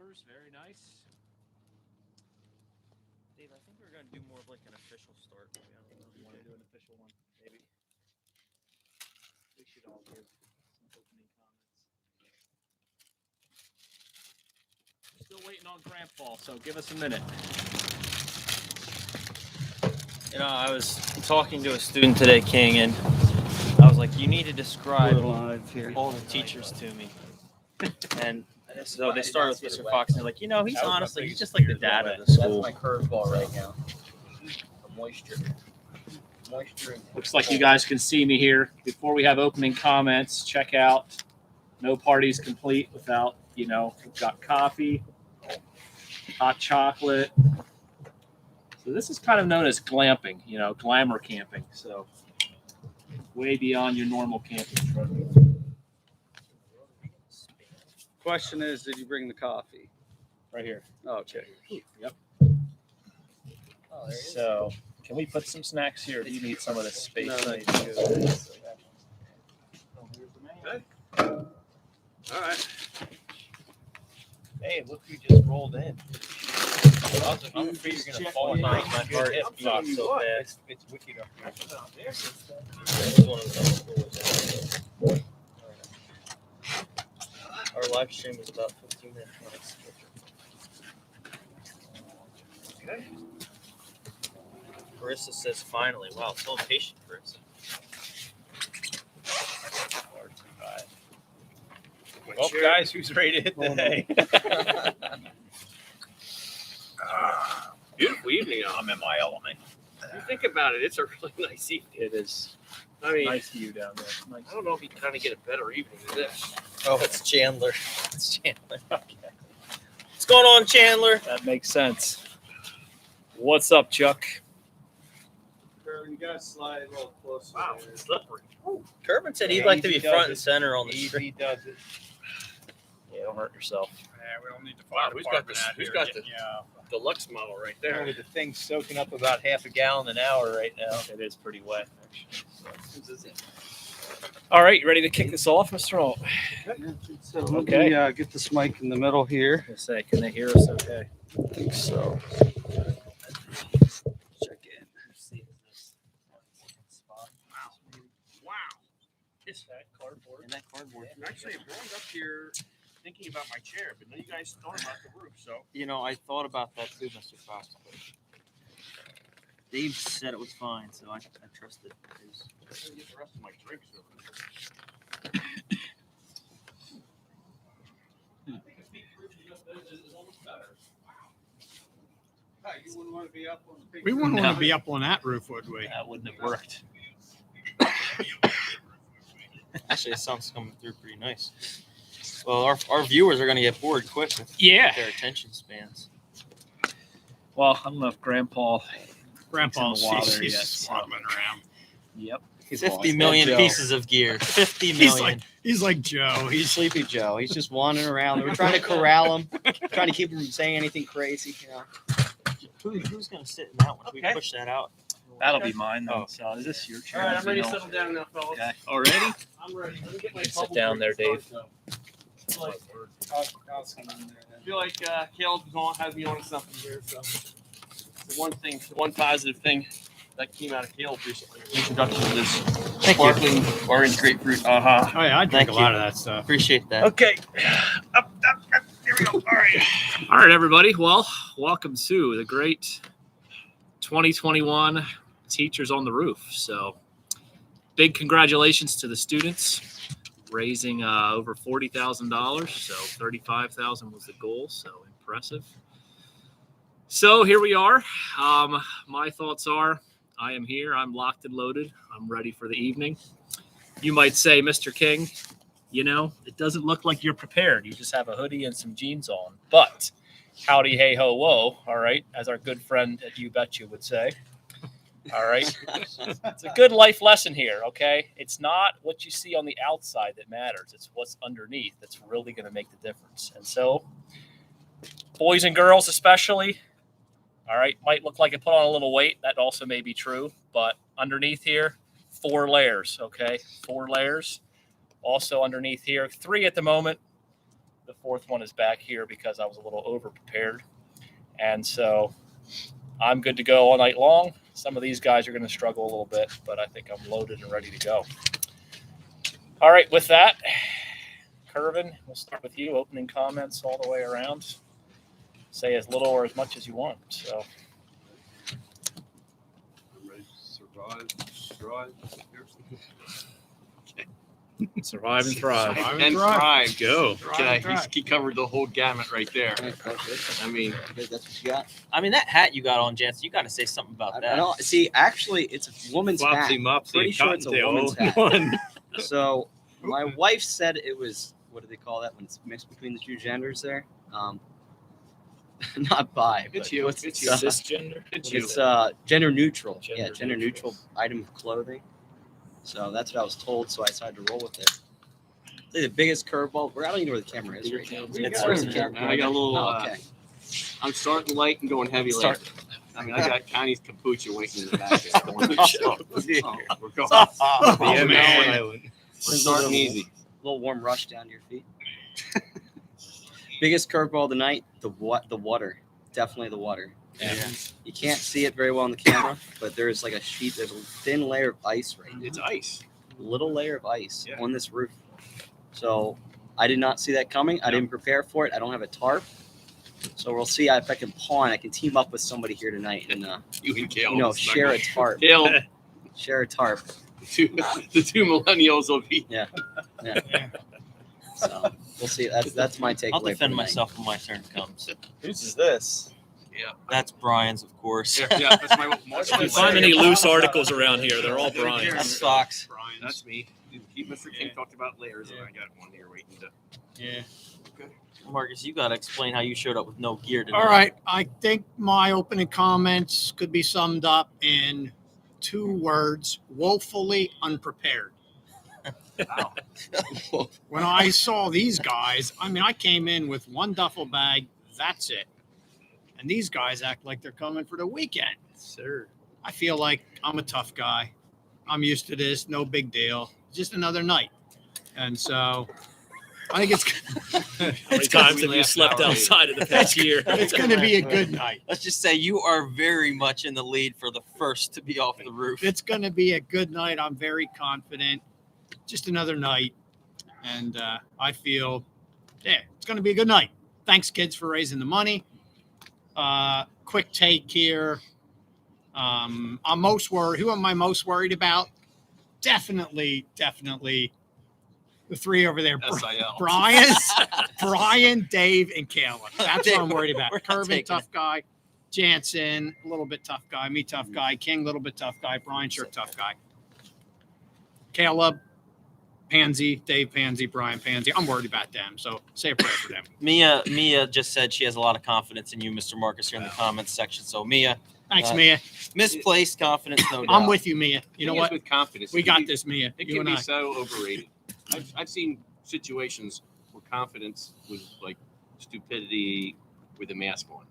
flowers, very nice. Dave, I think we're going to do more of like an official start. Maybe. I don't know. You want to do an official one? Maybe. We should all give some opening comments. We're still waiting on Grandpa, so give us a minute. You know, I was talking to a student today, King, and I was like, you need to describe all the teachers to me. And so they started with Mr. Fox, and they're like, you know, he's just like the dad of the school. That's my curveball right now. The moisture. Looks like you guys can see me here. Before we have opening comments, check out No Party's Complete without, we've got coffee, hot chocolate. So this is kind of known as glamping, glamour camping. So way beyond your normal camping trip. Question is, did you bring the coffee? Right here. Oh, okay. Yep. So can we put some snacks here? Do you need some of this space? No, maybe? Okay. All right. Hey, look who just rolled in. I'm afraid you're going to fall and break my heart. It's not so bad. It's wicked up here. Our live stream is about 15 minutes. Okay. Carissa says finally. Wow, so impatient, Carissa. Well, guys, who's ready to hit the hay? Beautiful evening out. I'm in my element. If you think about it, it's a really nice evening. It is I mean, nice view down there. Nice. I don't know if you kind of get a better evening than this. Oh, it's Chandler. It's Chandler. Okay. What's going on, Chandler? That makes sense. What's up, Chuck? You guys slide a little closer. Wow, it's slippery. Kervin said he'd Yeah, like to be easy does front it. and center on the Easy street. does it. Yeah, don't hurt yourself. Yeah, we don't need the Wow, fire who's got department this? out Who's here got getting the you out. deluxe model right there? Only the thing's soaking up about half a gallon an hour right now. It is pretty wet, actually. All right, you ready to kick this off, Mr. Alt? So Okay. let me get this mic in the middle here. I say, can they hear us okay? I think so. Check in. Wow. Is that cardboard? And that cardboard. Actually, I brought it up here thinking about my chair, but then you guys thought about the roof, so. You know, I thought about that too, Mr. Fox. But Dave said it was fine, so I trusted his. I'm gonna get the rest of my drinks over. You wouldn't want to be up on the big We wouldn't No. want to be up on that roof, would we? That wouldn't have worked. Actually, the sun's coming through pretty nice. Well, our viewers are going to get bored quick with Yeah. their attention spans. Well, I don't know if Grandpa. Grandpa's It's in the water he's yet, swaddling around. Yep. 50 million Joe. pieces of gear. 50 million. He's like Joe. He's Sleepy Joe. He's just wandering around. We're trying to corral him, trying to keep him from saying anything crazy. Who's going to sit in that one? If we Okay. push that out. That'll be mine. Then. Oh. So is this your chair? All right, I'm ready to No. settle down now, fellas. Okay. Already? I'm ready. Let me get my Sit bubble down drink there, Dave. started, though. I feel like Caleb's has me on something here. So the one positive thing that came out of Caleb recently, introduction to this sparkling orange grapefruit. Oh yeah, I drink Thank a lot you. of that stuff. Appreciate that. Okay. Up. Here we go. All right. All right, everybody. Well, welcome to the great 2021 Teachers on the Roof. So, big congratulations to the students, raising over $40,000. So, $35,000 was the goal. So, impressive. So, here we are. My thoughts are, I am here. I'm locked and loaded. I'm ready for the evening. You might say, Mr. King, it doesn't look like you're prepared. You just have a hoodie and some jeans on. But howdy, hey, ho, whoa. All right. As our good friend at You Bet You would say. All right. It's a good life lesson here. Okay. It's not what you see on the outside that matters. It's what's underneath that's really going to make the difference. And so, boys and girls, especially, all right, might look like it put on a little weight. That also may be true. But underneath here, 4 layers. Okay. 4 layers. Also underneath here, 3 at the moment. The fourth one is back here because I was a little over prepared. And so I'm good to go all night long. Some of these guys are going to struggle a little bit, but I think I'm loaded and ready to go. All right, with that, Curvin, we'll start with you. Opening comments all the way around. Say as little or as much as you want. So, Survive. survive and thrive. And thrive. Go. Okay, he covered the whole gamut right there. I mean, That's what you got. I mean, that hat you got on, Jansen, you got to say something about I that. don't see. Actually, it's a woman's hat. Mopsy, Pretty sure it's a woman's hat. One. So my wife said it was. What do they call that when it's mixed between the two genders? There, not bi. It's but you. what's It's it? you. Cisgender. It's gender neutral. Gender Gender neutral item of clothing. So that's what I was told. So I decided to roll with it. Say the biggest curveball. I don't even know where the camera is right now. Where's the camera? I got a little. Oh, okay. I'm starting light and going heavy later. I mean, I got Connie's kombucha waiting in the back. We're going. Yeah, man. We're starting easy. A little warm rush down to your feet. Biggest curveball of the night, the water. Definitely the water. Yeah. You can't see it very well on the camera, but there's like there's a thin layer of ice right now. It's ice. Little layer of ice Yeah. on this roof. So I did not see that coming. I didn't prepare for it. I don't have a tarp. So we'll see if I can pawn. I can team up with somebody here tonight and You and Kale. share a tarp. Kale, Share a tarp. the two millennials will be. So we'll see. That's my takeaway. I'll for defend the night. myself when my turn comes. Whose is this? That's Brian's, of course. Yeah, that's my. If you find any loose articles around here, they're all Brian's. That's Fox. Brian, that's me. Mr. King talked about layers, and I got one here waiting to. Yeah. Marcus, you got to explain how you showed up with no gear tonight. All right. I think my opening comments could be summed up in 2 words: woefully unprepared. Wow. When I saw these guys, I mean, I came in with 1 duffel bag. That's it. And these guys act like they're coming for the weekend. Sir. I feel like I'm a tough guy. I'm used to this. No big deal. Just another night. And so I think How many times have you slept outside of the past year? it's going to be a good night. Let's just say you are very much in the lead for the first to be off the roof. It's going to be a good night. I'm very confident. Just another night. And I feel, it's going to be a good night. Thanks, kids, for raising the money. Quick take here. I'm most worried. Who am I most worried about? Definitely the 3 over there. SIL. Brian, Dave, and Caleb. That's what I'm worried about. We're not Curvin, taking tough guy. Jansen, a little bit tough guy. Me, tough guy. King, a little bit tough guy. Brian, sure, tough guy. Caleb, Pansy, Dave Pansy, Brian Pansy. I'm worried about them. So say a prayer for them. Mia just said she has a lot of confidence in you, Mr. Marcus, here in the comments section. So Mia, Thanks, Mia. misplaced confidence, no doubt. I'm with you, Mia. You know Thing is, what? With confidence, We it can got be- this, Mia. It You can and be I. so overrated. I've seen situations where confidence was like stupidity with a mask on.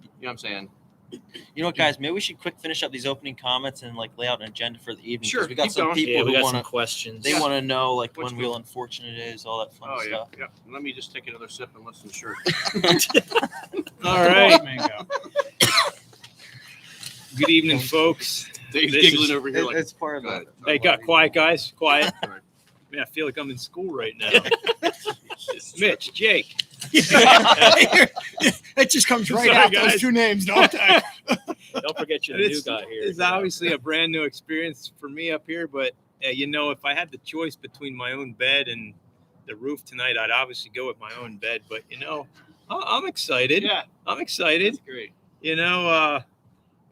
You know what I'm saying? You know what, guys? Maybe we should quick finish up these opening comments and like lay out an agenda for the evening. 'cause Sure, we got keep some going. people Yeah, we who got want some to. questions. They want to know like What's when good? real unfortunate is, all that fun Oh yeah, stuff. yeah. Let me just take another sip and listen. Sure. All right. Mango. Good evening, folks. Dave's This giggling is- over here like. It's part of Go ahead. Hey, quiet, guys. Quiet. All right. Man, I feel like I'm in school right now. Mitch, Jake. It just comes right Sorry, out guys. those 2 names, don't they? Don't forget you're the new guy here. It's obviously a brand new experience for me up here, but if I had the choice between my own bed and the roof tonight, I'd obviously go with my own bed. But I'm excited. Yeah, I'm excited. that's great.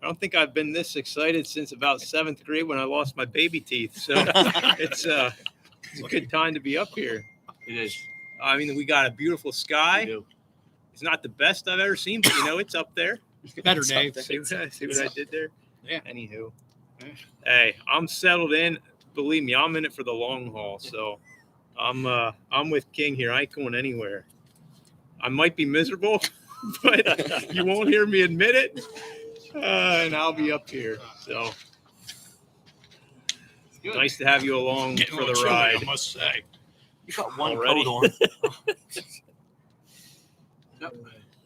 I don't think I've been this excited since about 7th grade when I lost my baby teeth. So it's a good time to be up here. It is. I mean, we got a beautiful We sky. do. It's not the best I've ever seen, but it's up there. Better, Dave. See what I did there? Yeah. Anywho, hey, I'm settled in. Believe me, I'm in it for the long haul. So I'm with King here. I ain't going anywhere. I might be miserable, but you won't hear me admit it. And I'll be up here. So It's good. nice to have you along Getting a for the little chilly, ride. I must say. You got one Already? coat on.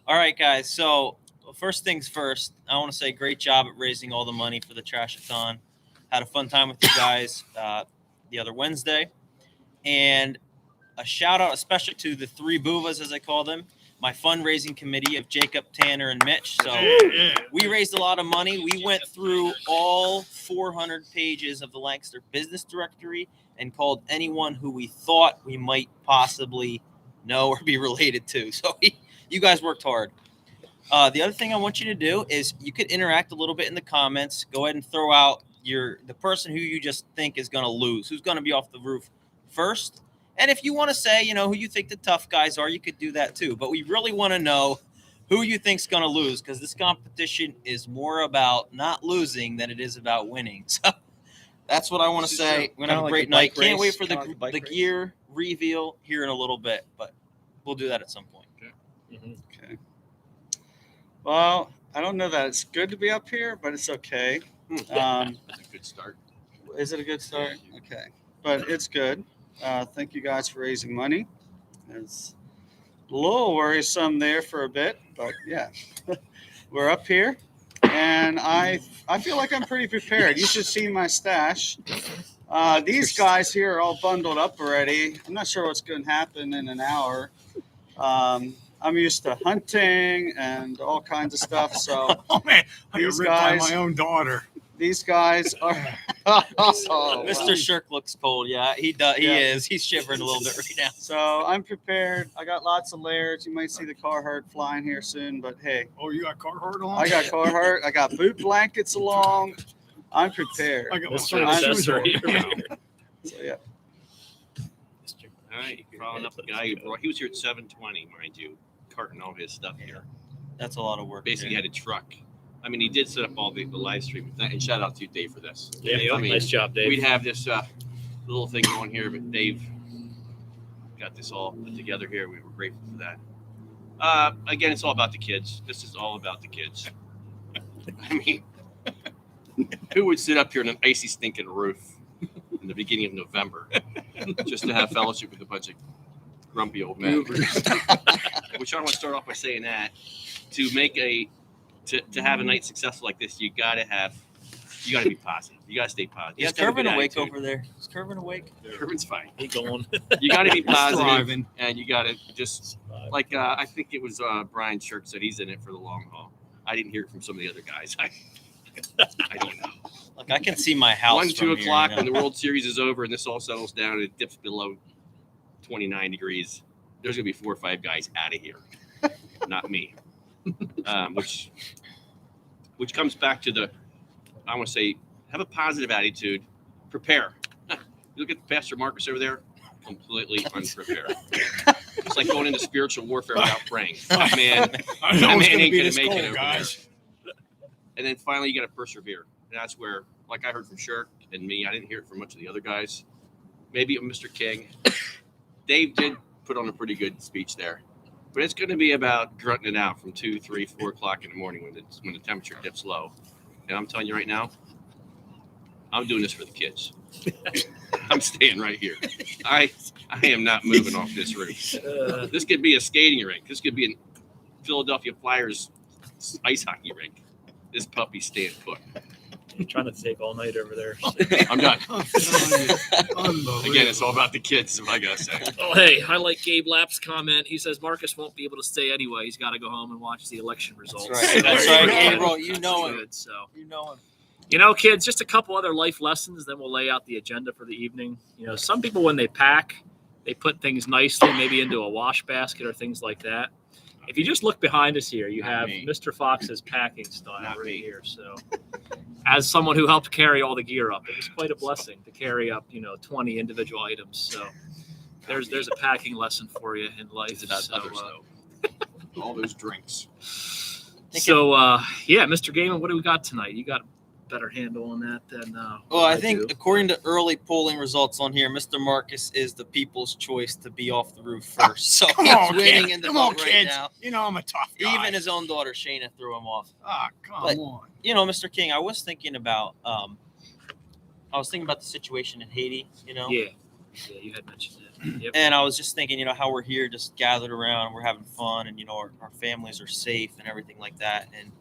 All right, guys. So first things first, I want to say great job at raising all the money for the Trash-a-thon. Had a fun time with you guys the other Wednesday. And a shout out especially to the three boovas, as I call them, my fundraising committee of Jacob, Tanner, and Mitch. So we raised a lot of money. We went through all 400 pages of the Lancaster Business Directory and called anyone who we thought we might possibly know or be related to. So you guys worked hard. The other thing I want you to do is you could interact a little bit in the comments. Go ahead and throw out the person who you just think is going to lose, who's going to be off the roof first. And if you want to say, who you think the tough guys are, you could do that too. But we really want to know who you think's going to lose, because this competition is more about not losing than it is about winning. So that's what I want to say. We're going to have a great night. Can't wait for the gear reveal here in a little bit, but we'll do that at some point. Okay. Well, I don't know that it's good to be up here, but it's okay. That's a good start. Is it a good start? Okay. But it's good. Thank you guys for raising money. It's a little worrisome there for a bit, but yeah, we're up here, and I feel like I'm pretty prepared. You should see my stash. These guys here are all bundled up already. I'm not sure what's going to happen in an hour. I'm used to hunting and all kinds of stuff. So Oh man, I These get ripped by guys- my own daughter. these guys are. Oh, Mr. wow. Shirk looks cold. Yeah, he does. He Yeah. is. He's shivering a little bit right now. So I'm prepared. I got lots of layers. You might see the Carhartt flying here soon, but hey, Oh, you got Carhartt on? I got Carhartt. I got boot blankets along. I'm prepared. I got my Mr. son's shoes on. Accessory. So yeah. All right, you're following up the guy who brought. He was here at 7:20, mind you, carting all his stuff here. That's a lot of work. Basically, had a truck. I mean, he did set up all the live stream, and shout out to you, Dave, for this. Yeah, I mean, nice job, Dave. we'd have this little thing going here, but Dave got this all put together here. We were grateful for that. Again, it's all about the kids. This is all about the kids. I mean, who would sit up here on an icy, stinking roof in the beginning of November just to have fellowship with a bunch of grumpy old men? Which I want to start off by saying that to have a night successful like this, you gotta be positive. You gotta stay positive. You Is have to have a Kervin good awake attitude. over there? Is Kervin awake? Kervin's fine. He going. You gotta be positive, Thriving. and you gotta just like I think it was Brian Shirk said he's in it for the long haul. I didn't hear it from some of the other guys. I don't know. Look, I can see my house. 1, from 2 here, o'clock you when know? the World Series is over and this all settles down and it dips below 29 degrees. There's gonna be 4 or 5 guys out of here, not me. Which comes back to I want to say, have a positive attitude, prepare. You look at Pastor Marcus over there, completely unprepared. It's like going into spiritual warfare without praying. That man I know it's ain't gonna be gonna this make it cold, over guys. And then finally, you got to persevere. And that's where, like I heard from Shirk and me, I didn't hear it from much of the other guys. Maybe Mr. King. Dave did put on a pretty good speech there. But it's going to be about grunting it out from 2, 3, 4 o'clock in the morning when the temperature dips low. And I'm telling you right now, I'm doing this for the kids. I'm staying right here. I am not moving off this roof. This could be a skating rink. This could be a Philadelphia Flyers ice hockey rink. This puppy's staying put. I'm trying to take all night over there. I'm done. I'm telling you, unbelievable. Again, it's all about the kids, is what I got to say. Oh, hey, I like Gabe Lapp's comment. He says Marcus won't be able to stay anyway. He's got to go home and watch the election results. right. That's Very right, good. Gabriel. You know him. Good, so. You know him. You know, kids, just a couple other life lessons, then we'll lay out the agenda for the evening. You know, some people, when they pack, they put things nicely, maybe into a wash basket or things like that. If you just look behind us here, you Not have me. Mr. Fox's packing style Not right me. here. So, as someone who helped carry all the gear up, it was quite a blessing to carry up, 20 individual items. So, there's a packing lesson for you in life. It's about So, others, though. All those drinks. yeah, Mr. Gaiman, what do we got tonight? You got a better handle on that than Well, I do. think according to early polling results on here, Mr. Marcus is the people's choice to be off the roof first. So Come he's on, winning kids. in the Come on, vote right kids. now. You know I'm a tough guy. Even his own daughter Shayna threw him off. come But- on. Mr. King, I was thinking about the situation in Haiti. Yeah. Yeah, you had mentioned it. Yep. And I was just thinking, how we're here just gathered around, we're having fun, and, our families are safe and everything like that. And,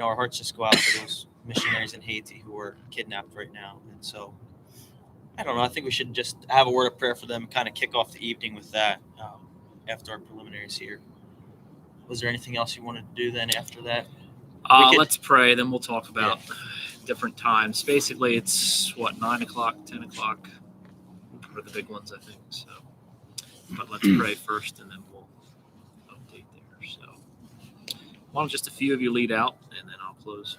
our hearts just go out to those missionaries in Haiti who are kidnapped right now. And so, I don't know. I think we should just have a word of prayer for them, kind of kick off the evening with that after our preliminaries here. Was there anything else you wanted to do then after that? Let's pray, then we'll talk about different times. Basically, it's 9 o'clock, 10 o'clock for the big ones, I think. So, but let's pray first, and then we'll update there. So, why don't just a few of you lead out, and then I'll close.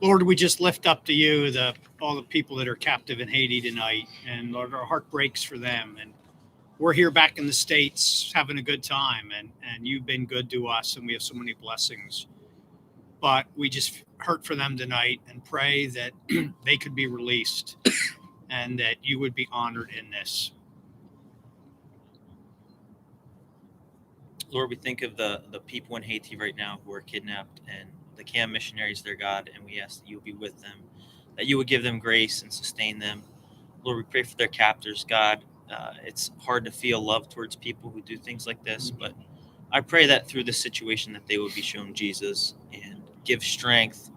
Lord, we just lift up to you all the people that are captive in Haiti tonight, and Lord, our heart breaks for them. And we're here back in the States having a good time, and you've been good to us, and we have so many blessings. But we just hurt for them tonight and pray that they could be released and that you would be honored in this. Lord, we think of the people in Haiti right now who are kidnapped, and the CAM missionaries, their God, and we ask that you would be with them, that you would give them grace and sustain them. Lord, we pray for their captors, God. It's hard to feel love towards people who do things like this, but I pray that through this situation that they would be shown Jesus and give strength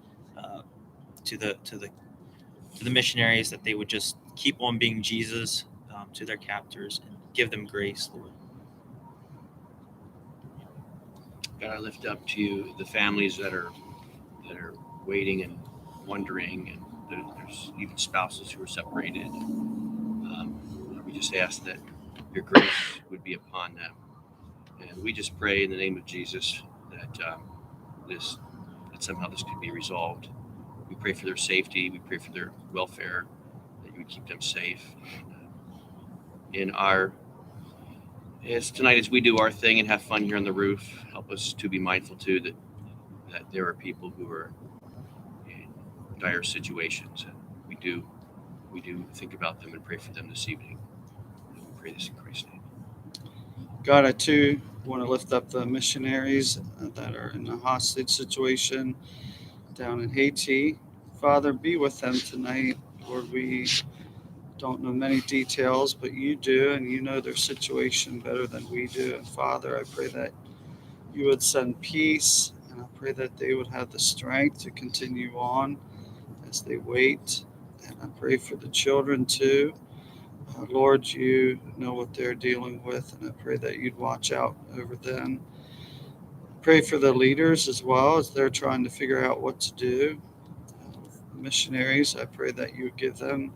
to the missionaries, that they would just keep on being Jesus to their captors and give them grace, Lord. God, I lift up to you the families that are waiting and wondering, and there's even spouses who are separated. We just ask that your grace would be upon them, and we just pray in the name of Jesus that somehow this could be resolved. We pray for their safety. We pray for their welfare, that you would keep them safe. As tonight, as we do our thing and have fun here on the roof, help us to be mindful too that there are people who are in dire situations, and we do think about them and pray for them this evening. And we pray this in Christ's name. God, I too want to lift up the missionaries that are in a hostage situation down in Haiti. Father, be with them tonight. Lord, we don't know many details, but you do, and you know their situation better than we do. And Father, I pray that you would send peace, and I pray that they would have the strength to continue on as they wait. And I pray for the children too. Lord, you know what they're dealing with, and I pray that you'd watch out over them. Pray for the leaders as well as they're trying to figure out what to do. Missionaries, I pray that you would give them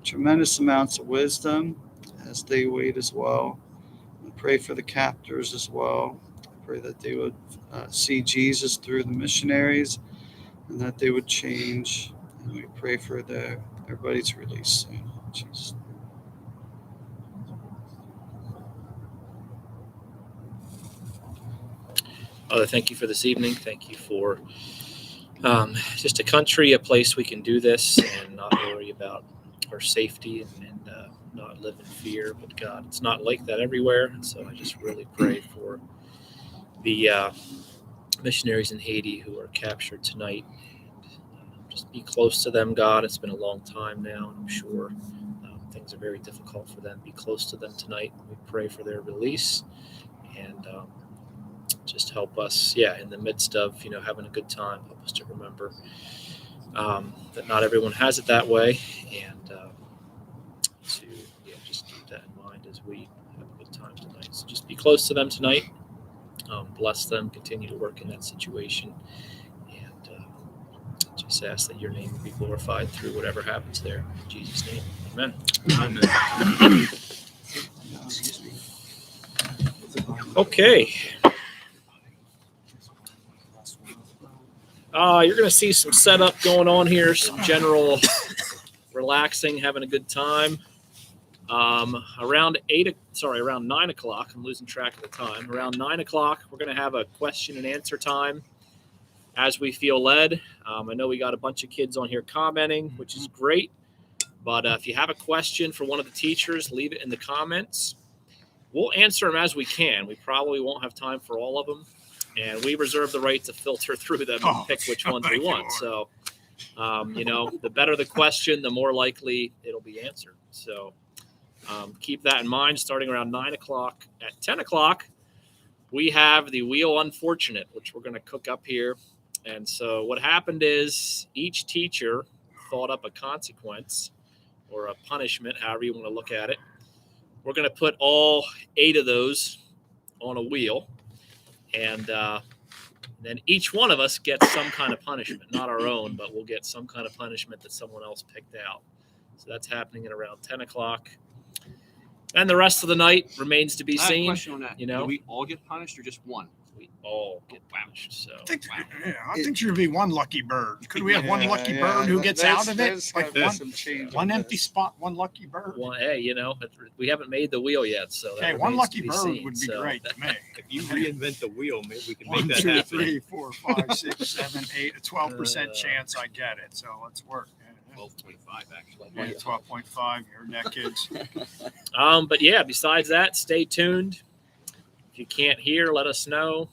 tremendous amounts of wisdom as they wait as well. I pray for the captors as well. I pray that they would see Jesus through the missionaries and that they would change. And we pray for everybody's release soon. Jesus. Father, thank you for this evening. Thank you for just a country, a place we can do this and not worry about our safety and not live in fear. But God, it's not like that everywhere. And so I just really pray for the missionaries in Haiti who are captured tonight. Just be close to them, God. It's been a long time now, and I'm sure things are very difficult for them. Be close to them tonight. We pray for their release, and just help us, in the midst of having a good time. Help us to remember that not everyone has it that way, and to just keep that in mind as we have a good time tonight. So just be close to them tonight. Bless them. Continue to work in that situation, and just ask that your name be glorified through whatever happens there. In Jesus' name, amen. Amen. Okay. You're going to see some setup going on here, some general relaxing, having a good time. Around 9 o'clock, I'm losing track of the time. Around 9 o'clock, we're going to have a question and answer time as we feel led. I know we got a bunch of kids on here commenting, which is great. But if you have a question for one of the teachers, leave it in the comments. We'll answer them as we can. We probably won't have time for all of them. And we reserve the right to filter through them and pick which ones we want. So, the better the question, the more likely it'll be answered. So Keep that in mind. Starting around 9 o'clock. At 10 o'clock, we have the Wheel Unfortunate, which we're going to cook up here. And so what happened is each teacher thought up a consequence or a punishment, however you want to look at it. We're going to put all 8 of those on a wheel, and then each one of us gets some kind of punishment, not our own, but we'll get some kind of punishment that someone else picked out. So that's happening at around 10 o'clock. And the rest of the night remains to be I have a seen. question on that. You know, do we all get punished or just one? we all get punished. So I think there should be one lucky bird. Could we have one lucky Yeah, bird who gets out of there's it? Like gotta be some change one with empty this. spot, one lucky bird. well, hey, we haven't made the wheel yet, so that Okay, one remains lucky to be bird seen. would be So great to me. If you reinvent the wheel, maybe we can make 1, that 2, happen. 3, 4, 5, 6, 7, 8. A 12% chance I get it. So let's work. 12.5 actually. Yeah, 12.5. You're net kids. But yeah, besides that, stay tuned. If you can't hear, let us know.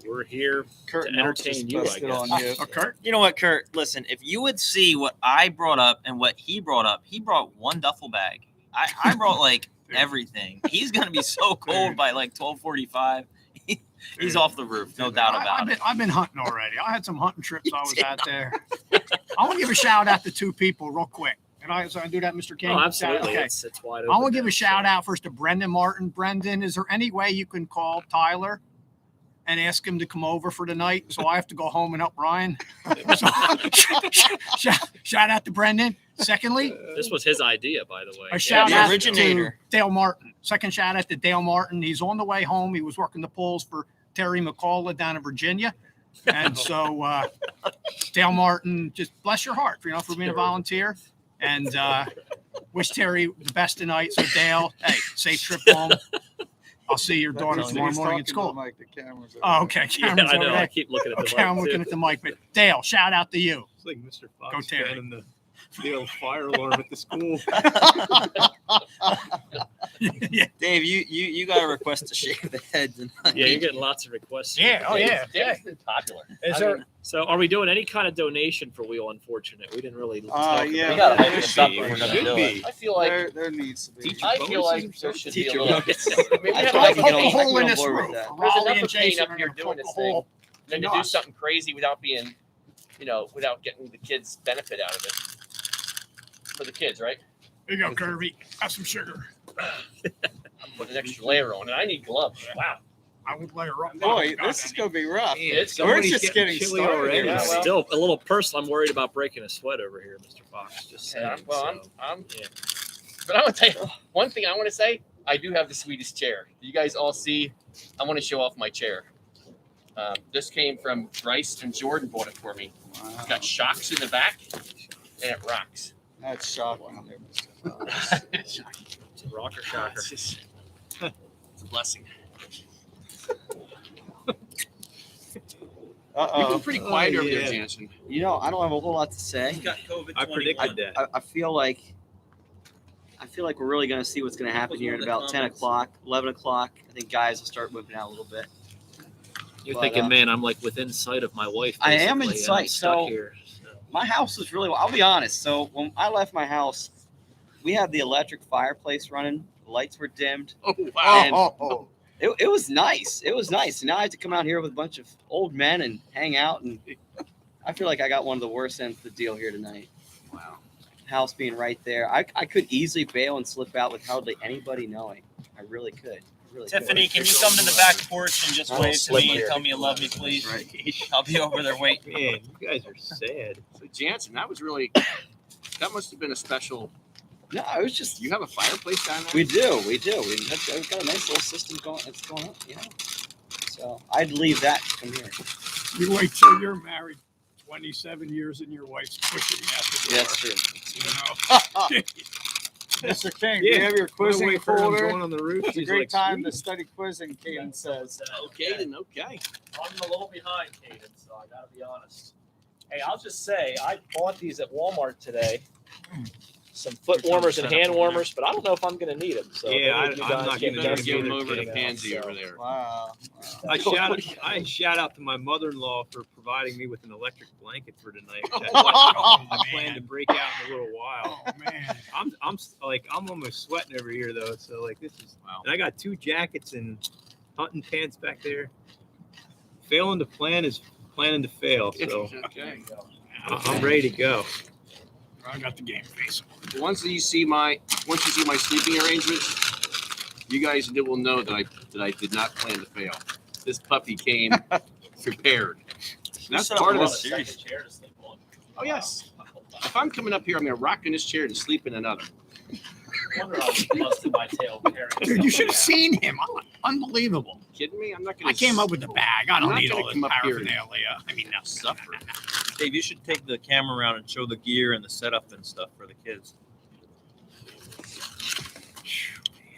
We're here Kurt to Nelson entertain you, I busted guess. on you. Kurt? You know what, Kurt? Listen, if you would see what I brought up and what he brought up, he brought one duffel bag. I brought like everything. He's gonna be so cold by like 12:45. He's off the roof, no doubt about it. I've been hunting already. I had some hunting trips I was out there. I want to give a shout out to 2 people real quick. Can I do that, Mr. King? Oh, absolutely. Okay. It's wide I open. want to give now, a shout so. out first to Brendan Martin. Brendan, is there any way you can call Tyler and ask him to come over for the night? So I have to go home and help Ryan. So, shout out to Brendan. Secondly, This was his idea, by the way. a shout the out originator. to Dale Martin. Second shout out to Dale Martin. He's on the way home. He was working the polls for Terry McCullough down in Virginia. And so Dale Martin, just bless your heart for being a volunteer. And wish Terry the best tonight. So Dale, hey, safe trip home. I'll see your daughter tomorrow morning at school. Mike, the camera's over Oh, there. okay. Yeah, Cameron's I over know. there. I keep looking at the Okay, mic, I'm looking too. at the mic. But Dale, shout out to you. It's like Mr. Go Fox Terry. down in the old fire alarm at the school. Yeah. Dave, you got a request to shave the head tonight. Yeah, you're getting lots of requests. Yeah. Oh, yeah. Dave's been popular. Is there? So are we doing any kind of donation for Wheel Unfortunate? We didn't really talk Yeah. We about gotta that. hype this Should up be. if we're gonna Should do be. it. I feel like There needs to be. Teacher I feel like bonuses there or should be a Teacher little. bonus. Maybe I have thought like you a could Poke a I paint. hole in on this board with roof. that. There's Raleigh enough and of paint Jason up are here gonna doing poke this a thing, hole. and to do something crazy without being, without getting the kids benefit out of it. For the kids, right? Here you go, Kirby. Have some sugar. Put an extra layer on, and I need gloves. Wow. I would layer up. Boy, this is going to be rough. It's We're Somebody's just getting chilly started. already. Yeah, well. Still a little personal. I'm worried about breaking a sweat over here, Mr. Fox. Just saying. Yeah, well, so, I'm yeah. But I want to tell you one thing. I want to say I do have the sweetest chair. You guys all see. I want to show off my chair. This came from Bryce and Jordan bought it for me. It's got shocks in the back, and it rocks. That's shocking. It's It's a rocker shocker. just, it's a blessing. You've been Uh-oh. pretty quiet Oh, over there, yeah. Jansen. You know, I don't have a whole lot to say. He's got COVID. I predicted that. I feel like we're really going to see what's going to happen here at about 10 o'clock, 11 o'clock. I think guys will start whipping out a little bit. You're But, thinking, man, I'm like within sight of my wife. I am in basically, and I'm sight, stuck so- here. My house was really, I'll be honest. So when I left my house, we had the electric fireplace running. The lights were dimmed. Oh wow! And it was nice. It was nice. And now I have to come out here with a bunch of old men and hang out. And I feel like I got one of the worst ends of the deal here tonight. Wow. House being right there. I could easily bail and slip out with hardly anybody knowing. I really could. Tiffany, can you come to the back porch and just I'll wave to slip me and here. tell me you love me, please? Right. I'll be over there waiting. Man, you guys are sad. So Jansen, that was really. That must have been a special. No, it was just. You have a fireplace down there. We do. We've got a nice little system going. It's going up, So I'd leave that to come here. You wait till you're married 27 years and your wife's pushing you out the door. Yeah, that's true. You know? Mr. King, do you have your My quizzing wife heard him folder? going on the roof. It's a She's great like, time "Sweet." to study quizzing, Caden says. Okay, then okay. I'm a little behind, Caden, so I gotta be honest. Hey, I'll just say I bought these at Walmart today. some foot warmers and hand warmers, but I don't know if I'm going to need them. So Yeah, if any of you I'm guys not get gonna Better just give them either over to get Pansy so. over there. Wow. I shout out to my mother-in-law for providing me with an electric blanket for tonight. Which Oh, I plan man. to break out in a little while. Oh, man. I'm almost sweating over here though. So like this is Wow. and I got 2 jackets and hunting pants back there. Failing to plan is planning to fail. So Okay. I'm ready to go. I got the game face. Once you see my sleeping arrangements, you guys will know that I did not plan to fail. This puppy came prepared. That's part of the series. chair to sleep on. Oh yes. If I'm coming up here, I'm gonna rock in this chair and sleep in another. I wonder how I busted my tail carrying Dude, you should have seen him. Unbelievable. Kidding me? I'm not gonna. I came up with the bag. I I'm don't not need gonna all this come up here and paraphernalia. I mean, no. suffer. Dave, you should take the camera around and show the gear and the setup and stuff for the kids.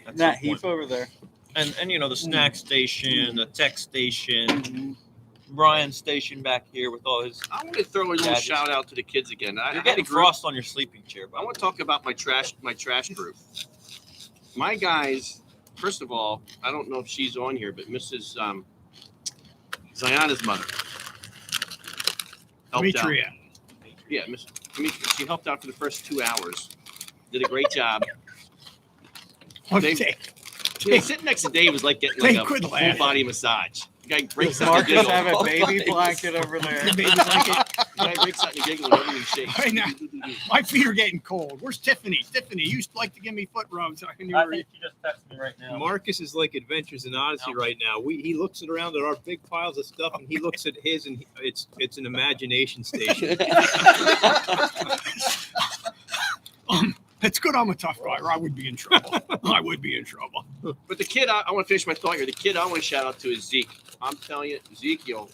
That's That important. heap over there. And you know the snack station, the tech station, Brian's station back here with all his. I want to throw a little Gadgets. shout out to the kids again. You're getting frost on your sleeping chair, I but want to talk about my trash group. My guys, first of all, I don't know if she's on here, but Mrs. Zayana's mother helped out. Demetria. Yeah, Miss Demetria. She helped out for the first 2 hours. Did a great job. Dave- Sitting next to Dave was like getting like Dave, a quit full laughing. body massage. The guy breaks Does out and Marcus giggles. have a baby blanket over there? Baby blanket. The guy breaks out and giggles and everything shakes. Right now. My feet are getting cold. Where's Tiffany? Tiffany, you used to like to give me foot rubs. I can I think you just texted me right now. Marcus is like Adventures in Odyssey right now. He looks around at our big piles of stuff, and he looks at his, and it's an imagination station. It's good I'm a tough guy, or I would be in trouble. I would be in trouble. But the kid, I want to finish my thought here. The kid I want to shout out to is Zeke. I'm telling you, Ezekiel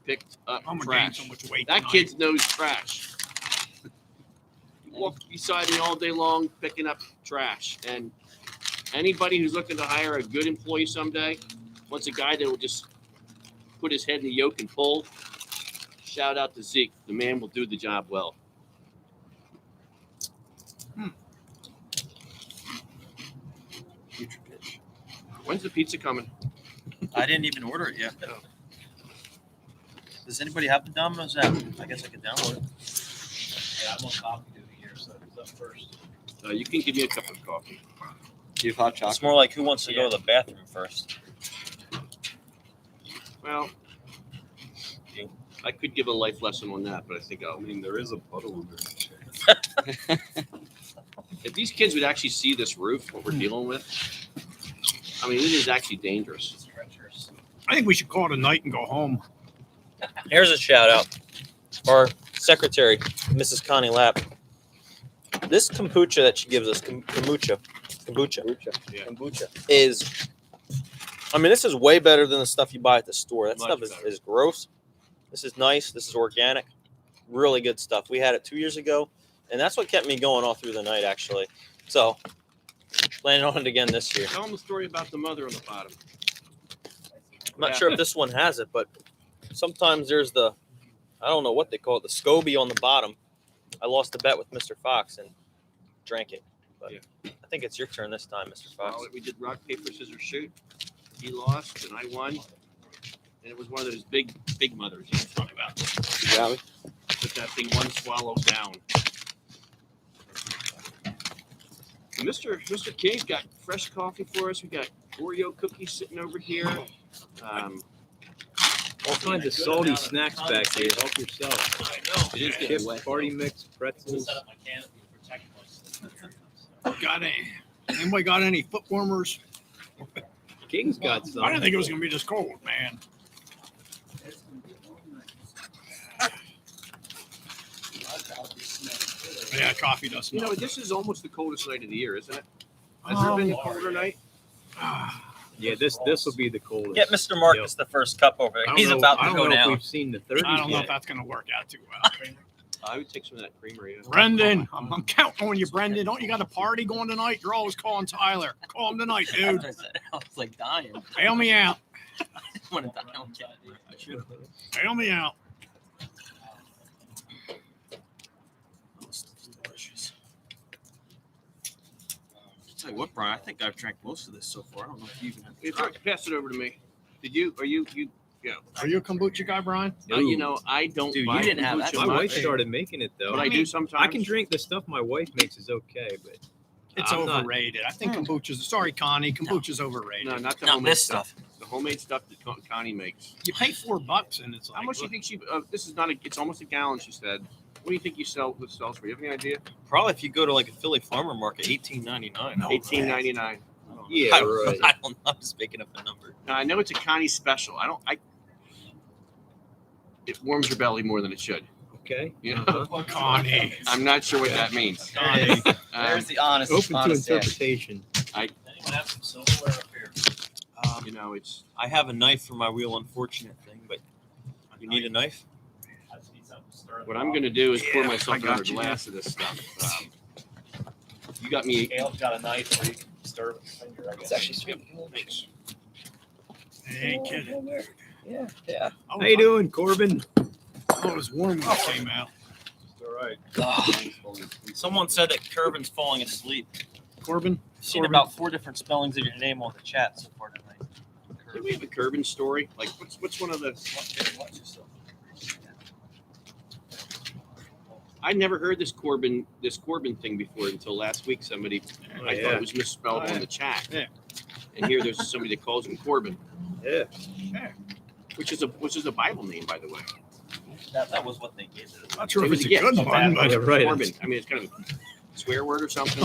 picked up I'm gonna gain trash. so much weight. That tonight. kid knows trash. He walked beside me all day long picking up trash. And anybody who's looking to hire a good employee someday wants a guy that will just put his head in the yoke and pull. Shout out to Zeke. The man will do the job well. Future pitch. When's the pizza coming? I didn't even order it yet. Does anybody have the Domino's app? I guess I could download it. Yeah, I'm on coffee duty here, so who's up first? You can give me a cup of coffee. Do you have hot It's chocolate? more like who wants to go to the bathroom first. Well, I could give a life lesson on that, but I think I'll. there is a puddle under the chair. If these kids would actually see this roof, what we're dealing with, I mean, it is actually dangerous. I think we should call it a night and go home. Here's a shout out. Our secretary, Mrs. Connie Lapp. This kombucha that she gives us, kombucha, is, I mean, this is way better than the stuff you buy at the store. That Much stuff better. is gross. This is nice. This is organic. Really good stuff. We had it 2 years ago, and that's what kept me going all through the night, actually. So, planning on it again this year. Tell them the story about the mother on the bottom. I'm not sure if this one has it, but sometimes there's the, I don't know what they call it, the SCOBY on the bottom. I lost a bet with Mr. Fox and drank it. But Yeah. I think it's your turn this time, Mr. Fox. Well, we did rock, paper, scissors, shoot. He lost, and I won. And it was one of those big mothers you talk about. Yeah. Put that thing one swallow down. And Mr. King's got fresh coffee for us. We got Oreo cookies sitting over here. All kinds of salty snacks back here. Help yourself. I know. It is getting Chips, wet. party mix, pretzels. Set up my canopy to protect myself. Anybody got any foot warmers? King's got some. I didn't think it was gonna be this cold, man. Yeah, coffee does You smell. know, this is almost the coldest night of the year, isn't it? Has there been a colder night? Yeah, this will be the coldest. Get Mr. Marcus the first cup over there. He's about I to don't go know if down. we've seen the 30s I don't know if yet. that's gonna work out too well. I would take some of that creamer. Yeah. Brendan, I'm counting on you, Brendan. Don't you got a party going tonight? You're always calling Tyler. Call him tonight, dude. I was like dying. Bail me out. I want to die on cat. I should have. Bail me out. tell you what, Brian, I think I've drank most of this so far. I don't know if you even have Hey, pass it over to me. Did you? Are you? Yeah. Are you a kombucha guy, Brian? You know, I don't. Dude, buy you didn't have that. kombucha My wife much, started making it though. but I do sometimes. I can drink the stuff my wife makes is okay, but It's I'm not- overrated. I think kombucha's. Sorry, Connie. Kombucha's overrated. No, not the Not homemade this stuff. stuff. The homemade stuff that Connie makes. You pay $4 and it's like. How much do you think she? This is not a. It's almost a gallon. She said. What do you think you sell? This sells for? You have any idea? Probably if you go to like a Philly farmer market, $18.99. $18.99. yeah, I don't, right. I don't know. I'm just making up a number. Now I know it's a Connie special. It warms your belly more than it should. Okay. You know? Uh-huh. Connie. I'm not sure what that means. Connie. There's the honest. Open to honest answer. interpretation. Anyone have some silverware up here? You know, it's. I have a knife for my wheel unfortunate thing, but you need a knife? What I'm going to do is pour Yeah, myself I got another you. glass of this stuff. You got me. Caleb's got a knife where you can stir it with your finger. It's actually sweet. Thanks. Ain't kidding. Yeah, yeah. Oh, How you doing, Corbin? Oh, it was warm when it came out. All right. Someone said that Curvin's falling asleep. Corbin? I've seen about 4 different spellings of your name on the chat so far tonight. Did we have a Kerbin story? Like, what's one of the? I'd never heard this Corbin thing before until last week. Somebody, Oh, I thought yeah. it was misspelled Oh, yeah. on the chat. Yeah. And here there's somebody that calls him Corbin, Yeah. which is a Bible name, by the way. That was what they gave it. Not sure It if was it's a a gift. good Not one, bad. but Yeah, right. Corbin. I mean, it's kind of a swear word or something.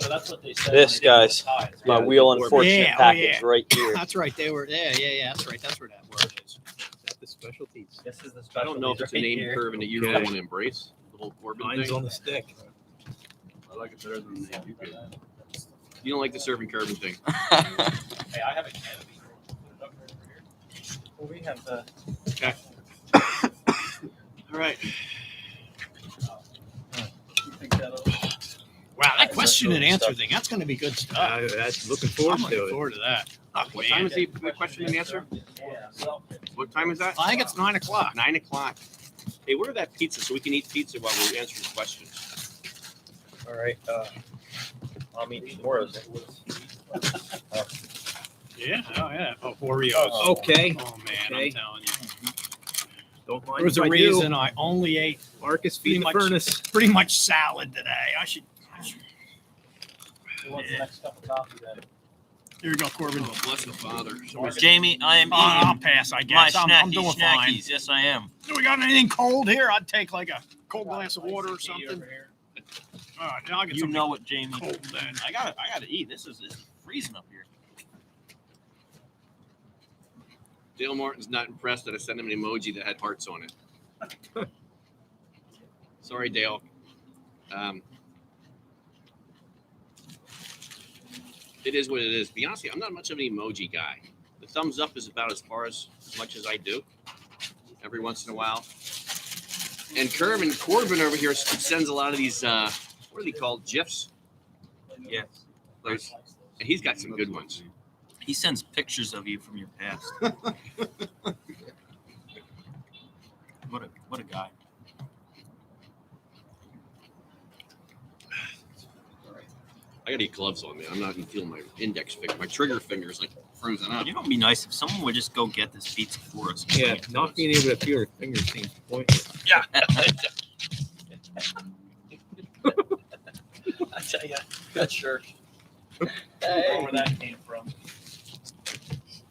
That's what they said. This, guys, my Yeah, wheel Corbin. unfortunate Yeah, oh, package yeah. right here. that's right. They were. Yeah. That's right. That's where that word is. That's the specialties. This is the I don't know if it's a name Kerbin that you really want to embrace. The whole Corbin Mine's thing. on the stick. I like it better than the name you gave. You don't like the serving Kerbin thing. Hey, I have a can of beef. Put it up right over here. Well, we have the. All right. Wow, that question and answer thing. That's going to be good stuff. That's looking I'm forward looking to it. forward to that. Oh, What time man. is the question and answer? What time is that? I think it's 9 o'clock. 9 o'clock. Hey, order that pizza so we can eat pizza while we're answering questions. All right. I'll eat tomorrow's. Yeah. Oh, yeah. Oh, Oreos. Okay. Oh, man. Okay. I'm telling you. Don't mind There was if a I reason do. I only ate Marcus feeding the Pretty much- furnace. pretty much salad today. I should. Who wants the next cup of coffee then? Here you go, Corbin. Oh, bless the Father. Jamie, I am I'll eating pass, I my guess. I'm snacky doing fine. snackies. Yes, I am. Do we got anything cold here? I'd take like a cold glass of water or something. All right, now I'll get You something know what, Jamie? cold then. I gotta eat. This is freezing up here. Dale Martin's not impressed that I sent him an emoji that had hearts on it. Sorry, Dale. It is what it is. To be honest with you, I'm not much of an emoji guy. The thumbs up is about as much as I do. Every once in a while. And Corbin over here sends a lot of these, what are they called? GIFs? Yeah. And he's got some good ones. He sends pictures of you from your past. What a guy. I gotta get gloves on, man. I'm not even feeling my index finger. My trigger finger is like frozen up. You know, it'd be nice if someone would just go get this pizza for us. Yeah, not being able to feel your fingers seems pointless. Yeah. I tell you, good shirt. Hey. Where that came from.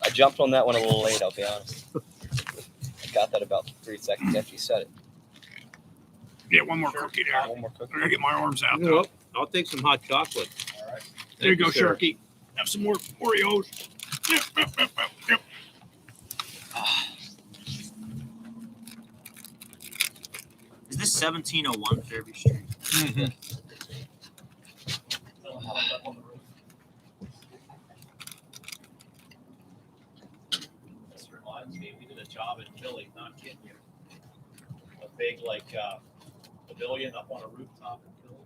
I jumped on that one a little late, I'll be honest. I got that about 3 seconds after you said it. Yeah, one more cookie there. One more cookie. I gotta get my arms out. You know what? I'll take some hot chocolate. All right. There you Thank go, sir. Sharky. Have some more Oreos. Yep. Is this 1701 Fairview Street? Mm-hmm. This reminds me, we did a job in Philly, not kidding you. A big pavilion up on a rooftop in Philly.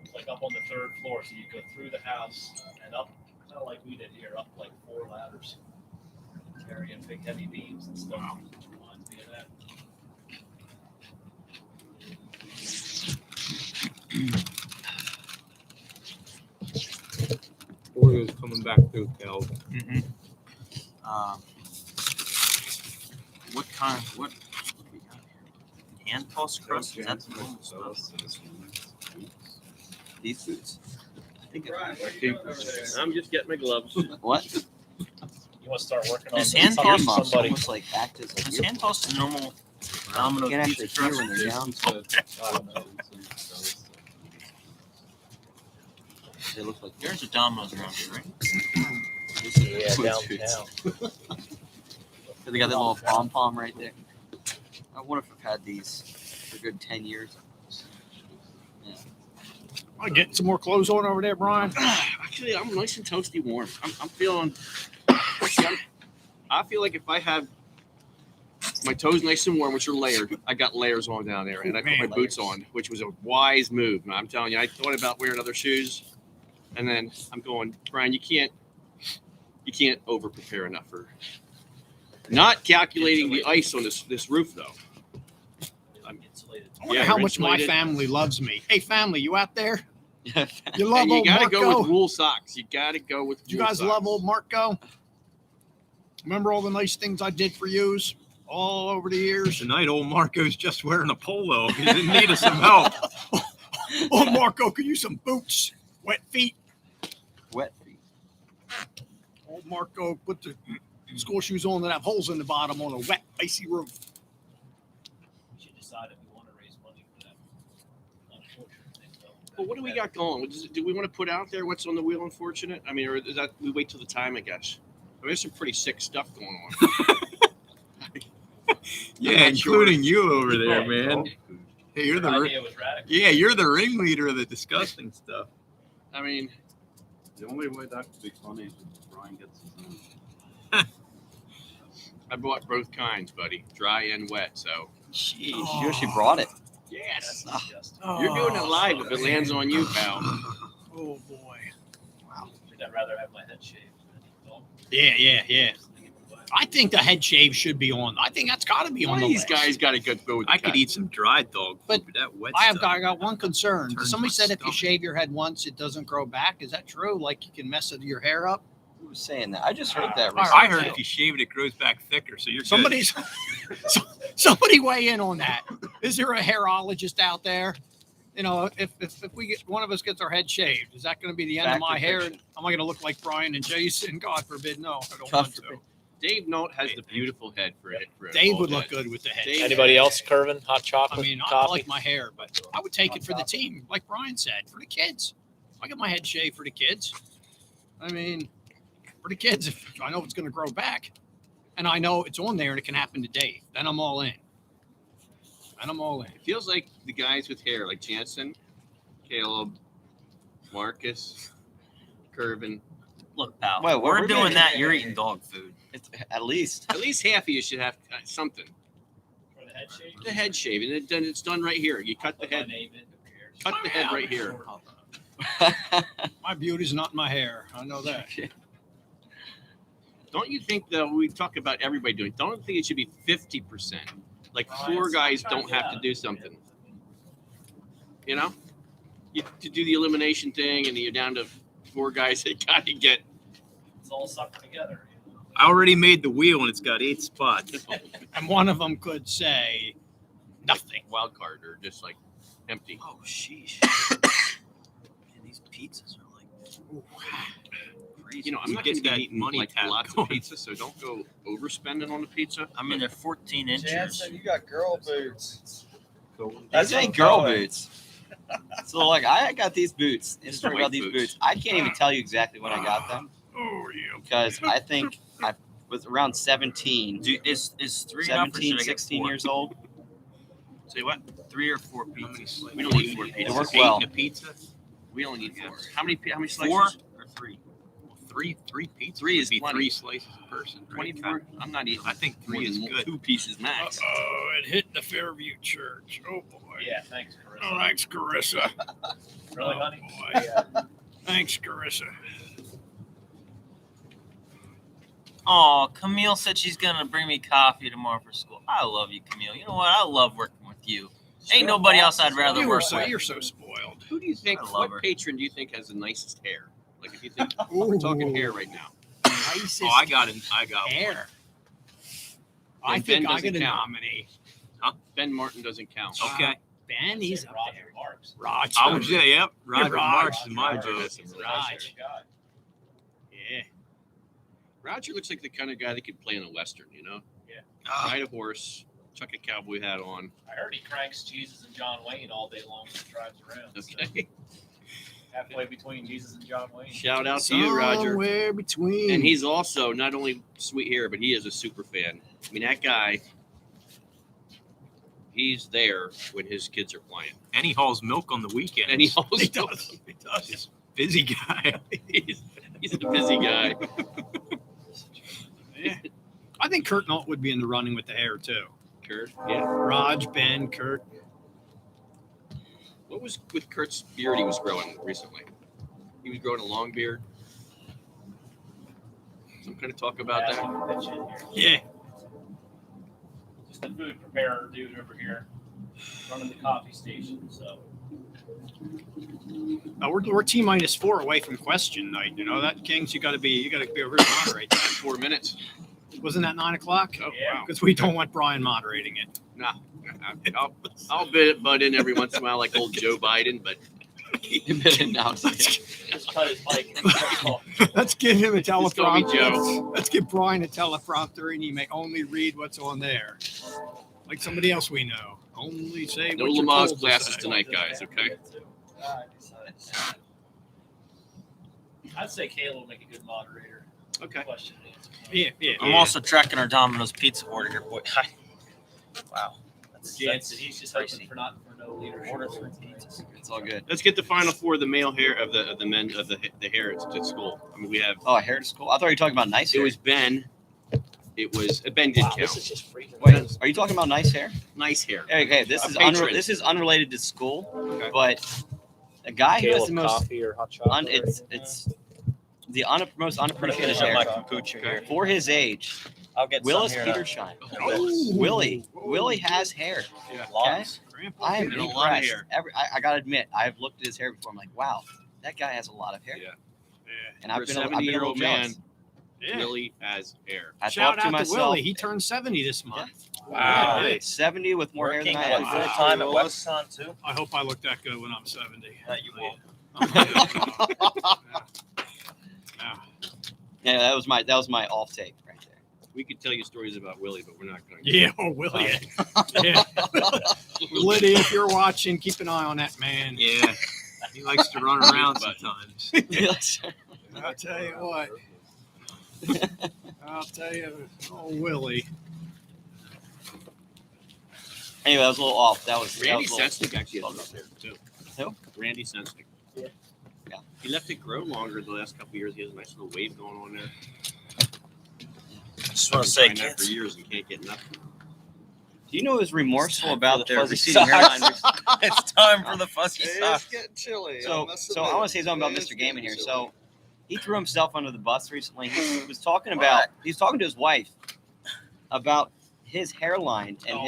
It's like up on the 3rd floor, so you go through the house and up, kind of like we did here, up like 4 ladders, carrying big heavy beams and stuff. Reminds me of that. coming back through, Cal. Mm-hmm. What kind? What we got here? Hand tossed crust? Is that the normal stuff? These boots. I'm just getting my gloves. What? You want to start working on Is hand something tossed for Earmuffs somebody? almost like act as Is like hand tossed a normal domino You can't pizza actually hear crust? when they're down. They look like There's a Domino's around here, right? Yeah, downtown. They got that little pom pom right there. I wonder if I've had these for a good 10 years. I getting some more clothes on over there, Brian. Actually, I'm nice and toasty warm. I'm feeling. I feel like if I have my toes nice and warm, which are layered, I got layers on down there, and I put my boots on, which was a wise move. I'm telling you, I thought about wearing other shoes, and then I'm going, Brian, you can't over prepare enough for. Not calculating the ice on this roof though. I wonder how much my family loves me. Hey, family, you out there? You love And you old got to Marco? go with wool socks. You got to go with. Do you wool guys socks. love old Marco? Remember all the nice things I did for yous all over the years? Tonight, old Marco's just wearing a polo. He didn't need us some help. Old Marco could use some boots, wet feet. wet feet. Old Marco put the school shoes on that have holes in the bottom on a wet, icy roof. We should decide if we want to raise money for that unfortunate thing. Well, what do we got going? Do we want to put out there what's on the wheel unfortunate? I mean, or is that we wait till the time, I guess? I mean, there's some pretty sick stuff going on. Yeah, not sure. including you over there, man. Hey, you're The the idea was radical. yeah, you're the ringleader of the disgusting stuff. I mean, The only way that could be funny is if Brian gets his own. I bought both kinds, buddy, dry and wet. So Jeez, you actually brought it. yes, Just, you're doing it live if it lands on you, pal. Oh, boy. I'd rather have my head shaved. Yeah. I think the head shave should be on. I think that's got to be on the These list. guys got to go with the I could cut. eat some dried dog food, But but that wet I stuff. got one concern. Turns Somebody my said if you stomach. shave your head once, it doesn't grow back. Is that true? Like you can mess your hair up? Who was saying that? I just heard that. All right. I heard if you shave it, it grows back thicker. So you're good. Somebody weigh in on that. Is there a hairologist out there? You know, if we get one of us gets our head shaved, is that going to be the end of Back my to hair? fiction. Am I going to look like Brian and Jason? God forbid, no. I don't God want to. forbid. Dave Note has the beautiful head for it. Dave would look good with the head. Dave- shave. Anybody else, Curvin? Hot chocolate? I mean, I coffee? like my hair, but I would take it for the team, like Brian said, for the kids. I get my head shaved for the kids. I mean, for the kids, if I know it's going to grow back, and I know it's on there and it can happen to Dave, then I'm all in. And I'm all in. It feels like the guys with hair, like Jansen, Caleb, Marcus, Curvin. Look, pal, Wait, we're we're doing doing- that. You're eating dog food. It's, at least. At least half of you should have something. For the head shave? The head shave, and it's done right here. You cut the Put my head, name in, who cares? cut the head right here. My beauty's not in my hair. I know that. Don't you think though? We talk about everybody doing. Don't you think it should be 50%? Like 4 guys don't have to do something. You know, you to do the elimination thing, and you're down to 4 guys that got to get. It's all sucked together. You know? I already made the wheel and it's got 8 spots. And one of them could say nothing. Wild card or just like empty. Oh, sheesh. Man, these pizzas are like crazy. You know, I'm You not get going to be that eating money like tap lots going. of pizza, so don't go overspending on the pizza. I mean, they're 14 inches. Jansen, you got girl boots. These ain't girl boots. So like I got these boots. The story white about these boots. boots. I can't even tell you exactly when I got them Oh, yeah. because I think I was around 17, Dude, is 3 enough or 17, should I get 16 4? years old. Say what? 3 or 4 pizzas? We don't need 4 They pizzas. work 8 well. in a pizza. We only need 4. How many slices? 4 or 3? Well, three pizzas. 3 would is be plenty. 3 slices a person. Right? 24. I'm not eating. I think more 3 is than good. 2 pieces max. Oh, it hit the Fairview Church. Oh, boy. Yeah, thanks, Carissa. Oh, thanks, Carissa. Really, honey? Boy. Yeah. Thanks, Carissa. Oh, Camille said she's gonna bring me coffee tomorrow for school. I love you, Camille. You know what? I love working with you. Ain't nobody else I'd rather You work are with. you're so spoiled. Who do you think? I love What her. patron do you think has the nicest hair? Like if you think we're talking hair right now. Nicest Oh, I got one. hair. I And think Ben I doesn't get a count. nominee. Huh? Ben Martin doesn't count. Okay. Ben, he's up Roger there. Marks. Roger. I would say, yep. Roger Raj. Marks is my Roger vote. is a Raj. nice guy. Yeah. Roger looks like the kind of guy that could play in a Western, you know? Ah, Ride a horse, chuck a cowboy hat on. I heard he cranks Jesus and John Wayne all day long when he drives around. So Okay. halfway between Jesus and John Wayne. Shout out to you, Roger. Somewhere between. And he's also not only sweet hair, but he is a super fan. I mean, that guy, he's there when his kids are playing. and he hauls milk on the weekend. And he also He does. He does. Busy guy. he's a busy guy. Yeah. I think Kurt Nault would be in the running with the hair too. Kurt, yeah. Raj, Ben, Kurt. What was with Kurt's beard he was growing recently? He was growing a long beard. Some kind of talk about Yeah, that. I want to pitch in here. Yeah. Just the food preparer dude over here running the coffee station. So We're T minus 4 away from question night. You know that, Kings. You got to be over here to moderate that. 4 minutes. Wasn't that 9 o'clock? Oh, Yeah. wow. Because we don't want Brian moderating it. Nah. I'll butt in every once in a while like old Joe Biden, but just cut his mic. Let's give him a Just call me teleprompter. Joe. Let's give Brian a teleprompter, and he may only read what's on there, like somebody else we know. Only say no what you're Lamaze told to classes say. tonight, guys, okay? I'd say Kayla will make a good moderator. Okay. Question and answer. Yeah. I'm also tracking our Domino's pizza order here, boy. Hi. Wow. Jansen, he's just hoping pricey. for no leadership. Order 3 pizzas. It's all good. Let's get the final four of the male hair of the men of the hair at school. I mean, we have. Oh, hair to school. I thought you were talking about nice It hair. was Ben. It was Ben did Wow, this count. is just freaking. Wait, are you talking about nice hair? Nice hair. Okay, this A is patron. this is unrelated to school, Okay. but a guy who has the most coffee or hot chocolate. it's the most unappreciated Finish up my hair kombucha here. for his age. I'll get Willis some here. Petershine. Oh. Willie has hair. Lots. Grandpa. I am And a lot of impressed. hair. I gotta admit, I've looked at his hair before. I'm like, wow, that guy has a lot of hair. Yeah. And For I've a been a little 70-year-old man, jealous. Yeah. really has hair. I Shout thought to out to myself, Willie. He turned 70 this month. Wow. Yeah. 70 with more hair Working than I what, have. full time at Westcon too? I hope I look that good when I'm 70. You will. Yeah, that was my off take right there. We could tell you stories about Willie, but we're not going to. Yeah, oh, Willie. Yeah. Liddy, if you're watching, keep an eye on that man. Yeah. He likes to run around sometimes. Yes. I'll tell you what. I'll tell you, oh, Willie. Anyway, that was a little off. That was Randy that was a little- Sensnick actually has enough hair too. Who? Randy Sensnick. Yeah. He left it grow longer the last couple of years. He has a nice little wave going on there. Just want to say, Trying that for kids. years and can't get nothing. Do you know what was remorseful For about the their fuzzy receding socks. hairline? It's time for the fuzzy It's socks. getting chilly. So I want to say something about Mr. Gaiman here. So he threw himself under the bus recently. He was talking about to his wife his hairline and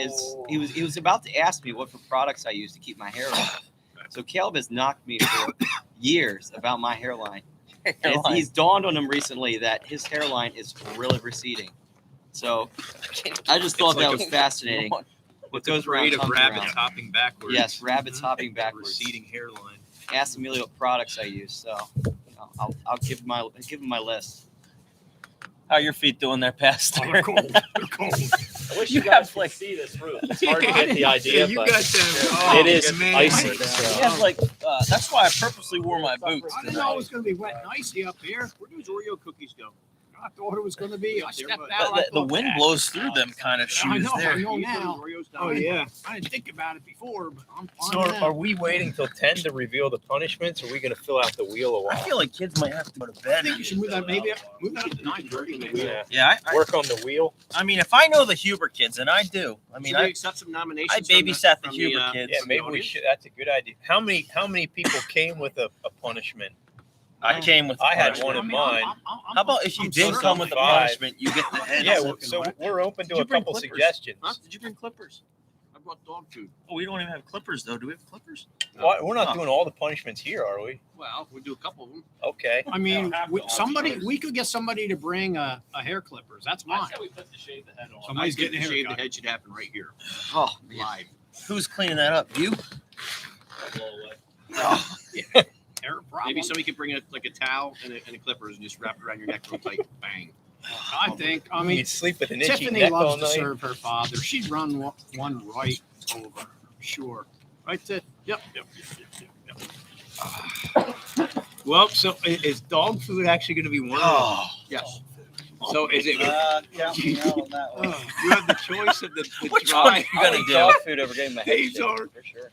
he was about to ask me what for products I use to keep my hair off. So Caleb has knocked me for years about my hairline. And he's dawned on him recently that his hairline is really receding. So I just thought that was fascinating. What goes around Parade of comes rabbits around. hopping backwards. Yes, rabbits hopping backwards. Receding hairline. Ask Emilio what products I use. So I'll give him my list. How your feet doing there, Pastor? Oh, they're cold. They're cold. I wish you guys could see this roof. It's hard to get the idea, you but got them. it is man. icy. He So. has like, that's why I purposely wore my boots I didn't know it was going to be wet and icy up here. Where do those Oreo cookies go? I thought it was going to be. I stepped The, out. I the thought, wind "Ah, blows through them kind of I shoes know, there. I know You put now. those Oreos down Oh, there? yeah. I didn't think about it before, but I'm fine So now. are we waiting till 10 to reveal the punishments, or are we going to fill out the wheel a I while? feel like kids might have to go to I bed. think you should move that move that up to 9:30. Yeah. Yeah, Work on the wheel. I mean, if I know the Huber kids, and I do, I mean, Should we I accept some nominations. I babysat the from Huber kids. Yeah, from the maybe we audience? should. That's a good idea. How many people came with a punishment? I came with. I had punishment. one in mind. How about if you I'm did certain. come with a Five. punishment, you get the head? Yeah, slap. so we're open Did to you a bring couple clippers? suggestions. Huh? Did you bring clippers? I brought dog food. Oh, we don't even have clippers though. Do we have clippers? What? We're not No. doing all the punishments here, are we? Well, we'll do a couple of them. Okay. I mean, have to. we could get somebody to bring a hair clippers. That's I mine. said we put the shave the head on. Somebody's getting a Shave the haircut. head should happen right here, Oh, live. Who's cleaning that up? You? Blow away. Oh, hair problem. Maybe somebody could bring a towel and a clippers and just wrap it around your neck real tight. Bang. I mean, You'd sleep with an itchy Tiffany neck all loves to night. serve her father. She'd run one right over. Sure. Right there. Yep. Well, so is dog food actually going to be one of Yes. So is it? Count me out on that one. You have the choice of the Which dry. one you gonna do? Dog food over getting my head These shaved, are for sure.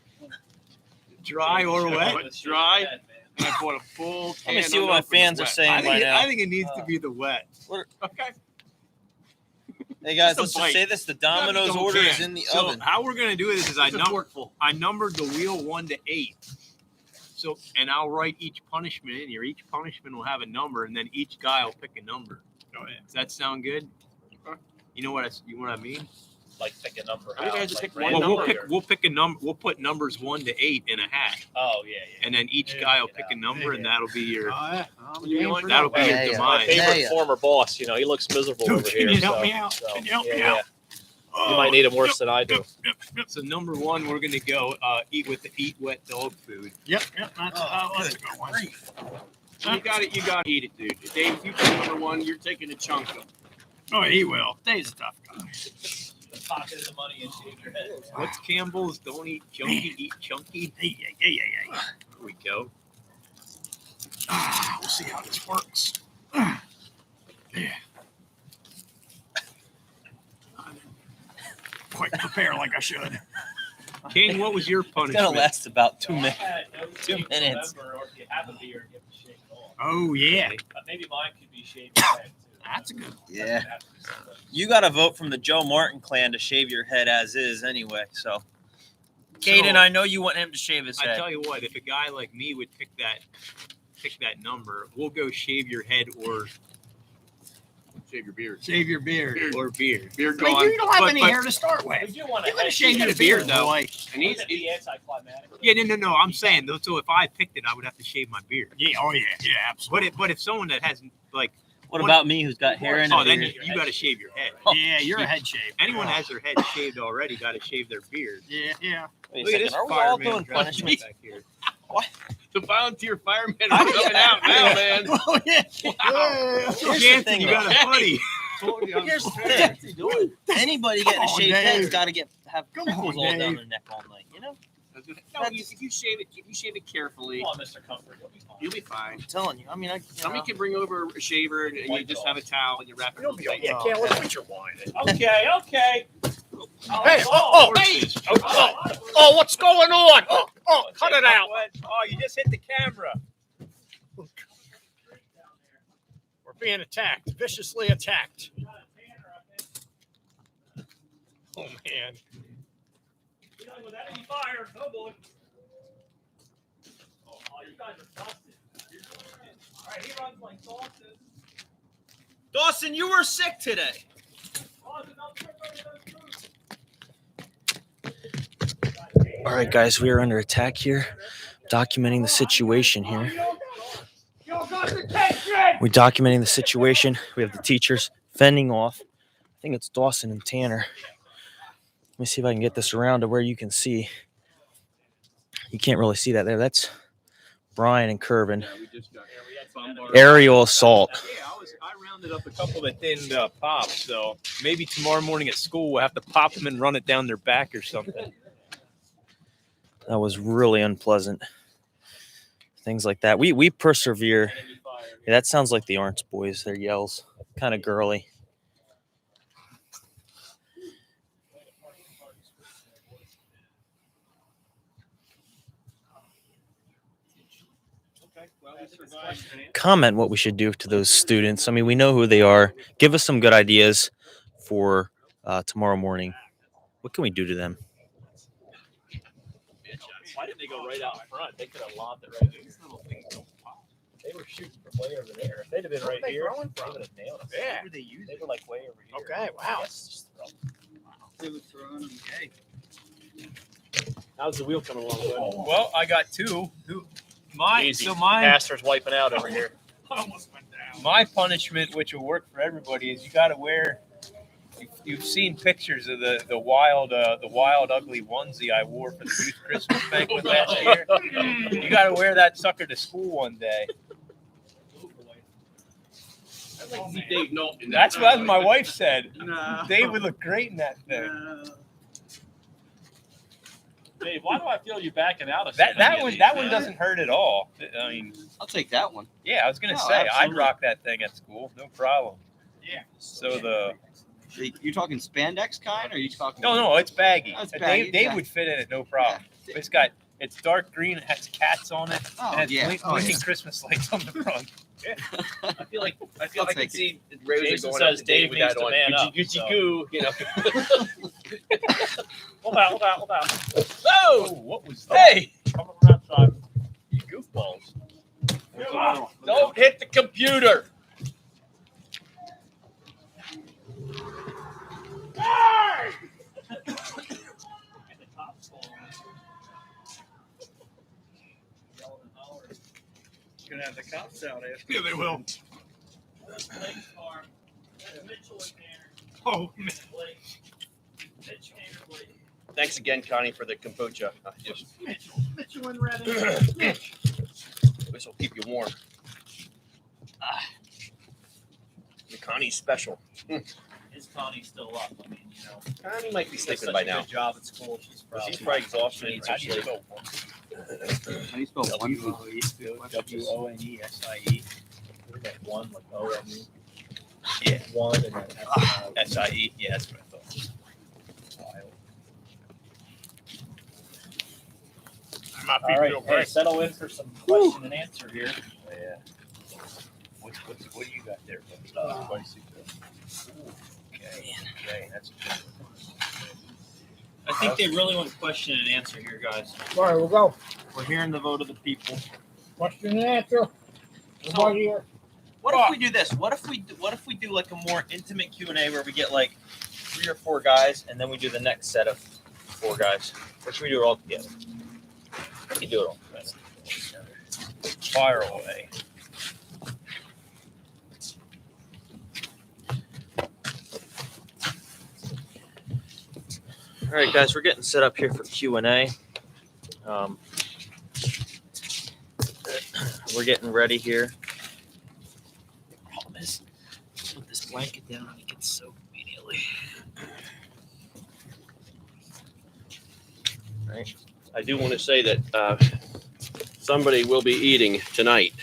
dry or wet. It's dry. And I bought a full. Let me can see what my unopened fans are wet. saying by now. I think it needs to be the wet. Okay. Hey guys, Just a let's just bite. say this: the Domino's Don't order care. is in the So oven. how we're going to do this is I It's a forkful. numbered the wheel 1 to 8. So and I'll write each punishment in here. Each punishment will have a number, and then each guy will pick a number. Go ahead. Does that sound good? You know what I mean? Like pick a number. I think I out, just like pick one random Well, number. or- we'll pick a number. We'll put numbers 1 to 8 in a hat, Oh yeah, yeah. and then each Yeah, guy will get pick out. a number, and that'll be your I'm You game want- for that'll be that. your Yeah, yeah. demise. favorite Yeah. former boss, he looks miserable Dude, over can here. you help me out? Can you help me out? You might need him worse than I do. So number 1, we're gonna go eat wet dog food. Yep. That's a good one. You got it. You got to eat it, dude. Dave, if you take number 1, you're taking a chunk of. Oh, he will. Dave's a tough guy. The pocket of the money and shave your head. What's Campbell's? Don't eat chunky, eat chunky. Hey. There we go. We'll see how this works. Yeah. I didn't quite prepare like I should. King, what was your It's gonna punishment? last about 2 I minutes. had no 2 shave minutes. November, or if you have a beard, you have to shave it off. Oh, yeah. Maybe mine could be shaved head too. That's a good one. Yeah. You got a vote from the Joe Martin clan to shave your head as is anyway. So, Caden, I know you want him to shave his I head. tell you what, if a guy like me would pick that number, we'll go shave your head or Shave your beard. Shave your beard. beard. Beard I mean, gone. you don't have But- any but- hair to start We with. do want You're going to to shave your a beard, beard, though. boy. And he's be anticlimactic. Yeah, no. I'm saying though. So if I picked it, I would have to shave my beard. Yeah, absolutely. But if someone that has like, What about me, who's got hair in oh, it? then you got to shave your head. Yeah, you're a head shave. Anyone that has their head shaved already got to shave their beard. Yeah. Wait a Look at second, this are we all fireman doing dressed punishment? back here. The volunteer firemen are coming out now, man. Oh, yeah. Here's the Jansen, thing, you got though. a buddy. Here's the thing. Anybody getting a Come on, shaved head's Dave. got to have Come prickles on, all down Dave. their neck all night. You know, No, if you shave it carefully, Come on, Mr. Comfort. You'll be fine. you'll be fine. I'm telling you. I mean, Somebody can bring over a shaver and you just have a towel and you wrap it real tight. Yeah, can't look at your wine. Okay. Hey, oh, what's going on? Oh, cut it out. Oh, you just hit the camera. We're being attacked, viciously attacked. Oh, man. Without any fire. Oh, boy. Oh, you guys are busted. All right, he runs like Dawson. Dawson, you were sick today. All right, guys, we are under attack here. Documenting the situation here. We're documenting the situation. We have the teachers fending off. I think it's Dawson and Tanner. Let me see if I can get this around to where you can see. You can't really see that there. That's Brian and Curvin. Aerial assault. Yeah, I rounded up a couple that didn't pop. So maybe tomorrow morning at school we'll have to pop them and run it down their back or something. That was really unpleasant. Things like that. We persevere. Yeah, that sounds like the Orange Boys. Their yells, kind of girly. Comment what we should do to those students. I mean, we know who they are. Give us some good ideas for tomorrow morning. What can we do to them? Why didn't they go right out front? They could have lobbed it right here. These little things don't pop. They were shooting from way over there. If they'd have been right here, they would have nailed us. Yeah. They were like way over here. Okay, wow. Yes, just throw. They were throwing them gay. How's the wheel coming along? Bud? Well, I got two. Easy. So my Pastor's wiping out over here. almost went down. My punishment, which will work for everybody, is you got to wear. You've seen pictures of the wild ugly onesie I wore for the youth Christmas banquet last year. You got to wear that sucker to school one day. I'd like to see Dave Nault in that. That's what my wife said. No. Dave would look great in that thing. No. Dave, why do I feel you backing out of That one doesn't hurt at all. I mean, I'll take that one. yeah, I was gonna No, say I'd absolutely. rock that thing at school, no problem. Yeah. So You talking spandex kind, or are you talking? no, it's baggy. Oh, it's baggy, Dave yeah. would fit in it, no problem. It's dark green, it has cats on it, Oh, and it's yeah. blinking Christmas lights on the front. I feel like I'll I can take see Rosie Jason going up says to Dave Dave with needs that to on. man up, Gucci so. goo, you know. Hold out. Oh, What was that? hey, Come on outside. you goofballs! Don't hit the computer. Gonna have the cops out after. Yeah, they will. Oh, man. Thanks again, Connie, for the kombucha. Mitchell and Redding. This will keep you warm. The Connie's special. Is Connie still up? I mean, you know, Connie might be she does sleeping such by a now. good job at school. She's Probably exhausted. Needs her sleep. How do you spell one? WONESIE. One like ONE. Yeah. One and then SIE. Yeah, that's what I thought. All right, hey, settle in for some question and answer here. Yeah. What do you got there? Okay, that's good. I think they really want question and answer here, guys. All right, we'll go. We're hearing the vote of the people. Question and answer. So- Here. What if we do this? What if we do like a more intimate Q&A where we get like 3 or 4 guys, and then we do the next set of 4 guys? Or should we do it all together? We can do it all together. Fire away. All right, guys, we're getting set up here for Q&A. We're getting ready here. Problem is, put this blanket down and it gets soaked immediately. Right. I do want to say that somebody will be eating tonight.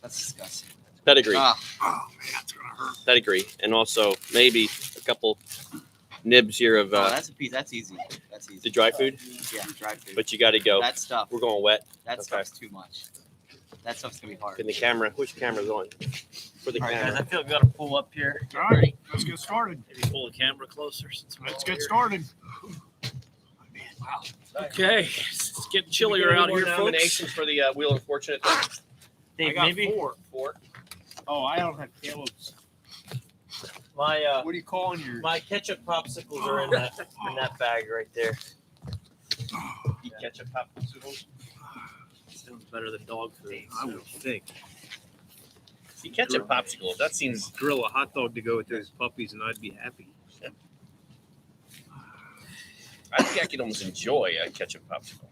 That's disgusting. Pedigree. Ah, Oh man, that's gonna hurt. Pedigree. And also maybe a couple nibs here of oh, that's a piece. That's easy. That's easy. the dry food. Yeah, dry food. But you got to go. that stuff. We're going wet. That okay. stuff's too much. That stuff's gonna be hard. In the camera. Which camera's on? For the All right, camera. Guys, I feel like we got to pull up here. All right, let's get started. Maybe pull the camera closer. Since we're Let's all get here. started. Okay, it's getting chillier out here, folks. Nominations for the Wheel of Fortune. Dave, I got maybe 4. 4. Oh, I don't have Caleb's. my What are you calling yours? my ketchup popsicles are in that bag right there. Eat ketchup popsicles. Sounds better than dog food. I would think. Eat ketchup popsicles. That seems. Grill a hot dog to go with those puppies, and I'd be happy. I think I could almost enjoy a ketchup popsicle.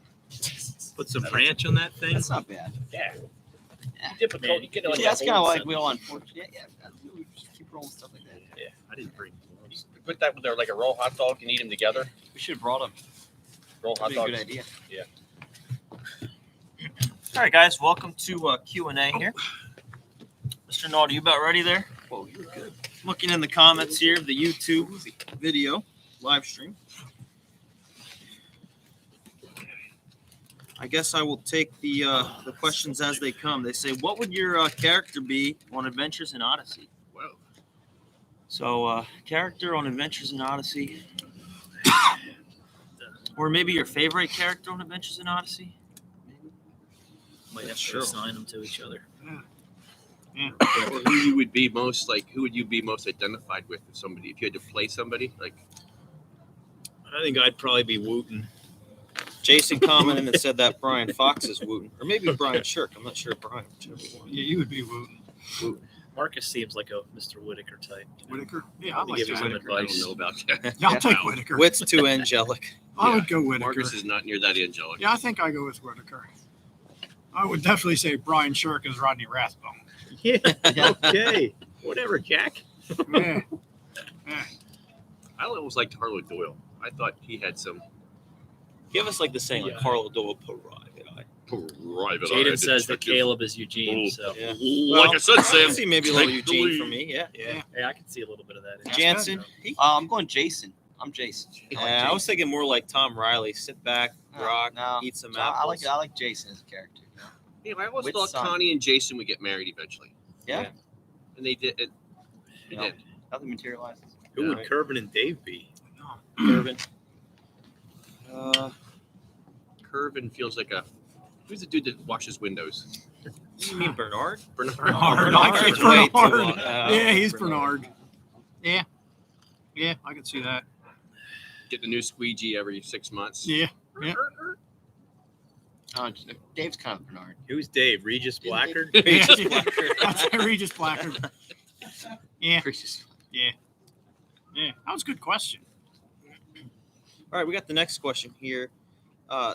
Put some ranch on that thing. That's not bad. Yeah. Yeah. You dip a coat, you get like Yeah, that's a kind of whole like set. Wheel on Fortune. Yeah. We just keep rolling stuff like that. Yeah. I didn't bring gloves. Put that with their like a raw hot dog and eat them together. We should have brought them. Raw hot That'd be a dogs. good idea. All right, guys, welcome to Q&A here. Mr. Naughty, you about ready there? Whoa, you're good. Looking in the comments here of the YouTube video live stream. I guess I will take the questions as they come. They say, what would your character be on Adventures in Odyssey? Whoa. So, character on Adventures in Odyssey. Or maybe your favorite character on Adventures in Odyssey? Might have to assign them to each other. Or who you would be most like? Who would you be most identified with? If somebody, if you had to play somebody, like I think I'd probably be Wooten. Jason commented and said that Brian Fox is Wooten, or maybe Brian Shirk. I'm not sure. Brian. Yeah, you would be Wooten. Marcus seems like a Mr. Whitaker type. Whitaker? Yeah, I To like give you some that. I advice. don't know about that. Yeah, I'll take Whitaker. Wit's too angelic. I would go Whitaker. Marcus is not near that angelic. Yeah, I think I go with Whitaker. I would definitely say Brian Shirk is Rodney Rathbone. Yeah. Okay. Whatever, Jack. Yeah. I always liked Harlow Doyle. I thought he had some Give us like the saying, like Carlo Dole private eye. private. Jaden says that Caleb is Eugene. So Yeah. Like I said, I Sam. can see maybe a little take the Eugene lead. for me. Yeah. hey, I can see a little bit of that. in Jansen. I'm going Jason. I'm Jason. I was thinking more like Tom Riley. Sit back, rock, No. eat some So apples. I like Jason as a character. Yeah, I always With thought son. Connie and Jason would get married eventually, Yeah. and they did. They No. did. Nothing materializes. Who would Curvin and Dave be? Irvin. Curvin feels like a. Who's the dude that washes windows? You mean Bernard? Bernard. Bernard. I like Bernard's way too Bernard. long. Yeah, he's Bernard. Yeah. Yeah, I can see that. Get the new squeegee every 6 months. Yeah. Yeah. Dave's kind of Bernard. Who's Dave? Regis Blackard? Regis Blackard. I'd say Regis Blackard. Yeah. Yeah. Yeah. That was a good question. All right, we got the next question here.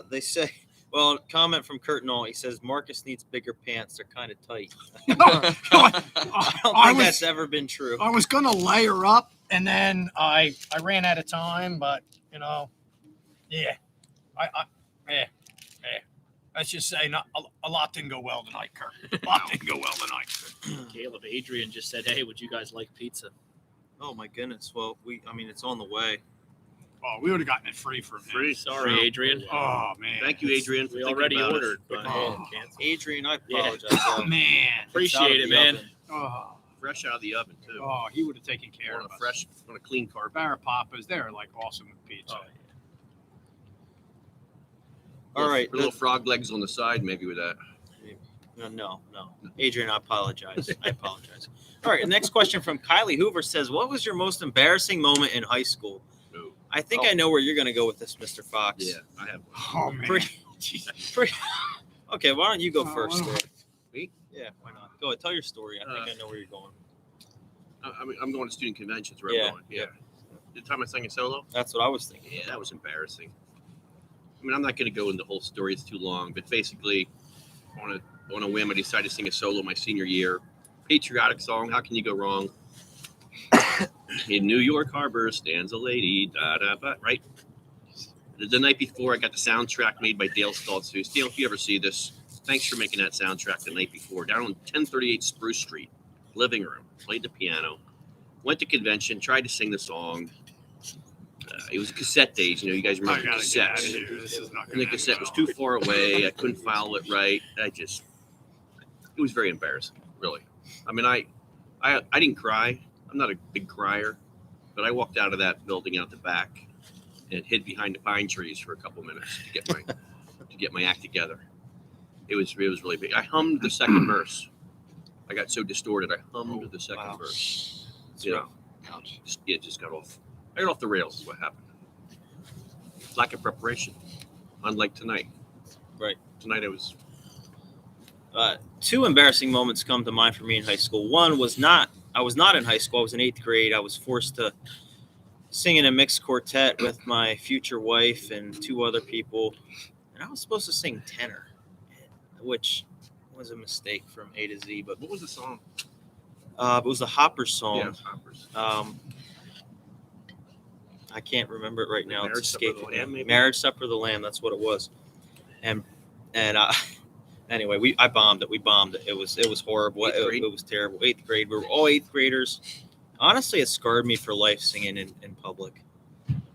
They say, well, comment from Kurt Knoll. He says Marcus needs bigger pants. They're kind of tight. I don't think that's ever been true. I was going to layer up, and then I ran out of time, but, yeah. Let's just say a lot didn't go well tonight, Kurt. A lot didn't go well tonight. Caleb, Adrian just said, "Hey, would you guys like pizza?" Oh my goodness. Well, it's on the way. Oh, we would have gotten it free for him. Free. Sorry, Adrian. Oh, man. Thank you, Adrian. for We thinking already about us. ordered, but Adrian, I Yeah. apologize. Oh, man. appreciate it, man. Oh, Fresh out of the oven too. oh, he would have taken care on of a us. fresh, on a clean carpet. Barra Papas, they're like awesome with pizza. Oh, All right. Little frog legs on the side, maybe with that. No. Adrian, I apologize. All right. Next question from Kylie Hoover says, what was your most embarrassing moment in high school? No. I think I know where you're going to go with this, Mr. Fox. Yeah, I have. Oh, man. Pretty- Okay, why don't you go Oh, first? wow. There? Me? Yeah, why not? Go ahead. Tell your story. I think I know where you're going. I mean, I'm going to student conventions. Where Yeah. I'm going. Yeah. The time I sang a solo. That's what I was thinking. Yeah, that was embarrassing. I mean, I'm not going to go into the whole story. It's too long. But basically, on a whim, I decided to sing a solo my senior year. Patriotic song. How can you go wrong? In New York Harbor stands a lady. Da da da. Right. The night before, I got the soundtrack made by Dale Stoltz. Dale, if you ever see this, thanks for making that soundtrack the night before. Down on 1038 Spruce Street, living room. Played the piano. Went to convention. Tried to sing the song. It was cassette days, you guys remember cassettes. And the cassette was too far away. I couldn't follow it right. It was very embarrassing, really. I mean, I didn't cry. I'm not a big crier, but I walked out of that building out the back and hid behind the pine trees for a couple minutes to get my act together. It was really big. I hummed the second verse. I got so distorted. I hummed the second verse. Just got off. I got off the rails is what happened. Lack of preparation. Unlike tonight. Right. Tonight I was... Two embarrassing moments come to mind for me in high school. One was I was not in high school. I was in 8th grade. I was forced to sing in a mixed quartet with my future wife and two other people. And I was supposed to sing tenor, which was a mistake from A to Z. But what was the song? It was the Hoppers song. Yeah, Hoppers. I can't remember it right now. Marriage It's Supper of escaping the Lamb, me. maybe? Marriage Supper of the Lamb. That's what it was. And anyway, I bombed it. We bombed it. It was horrible. It was terrible. 8th grade. We were all 8th graders. Honestly, it scarred me for life singing in public.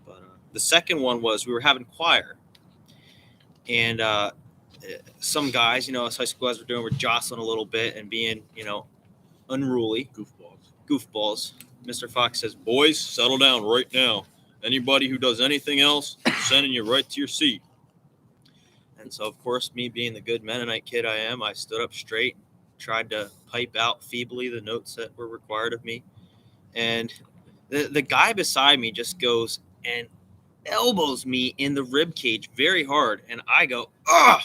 But the second one was we were having choir, and some guys, as high school guys were doing, were jostling a little bit and being, unruly. Goofballs. Mr. Fox says, "Boys, settle down right now. Anybody who does anything else, sending you right to your seat." And so, of course, me being the good Mennonite kid I am, I stood up straight, tried to pipe out feebly the notes that were required of me. And the guy beside me just goes, and elbows me in the rib cage very hard, and I go, "Ugh!"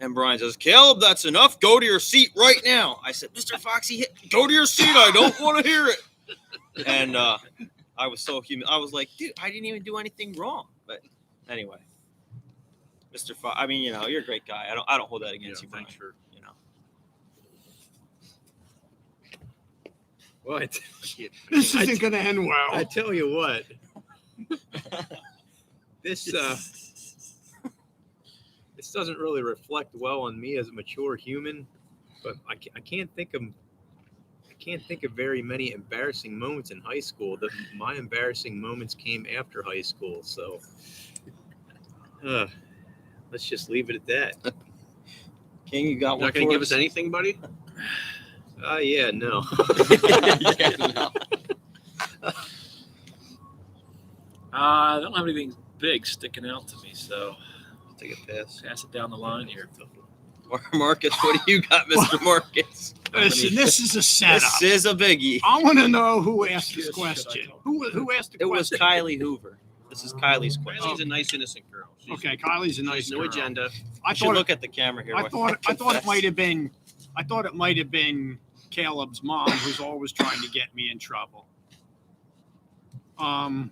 And Brian says, "Caleb, that's enough. Go to your seat right now." I said, "Mr. Foxy, go to your seat. I don't want to hear it." And I was so human. I was like, "Dude, I didn't even do anything wrong." But anyway, Mr. Fox, I mean, you're a great guy. I don't hold that against you, Brian. Thanks for. What? This isn't going to end well. I tell you what. This doesn't really reflect well on me as a mature human, but I can't think of very many embarrassing moments in high school. My embarrassing moments came after high school, so let's just leave it at that. King, you got You're one? not going to give us anything, buddy? Yeah, no. Yeah, no. I don't have anything big sticking out to me, so Take a pass. pass it down the line here. Marcus, what do you got, Mr. Marcus? Listen, this is a setup. This is a biggie. I want to know who asked this question. Who asked the It was question? Kylie Hoover. This is Kylie's question. Kylie's a nice, innocent girl. Okay, Kylie's a nice no girl. agenda. I You should thought look at the camera here. I thought it might have been. I thought it might have been Caleb's mom, who's always trying to get me in trouble. I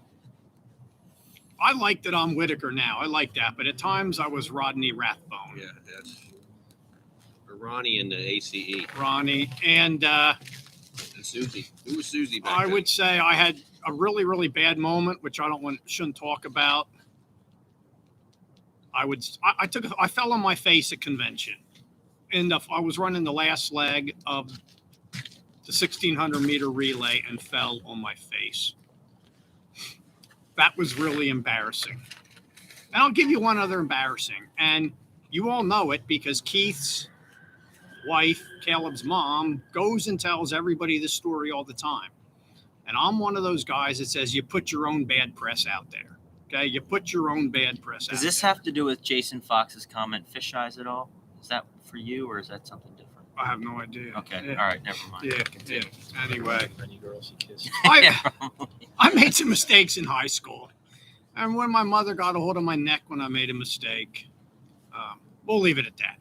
like that I'm Whitaker now. I like that, but at times I was Rodney Rathbone. Yeah, that's Ronnie and the ACE. Ronnie and And Susie. Who was Susie back I then? would say I had a really, really bad moment, which shouldn't talk about. I fell on my face at convention. And I was running the last leg of the 1,600 meter relay and fell on my face. That was really embarrassing. And I'll give you one other embarrassing. And you all know it because Keith's wife, Caleb's mom, goes and tells everybody this story all the time. And I'm one of those guys that says you put your own bad press out there. Okay? You put your own bad press out Does this have to do with Jason Fox's comment, fish eyes at all? Is that for you, or is that something different? I have no idea. Okay, Yeah. all right, never mind. Yeah. Continue. Anyway, Many girls he kissed. I made some mistakes in high school. And when my mother got a hold of my neck when I made a mistake, we'll leave it at that.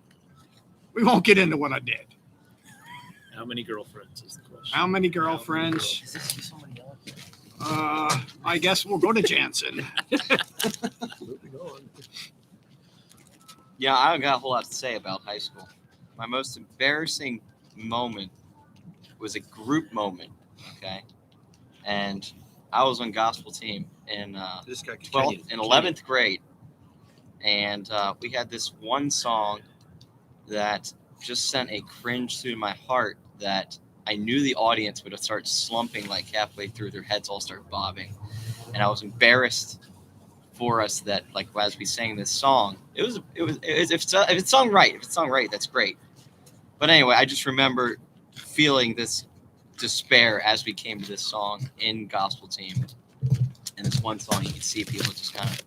We won't get into what I did. How many girlfriends is the question? How many girlfriends? Is this somebody else? I guess we'll go to Jansen. Moving on. Yeah, I don't got a whole lot to say about high school. My most embarrassing moment was a group moment, okay? And I was on gospel team in This guy 12th and 11th grade. And we had this one song that just sent a cringe through my heart that I knew the audience would start slumping like halfway through, their heads all start bobbing. And I was embarrassed for us that, like, as we sang this song, if it's sung right, that's great. But anyway, I just remember feeling this despair as we came to this song in gospel team. And this one song, you could see people just kind of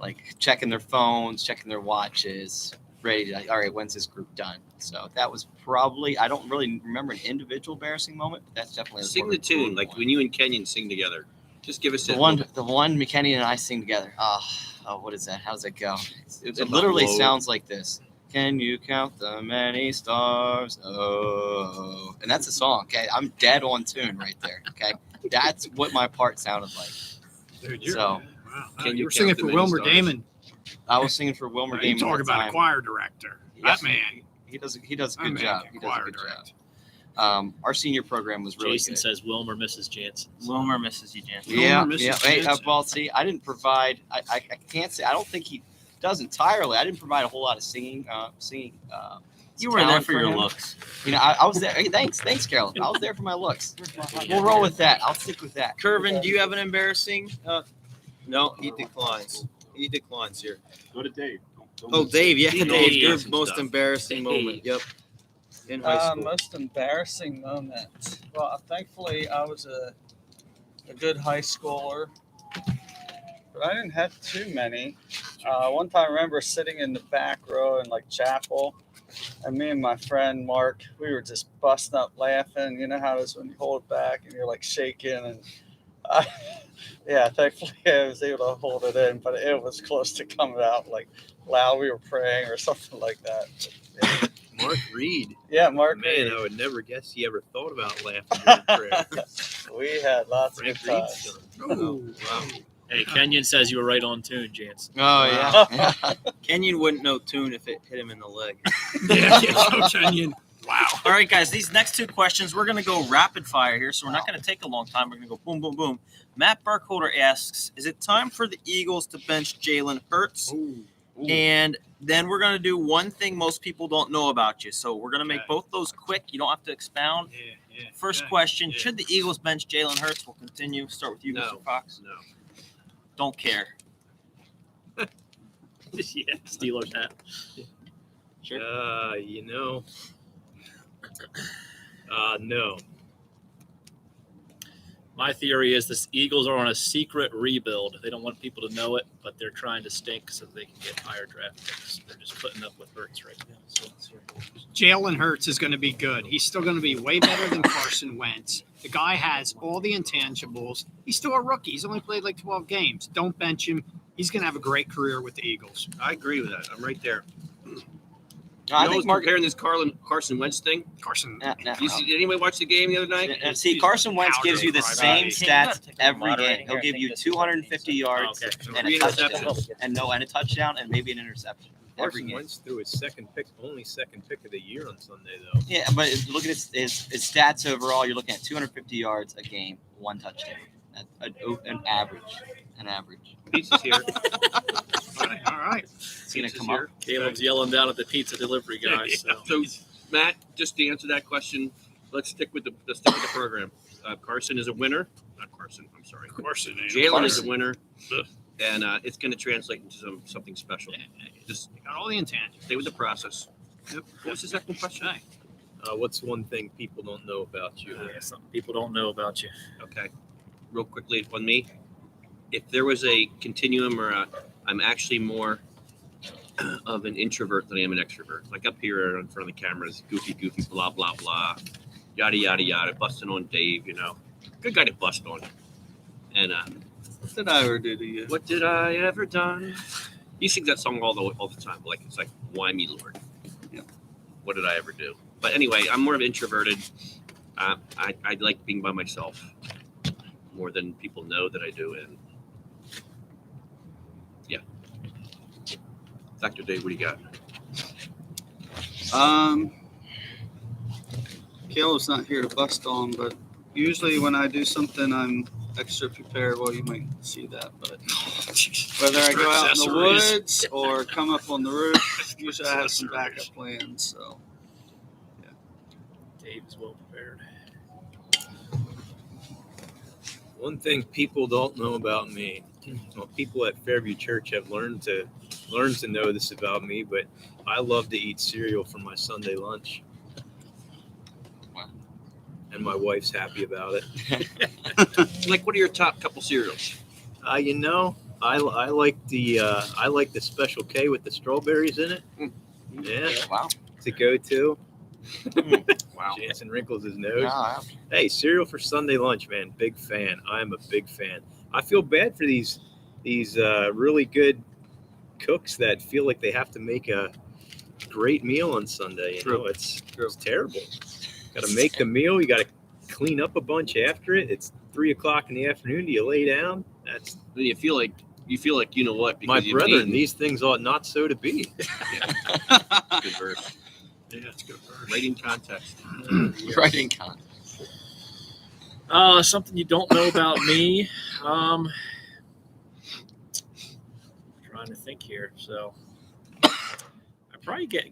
like checking their phones, checking their watches, ready to, all right, when's this group done? So that was probably, I don't really remember an individual embarrassing moment, but that's definitely Sing the tune, like when you and Kenyon sing together. Just give us the one McKenny and I sing together. Oh, what is that? How does it go? It literally sounds like this. Can you count the many stars? Oh, and that's a song. Okay, I'm dead on tune right there. Okay, that's what my part sounded like. Dude, So, you were singing for Wilmer Damon. I was singing for Wilmer Damon. You talk about a choir director. Yes. That man. He does a good job. He He does a good job. Our senior program was really Jason good. says Wilmer misses Jansen. Wilmer misses you, Jansen. Yeah, Wilmer misses Hey, Jansen. well, see, I didn't provide. I can't say. I don't think he does entirely. I didn't provide a whole lot of singing. You were there talent for your him. looks. You know, I was there. Hey, thanks, Carolyn. I was there for my looks. We'll roll with that. I'll stick with that. Curvin, do you have an embarrassing? No, he declines. He declines here. Go to Dave. Oh, Dave, yeah, Dave Dave, your has some most stuff. embarrassing Dave. moment. Yep. In high school. Most embarrassing moment. Well, thankfully, I was a good high schooler, but I didn't have too many. One time I remember sitting in the back row in like chapel, and me and my friend Mark, we were just busting up laughing. You know how it is when you hold it back and you're like shaking. And Yeah, thankfully I was able to hold it in, but it was close to coming out like loud. We were praying or something like that. Yeah, Mark Reed. yeah, Mark. Man, Reed. I would never guess he ever thought about laughing during prayer. We had lots Frank of good times. Reed's son. Oh, wow. Hey, Kenyon says you were right on tune, Jansen. Oh yeah. Kenyon wouldn't know tune if it hit him in the leg. Yeah, Kenyon. Wow. All right, guys, these next two questions, we're going to go rapid fire here, so we're not going to take a long time. We're going to go boom, boom, boom. Matt Burkholder asks, is it time for the Eagles to bench Jalen Hurts? Ooh. And then we're going to do one thing most people don't know about you. So we're going to make both those quick. You don't have to expound. First question, should the Eagles bench Jalen Hurts? We'll continue. Start with you, No. Mr. Fox. No. Don't care. Yeah, Steelers hat. Sure. You know. No. My theory is the Eagles are on a secret rebuild. They don't want people to know it, but they're trying to stink so they can get higher draft picks. They're just putting up with Hurts right now. So Jalen Hurts is going to be good. He's still going to be way better than Carson Wentz. The guy has all the intangibles. He's still a rookie. He's only played like 12 games. Don't bench him. He's going to have a great career with the Eagles. I agree with that. I'm right there. I I think was comparing this Carson Wentz thing. Carson. Did anybody watch the game the other night? See, Carson Wentz gives you the same stats every game. moderating He'll here. give you 250 yards and a Three touchdown, interceptions. and a touchdown and maybe an interception every Carson game. Wentz threw his only second pick of the year on Sunday, though. Yeah, but look at his stats overall. You're looking at 250 yards a game, one touchdown, an average. Pizza's here. All right. It's gonna Pizza's come here. up. Caleb's yelling down at the pizza delivery guy. So So, Matt, just to answer that question, let's stick with the program. Carson is a winner. Not Carson. I'm sorry. Carson. Jalen is a winner, and it's going to translate into something special. Just Got all the intangibles. stay with the process. What was the second question? What's one thing people don't know about you? something people don't know about you. Okay, real quickly on me. If there was a continuum, I'm actually more of an introvert than I am an extrovert. Like up here in front of the cameras, goofy, blah blah blah, yada yada yada, busting on Dave. Good guy to bust on. And What did I ever do to you? what did I ever done? You sing that song all the time. Like it's like, why me, Lord? Yep. What did I ever do? But anyway, I'm more of introverted. I like being by myself more than people know that I do. And yeah. Dr. Dave, what do you got? Caleb's not here to bust on, but usually when I do something, I'm extra prepared. Well, you might see that, but whether I go out in the woods or come up on the roof, usually I have some backup plans. So Dave is well prepared. One thing people don't know about me. Well, people at Fairview Church have learned to know this about me, but I love to eat cereal for my Sunday lunch. And my wife's happy about it. Like, what are your top couple cereals? I like the Special K with the strawberries in it. Yeah, Wow. it's a go-to. Wow. Jansen wrinkles his nose. Hey, cereal for Sunday lunch, man. Big fan. I'm a big fan. I feel bad for these really good cooks that feel like they have to make a great meal on Sunday. You know, it's terrible. Got to make the meal. You got to clean up a bunch after it. It's 3:00 in the afternoon. Do you lay down? Then you feel like you know what? My you've brethren, eaten. these things ought not so to be. Good verse. Yeah, it's good. Right in context. Right in context. Something you don't know about me. Trying to think here. So I probably get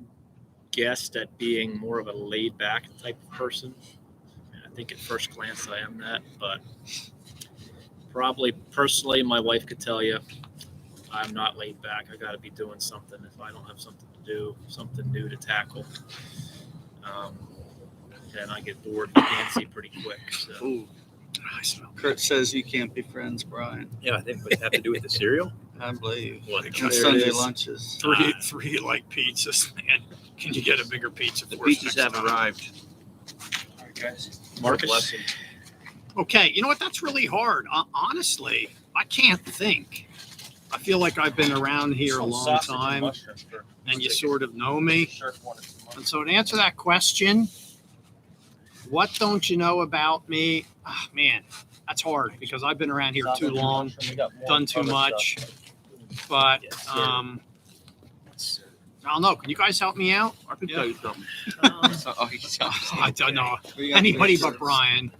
guessed at being more of a laid back type of person. And I think at first glance I am that, but probably personally my wife could tell you I'm not laid back. I got to be doing something. If I don't have something to do, something new to tackle, then I get bored and antsy pretty quick. So. Ooh. I smell Kurt says you can't be friends, Brian. Yeah, I think it have to do with the cereal. I believe. What? On There it Sunday is. lunches. three like pizzas, man. Can you get a bigger pizza The for us pizzas next have time? arrived. All right, guys. Marcus, Blessing. Okay, you know what? That's really hard. Honestly, I can't think. I feel like I've been around here a long time, and you sort of know me. And so to answer that question, what don't you know about me? Oh, man, that's hard because I've been around here too long, done too much. But I don't know. Can you guys help me out? I can tell you something. I don't know. Anybody but Brian.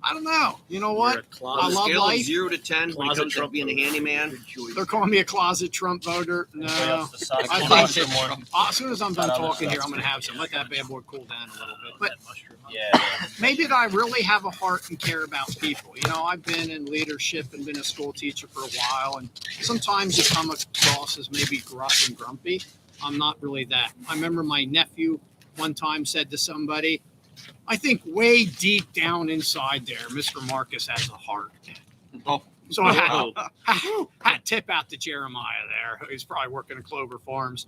I don't know. You know what? I On a love scale life. of 0 to 10, when it comes to being a handyman, They're calling me a closet Trump voter. No. As soon as I'm done talking here, I'm going to have some. Let that bad boy cool down a little bit. But maybe I really have a heart and care about people. You know, I've been in leadership and been a school teacher for a while, and sometimes you come across as maybe gruff and grumpy. I'm not really that. I remember my nephew one time said to somebody, I think way deep down inside there, Mr. Marcus has a heart. So I had to tip out to Jeremiah there. He's probably working at Clover Farms,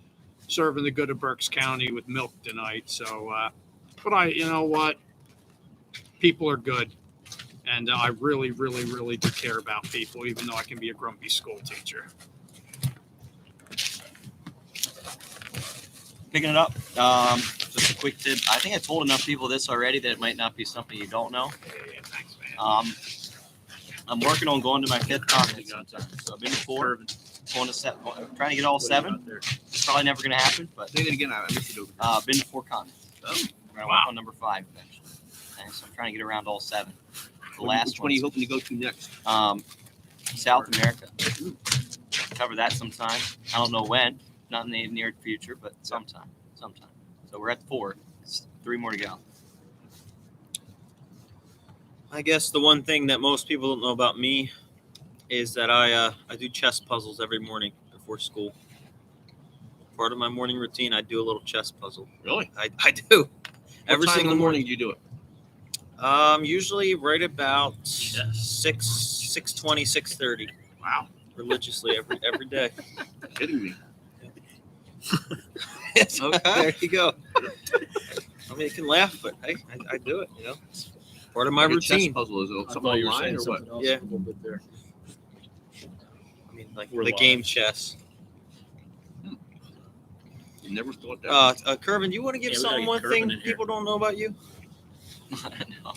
serving the good of Berks County with milk tonight. So, but you know what? People are good. And I really, really, really do care about people, even though I can be a grumpy school teacher. Picking it up, just a quick tip. I think I told enough people this already that it might not be something you don't know. Yeah, thanks, man. I'm working on going to my 5th conference sometime. So I've been to 4, going to 7, trying to get all 7. It's probably never going to happen, but say it again. I missed it over. Been to 4 conferences. I'm going to work on number 5 eventually. And so I'm trying to get around all 7. The last Which one are you hoping to go to next? South America. Cover that sometime. I don't know when. Not in the near future, but sometime. So we're at 4. It's 3 more to go. I guess the one thing that most people don't know about me is that I do chess puzzles every morning before school. Part of my morning routine, I do a little chess puzzle. Really? I do. Every single morning do you do it? Usually right about 6:20, 6:30. Wow. Religiously every day. You're kidding me. Okay. There you go. I mean, you can laugh, but hey, I do it. You know, it's part of my Like a chess routine. puzzle is something online or what? Yeah. I mean, like the game chess. You never thought that. Kervin, do you want to give someone one thing people don't know about you? No.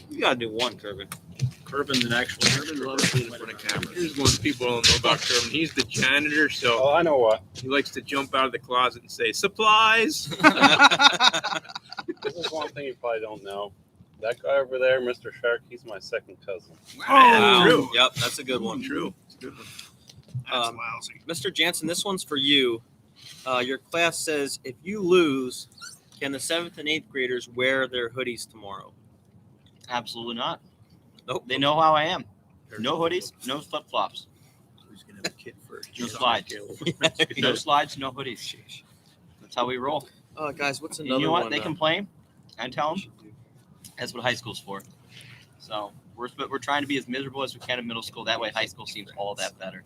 You gotta do one, Kervin. Kervin's an actual. Kervin loves being in front of cameras. Here's one people don't know about Kervin. He's the janitor, so Oh, I know what. he likes to jump out of the closet and say, supplies. This is one thing you probably don't know. That guy over there, Mr. Shark, he's my second cousin. Oh, True. Yep, that's a good one. True. That's lousy. Mr. Jansen, this one's for you. Your class says if you lose, can the 7th and 8th graders wear their hoodies tomorrow? Absolutely not. Nope. They know how I am. No hoodies, no flip flops. Who's gonna have a kid first? No slides. No slides, no hoodies. That's how we roll. Guys, what's And another you know what? one? They complain. I tell them that's what high school's for. So we're trying to be as miserable as we can in middle school. That way, high school seems all that better.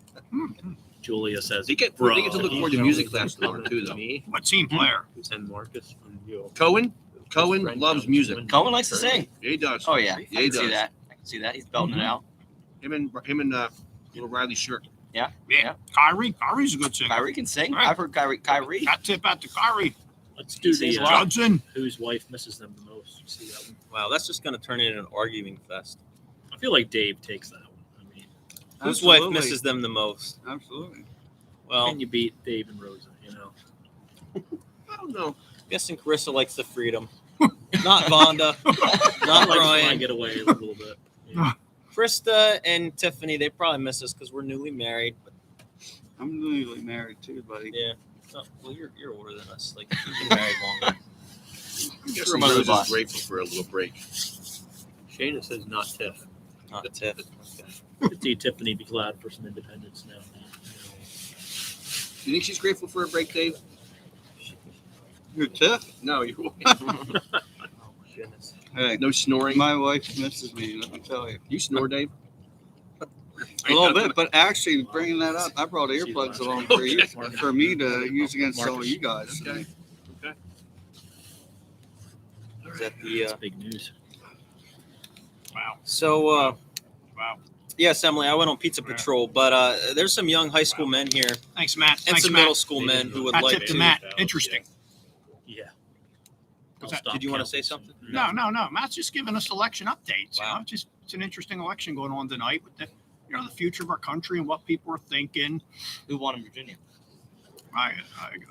Julia says, They get to look forward to music class tomorrow too, though. What team player? and Marcus from you. Cohen loves music. Cohen likes to sing. Yeah, he does. Oh yeah, Yeah, I he can see does. that. I can see that. He's belting it out. Him and little Riley Shirk. Yeah. Yeah. Kyrie's a good singer. Kyrie can sing. Right. I've heard Kyrie. Got tip out to Kyrie. Let's do the, Judson. whose wife misses them the most. You see that one? Wow, that's just gonna turn into an arguing fest. I feel like Dave takes that one. I mean, Whose wife misses them the most? Absolutely. Well, can you beat Dave and Rosa? You know. I don't know. guessing Carissa likes the freedom. Not Vonda. Not I Brian. get away a little bit. Yeah. Krista and Tiffany, they probably miss us because we're newly married. But I'm newly married too, buddy. yeah. So, well, you're older than us. Like you've been married longer. I'm guessing Throw him under the Rose bus. is grateful for a little break. Shayna says not Tiff. Not Tiff. Could see Tiffany be glad for some independence now. You think she's grateful for a break, Dave? You're tough. No, you're Oh goodness. Hey, no snoring. my wife misses me. Let me tell you. You snore, Dave? A little bit, but actually bringing that up, I brought earplugs along for you, for me to use against all you guys. Okay. Is that the That's big news. Wow. So, Wow. yes, Emily, I went on pizza patrol, but there's some young high school men here Thanks, Matt. and Thanks, some Matt. middle school men who would Hat like tip to. to Matt. Interesting. Yeah. What's that? Did you want to say something? No. Matt's just giving us election updates. Wow. It's an interesting election going on tonight with the future of our country and what people are thinking. Who won in Virginia? I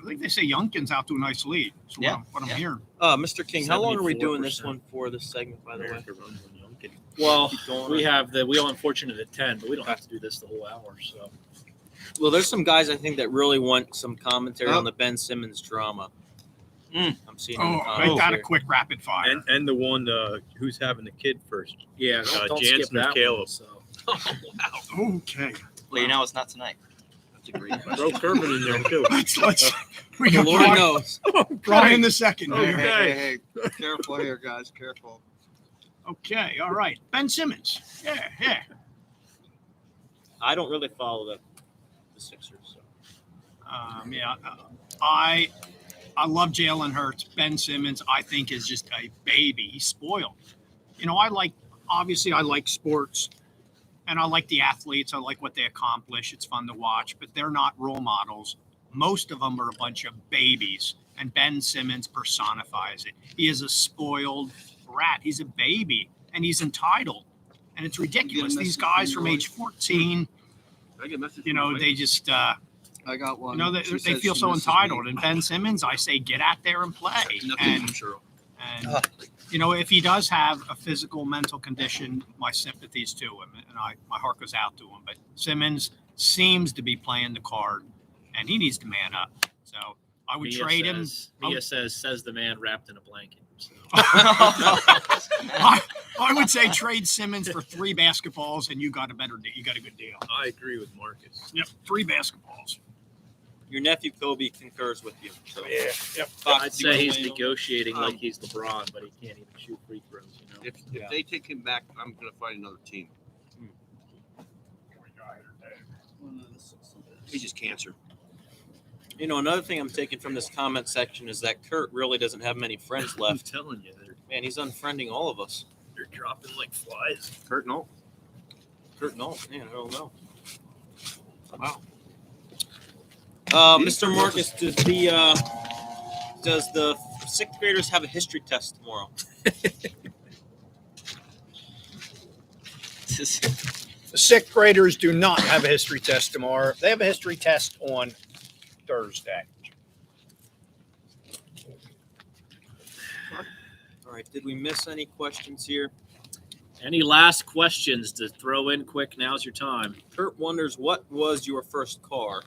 think they say Youngkin's out to a nice lead. So Yeah, what I'm hearing. Mr. King, how long are we doing this 74%. one for? This segment, by the way. Well, Keep going we on. have the Wheel Unfortunate at 10, but we don't have to do this the whole hour. So Well, there's some guys I think that really want some commentary on the Ben Simmons drama. I'm seeing. in the Make comments that a here. quick rapid fire. And the one who's having the kid first. yeah, don't skip Jansen or that Caleb. one. So Okay. Well, you know it's not tonight. That's a great question. Throw Kervin in there too. Let's we got Lord Brian, knows. Brian the second. Okay. here. Hey, careful here, guys. Careful. Okay. All right. Ben Simmons. Yeah. I don't really follow the Sixers. So. I love Jalen Hurts. Ben Simmons, I think, is just a baby. He's spoiled. I like sports, and I like the athletes. I like what they accomplish. It's fun to watch, but they're not role models. Most of them are a bunch of babies, and Ben Simmons personifies it. He is a spoiled brat. He's a baby, and he's entitled, and it's ridiculous. These guys from age 14, I get a message. they just I got one. they She feel says she so misses entitled. me. And Ben Simmons, I say, get out there and play. Nothing And, from Cheryl. and if he does have a physical, mental condition, my sympathies to him, and my heart goes out to him. But Simmons seems to be playing the card, and he needs to man up. So I would trade him. Mia says the man wrapped in a blanket. So. I would say trade Simmons for 3 basketballs, and you got a good deal. I agree with Marcus. Yep, 3 basketballs. Your nephew Kobe concurs with you. So. Yeah. Yep. I'd say he's negotiating like he's LeBron, but he can't even shoot free throws. If they take him back, I'm going to find another team. He's just cancer. Another thing I'm taking from this comment section is that Kurt really doesn't have many friends I'm left. telling you, Man, he's unfriending all of us. they're dropping like flies. Kurt, no. Kurt, no, man, I don't know. Wow. Mr. Marcus, does the 6th graders have a history test tomorrow? The 6th graders do not have a history test tomorrow. They have a history test on Thursday. All right, did we miss any questions here? Any last questions to throw in quick? Now's your time. Kurt wonders, what was your first car?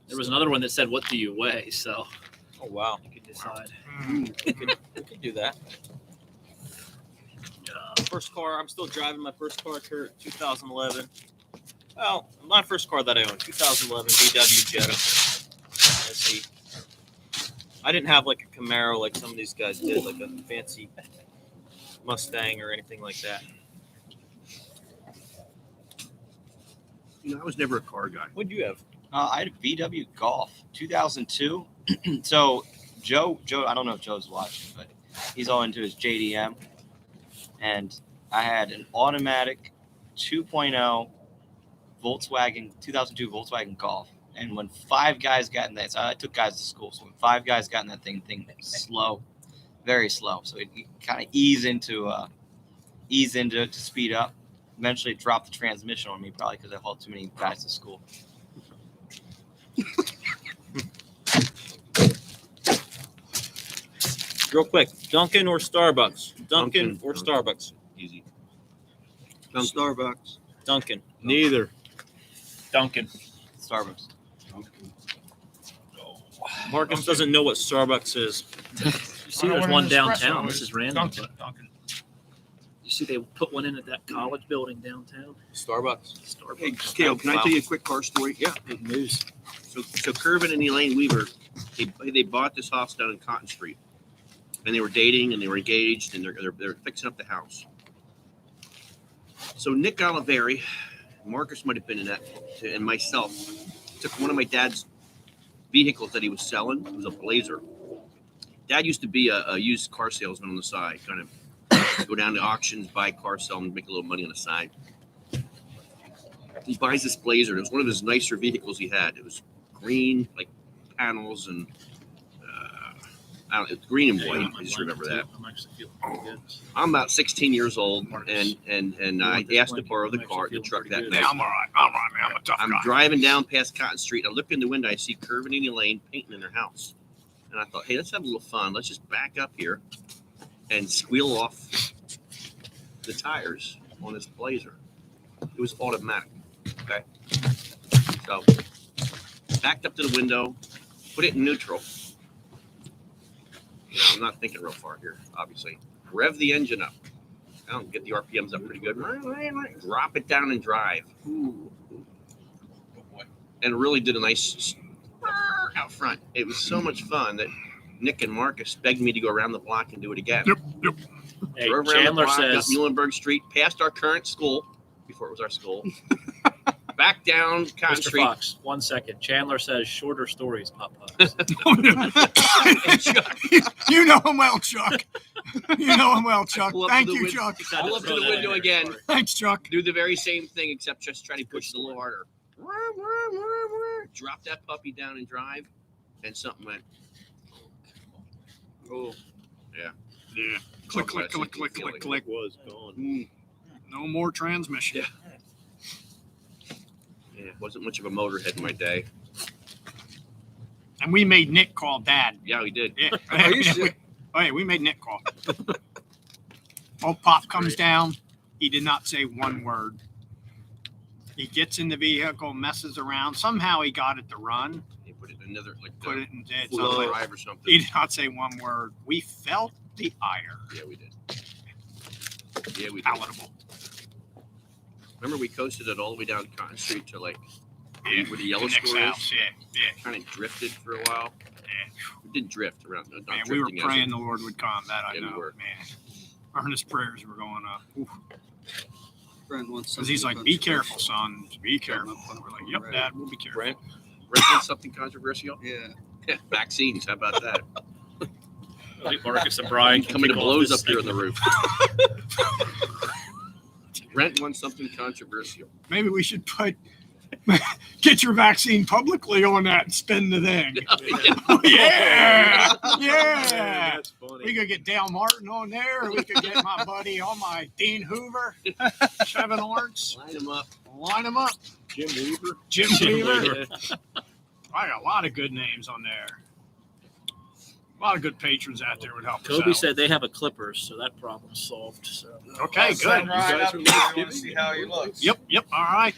There was another one that said, "What do you weigh?" So Oh, wow. you can decide. We could do that. First car, I'm still driving my first car, Kurt, 2011. Well, my first car that I owned, 2011 VW Jetta. Let's see. I didn't have like a Camaro like some of these guys did, like a fancy Mustang or anything like that. I was never a car guy. What'd you have? I had a VW Golf 2002. So Joe, I don't know if Joe's watching, but he's all into his JDM. And I had an automatic 2.0 Volkswagen, 2002 Volkswagen Golf. And when 5 guys got in that, so I took guys to school. So when 5 guys got in that thing was slow, very slow. So it kind of ease into it to speed up. Eventually, it dropped the transmission on me, probably because I hauled too many guys to school. Real quick, Dunkin' or Starbucks? Dunkin' or Dunkin'. Starbucks? Easy. Starbucks. Dunkin'. Neither. Duncan. Starbucks. Marcus doesn't know what Starbucks is. You see, there's one downtown. This is random. Duncan. You see, they put one in at that college building downtown. Starbucks. Hey, Caleb, can I tell you a quick car story? Yeah. Big news. So Kervin and Elaine Weaver, they bought this house down in Cotton Street, and they were dating and they were engaged and they're fixing up the house. So Nick Oliveri, Marcus might have been in that, and myself took one of my dad's vehicles that he was selling. It was a Blazer. Dad used to be a used car salesman on the side, kind of Go down to auctions, buy cars, sell them, make a little money on the side. He buys this Blazer. It was one of his nicer vehicles he had. It was green, like panels, and I don't know, green and white. I just remember that. I'm actually feeling pretty good. I'm about 16 years old, and I asked to borrow the truck that night. I'm all right. I'm all right, man. I'm a tough I'm guy. driving down past Cotton Street. I look in the window. I see Curvin and Elaine painting in their house. And I thought, hey, let's have a little fun. Let's just back up here and squeal off the tires on this Blazer. It was automatic. Okay. So backed up to the window, put it in neutral. You know, I'm not thinking real far here, obviously. Rev the engine up. I don't get the RPMs up pretty good. Drop it down and drive. Ooh. And really did a nice out front. It was so much fun that Nick and Marcus begged me to go around the block and do it again. Yep. Hey, Drove around Chandler the block, says up Muhlenberg Street, past our current school, before it was our school, back down Cotton Mr. Street. Fox, 1 second. Chandler says shorter stories, Pop. You know him well, Chuck. You know him well, Chuck. Pull up Thank to the you, win- Chuck. Pull up to the window again. Thanks, Chuck. Do the very same thing, except just try to push it a little harder. Drop that puppy down and drive, and something went. Oh, Yeah. Click, click, click, click, click, click. Was gone. No more transmission. Yeah, it wasn't much of a motorhead in my day. And we made Nick call Dad. Yeah, we did. Yeah. Are you sure? Hey, we made Nick call. Old Pop comes down. He did not say one word. He gets in the vehicle, messes around. Somehow he got it to run. He put it in another, like, Put it in dead. full Something. drive or something. He did not say one word. We felt the ire. Yeah, we did. Yeah, we did. Palatable. Remember, we coasted it all the way down Cotton Street to like Yeah. where the yellow Nick's store is. house. Yeah. Kind of drifted for a while. Yeah. We did drift around. Not Man, we were drifting as praying in- the Lord would come. That I Yeah, we know. were. Man, earnest prayers were going up. Brent wants Because he's something like, "Be controversial. careful, son. Be careful." And we're like, "Yep, Right. Dad, we'll be careful." Brent wants something controversial. Yeah. Vaccines. How about that? I think Marcus and Brian can Coming to kick off blows this up here on the segment. roof. Brent wants something controversial. Maybe we should put get your vaccine publicly on that and spin the thing. Yeah. That's funny. We could get Dale Martin on there. Or we could get my buddy on my Dean Hoover, Kevin Lawrence. Line them up. Line them up. Jim Weaver. Jim Weaver. I got a lot of good names on there. A lot of good patrons out there would help us Kobe out. said they have a Clippers, so that problem's solved. So Okay, good. Right guys up are here, nice I want giving to see me how he advice. looks. Yep. All right.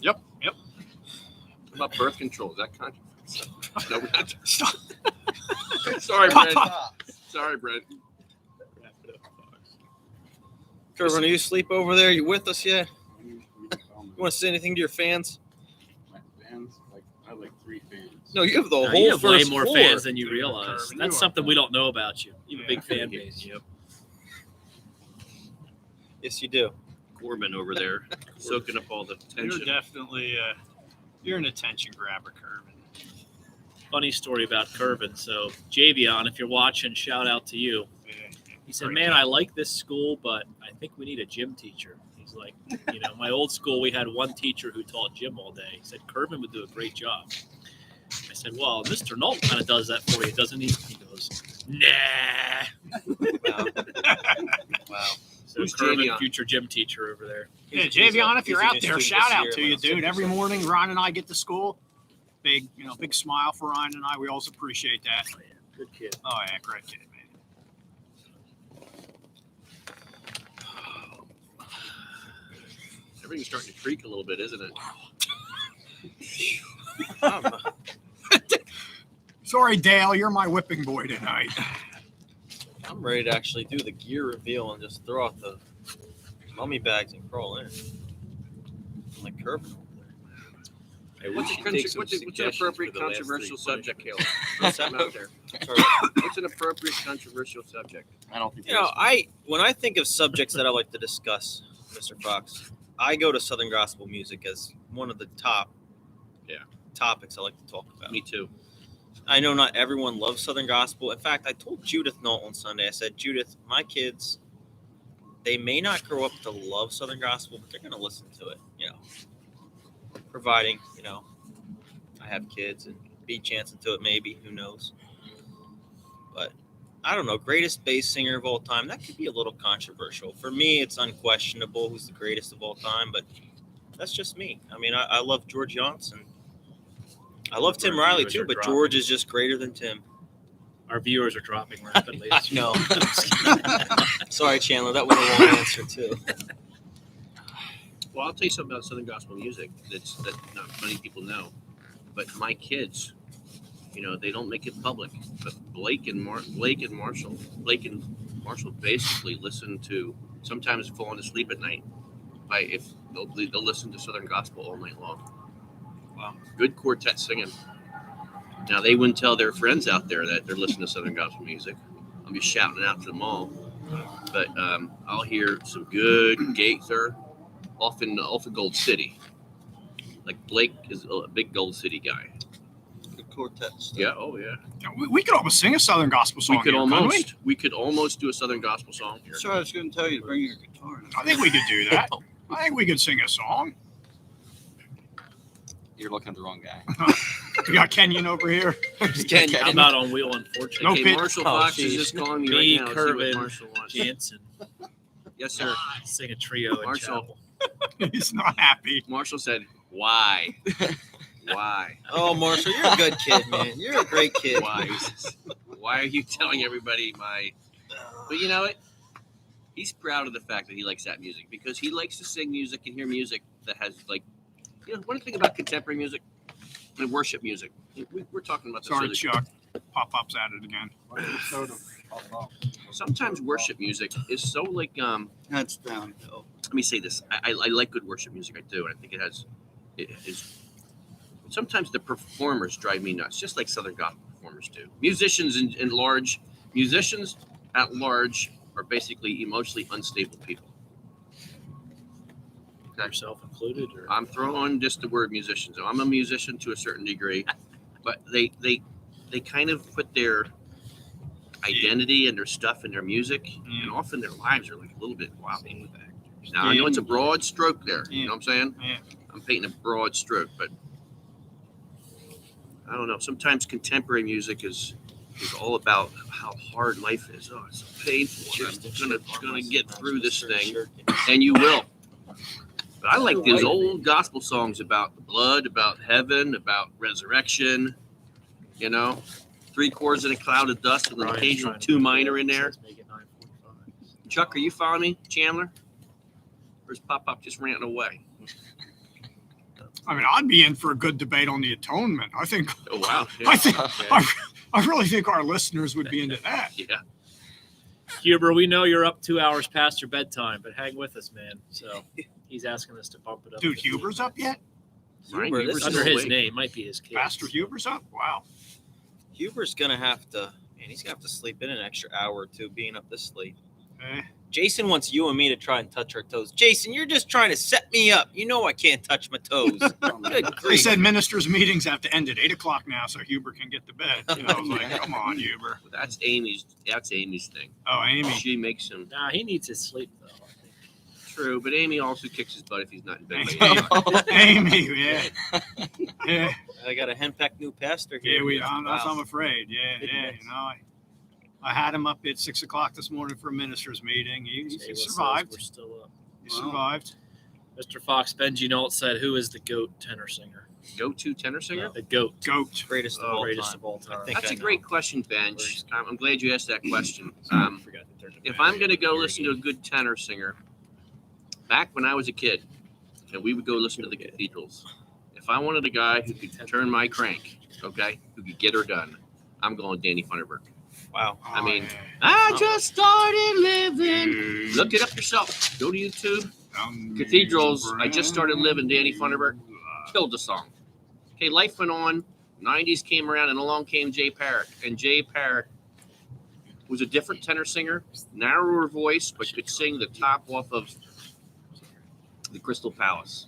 Yep. What about birth control? Is that controversial? No, we're not. Stop. Sorry, Pop, Brent. pop. Sorry, Brent. Kervin, are you asleep over there? You with us yet? You want to say anything to your fans? Fans, like I have like 3 fans. No, you have the no, whole you have way first more floor. fans than you realize. Kervin, you That's are- something we don't know about you. You have a Yeah. big fan base. Yep. Yes, you do. Corbin over there soaking up all the You're tension. definitely you're an attention grabber, Kervin. Funny story about Curvin. So Javion, if you're watching, shout out to you. Yeah. He said, Great "Man, kid. I like this school, but I think we need a gym teacher." He's like, my old school, we had one teacher who taught gym all day. He said Curvin would do a great job. I said, "Well, Mr. Knoll kind of does that for you, doesn't he?" He goes, "Nah." Wow. Wow. So Who's Curvin, Javion? future gym teacher over there. Yeah, He's Javion, a- if you're he's a out there, student shout this out year, to you, about dude. Every 6%. morning, Ryan and I get to school. Big smile for Ryan and I. We always appreciate that. Oh, yeah. Good kid. Oh yeah, great kid, man. Everything's starting to creak a little bit, isn't it? Sorry, Dale, you're my whipping boy tonight. I'm ready to actually do the gear reveal and just throw out the mummy bags and crawl in. I'm like Kervin over there. Hey, what's an appropriate controversial subject, Caleb? What's Throw that? something out there. Sorry. What's an appropriate controversial subject? I don't think When I think of subjects that I like to discuss, Mr. Fox, I go to Southern Gospel music as one of the top topics I like to talk about. Me too. I know not everyone loves Southern Gospel. In fact, I told Judith Knoll on Sunday, I said, Judith, my kids they may not grow up to love Southern gospel, but they're going to listen to it, providing, I have kids and be chancing to it, maybe, who knows. But I don't know, greatest bass singer of all time, that could be a little controversial. For me, it's unquestionable who's the greatest of all time, but that's just me. I mean, I love George Johnson. I love Tim Riley too, but George is just greater than Tim. Our viewers are dropping rapidly. I know. Sorry, Chandler, that was a long answer too. Well, I'll tell you something about Southern gospel music that not many people know. But my kids, they don't make it public. But Blake and Marshall basically listen to, sometimes falling asleep at night. They'll listen to Southern gospel all night long. Wow, good quartet singing. Now they wouldn't tell their friends out there that they're listening to Southern gospel music. I'll be shouting it out to them all. But I'll hear some good Gaither, often Gold City. Like Blake is a big Gold City guy. Good quartet stuff. Yeah. Oh yeah. We could almost sing a Southern gospel song. We could almost do a Southern gospel song here. So I was going to tell you to bring your guitar. I think we could do that. I think we could sing a song. You're looking at the wrong guy. We got Kenyon over here. Kenyon. I'm out on wheel, unfortunately. No Okay, pitch. Marshall Fox is just calling me right now. Let's see what Marshall wants. Jansen. Yes, sir. Sing a trio in Marshall. chapel. He's not happy. Marshall said, "Why? Why? Oh, Marshall, you're a good kid, man. You're a great kid. Why? Why are you telling everybody my?" But you know what? He's proud of the fact that he likes that music because he likes to sing music and hear music that has one thing about contemporary music and worship music. We're talking about this. Sorry, Chuck. Pop-up's at it again. Sometimes worship music is so That's downhill. let me say this. I like good worship music. I do. And I think it is. Sometimes the performers drive me nuts, just like Southern gospel performers do. Musicians at large are basically emotionally unstable people. Yourself included? Or? I'm throwing just the word musicians. I'm a musician to a certain degree, but they kind of put their identity and their stuff in their music, and often their lives are like a little bit wobbly. Now, I know it's a broad stroke there. You know what I'm saying? Yeah. I'm painting a broad stroke, but I don't know. Sometimes contemporary music is all about how hard life is. Oh, it's so painful. I'm gonna get through this thing, and you will. But I like those old gospel songs about the blood, about heaven, about resurrection. 3 chords in a cloud of dust with an occasional 2 minor in there. Chuck, are you following me, Chandler? Or is Pop just ranting away? I mean, I'd be in for a good debate on the atonement. I think. Oh wow! Yeah. I really think our listeners would be into that. Yeah. Huber, we know you're up 2 hours past your bedtime, but hang with us, man. So he's asking us to bump it up. Dude, Huber's up yet? Huber, this is Under his awake. name, might be his kid. Pastor Huber's up? Wow. Huber's gonna have to, he's gonna have to sleep in an extra hour or two being up this late. Eh. Jason wants you and me to try and touch our toes. Jason, you're just trying to set me up. You know I can't touch my toes. Good They grief. said ministers' meetings have to end at 8 o'clock now, so Huber can get to bed. I was like, come on, Huber. That's Amy's thing. Oh, Amy. She makes him. Nah, he needs his sleep, though. I think. True, but Amy also kicks his butt if he's not in bed. Amy, yeah. Yeah, I got a henpecked new pastor here. I'm afraid. Yeah. I had him up at 6 o'clock this morning for a ministers' meeting. He survived. We're still up. He survived. Mr. Fox, Benji Nolt said, who is the GOAT tenor singer? Go-to tenor singer? The GOAT. Greatest of all time. I think That's I a know. great question, Benj. I'm glad you asked that question. Forgot to turn it If back. I'm going to go listen to a good tenor singer, back when I was a kid, and we would go listen to the cathedrals, if I wanted a guy who could turn my crank, okay, who could get her done, I'm going Danny Funderburg. Wow. I mean, I just started living. Look it up yourself. Go to YouTube. Cathedrals. I just started living. Danny Funderburg killed the song. Okay, life went on. 90s came around, and along came Jay Parrott. And Jay Parrott was a different tenor singer, narrower voice, but could sing the top off of the Crystal Palace.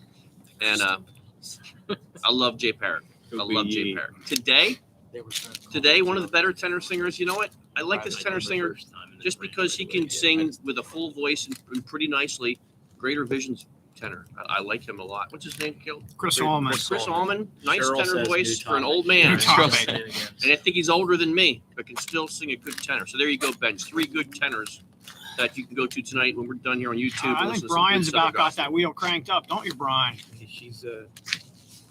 And I love Jay Parrott. I love Jay Parrott. Today, one of the better tenor singers. You know what? I like this tenor singer just because he can sing with a full voice and pretty nicely. Greater Vision's tenor. I like him a lot. What's his name, Gil? Chris Allman. Chris Allman. Nice Cheryl tenor says voice new for an topic. old man. New topic. And I think he's older than me, but can still sing a good tenor. So there you go, Ben. 3 good tenors that you can go to tonight when we're done here on YouTube. I think Brian's about got that wheel cranked up, don't you, Brian? She's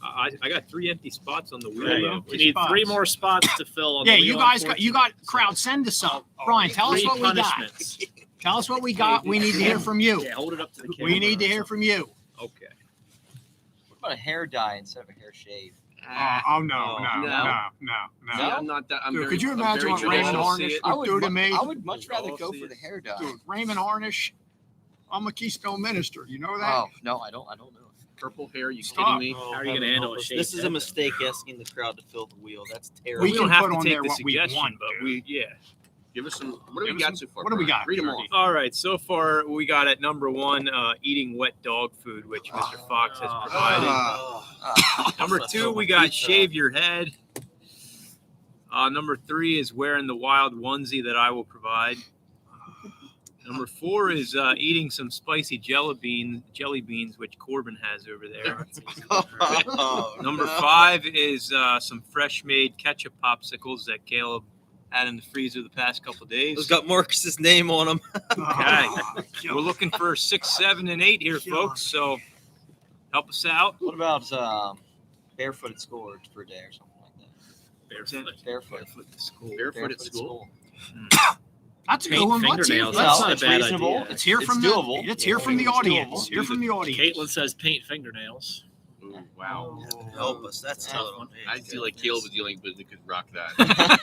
I got 3 empty spots on the wheel. Yeah, though. we need 3 more spots to fill on Yeah, the you wheel, guys got crowd. Send us some. Brian, tell us 3 what we got. punishments. Tell us what we got. We need to hear from you. Yeah, hold it up to the camera. We need to hear from you. Okay. What about a hair dye instead of a hair shave? Oh no. See, I'm not that. I'm Dude, very, could you I'm imagine very what Raymond judicial. Harnish would do to me? I would much rather I'll go see for it. the hair dye. Dude, Raymond Harnish. I'm a Keystone minister. You know that? Oh no, I don't know. Purple hair? You Stop. kidding me? How are you going to handle a shave? This is a mistake asking the crowd to fill the wheel. That's terrible. We We can don't have put to on take there the what we suggestion, want, but dude. Give us some. What do Give we us got so far? what do we Brian? got? Read them all. All right, so far we got at number 1 eating wet dog food, which Mr. Fox has provided. Number 2, we got shave your head. Number 3 is wearing the wild onesie that I will provide. Number 4 is eating some spicy jelly beans, which Corbin has over there. Number 5 is some fresh made ketchup popsicles that Caleb had in the freezer the past couple of days. Those got Marcus's name on them. Okay. We're looking for 6, 7, and 8 here, folks. So help us out. What about barefoot at school for a day or something like that? Barefoot. Barefoot to school. Barefoot at school. That's a good Paint one. Let's hear. fingernails. Let's, That's not a it's bad reasonable. idea. let's hear It's from doable. the. Let's hear from the It's audience. doable. Hear from the audience. Caitlin says paint fingernails. Ooh, wow. Help us. That's tough one. I feel like Caleb was the only one that could rock that.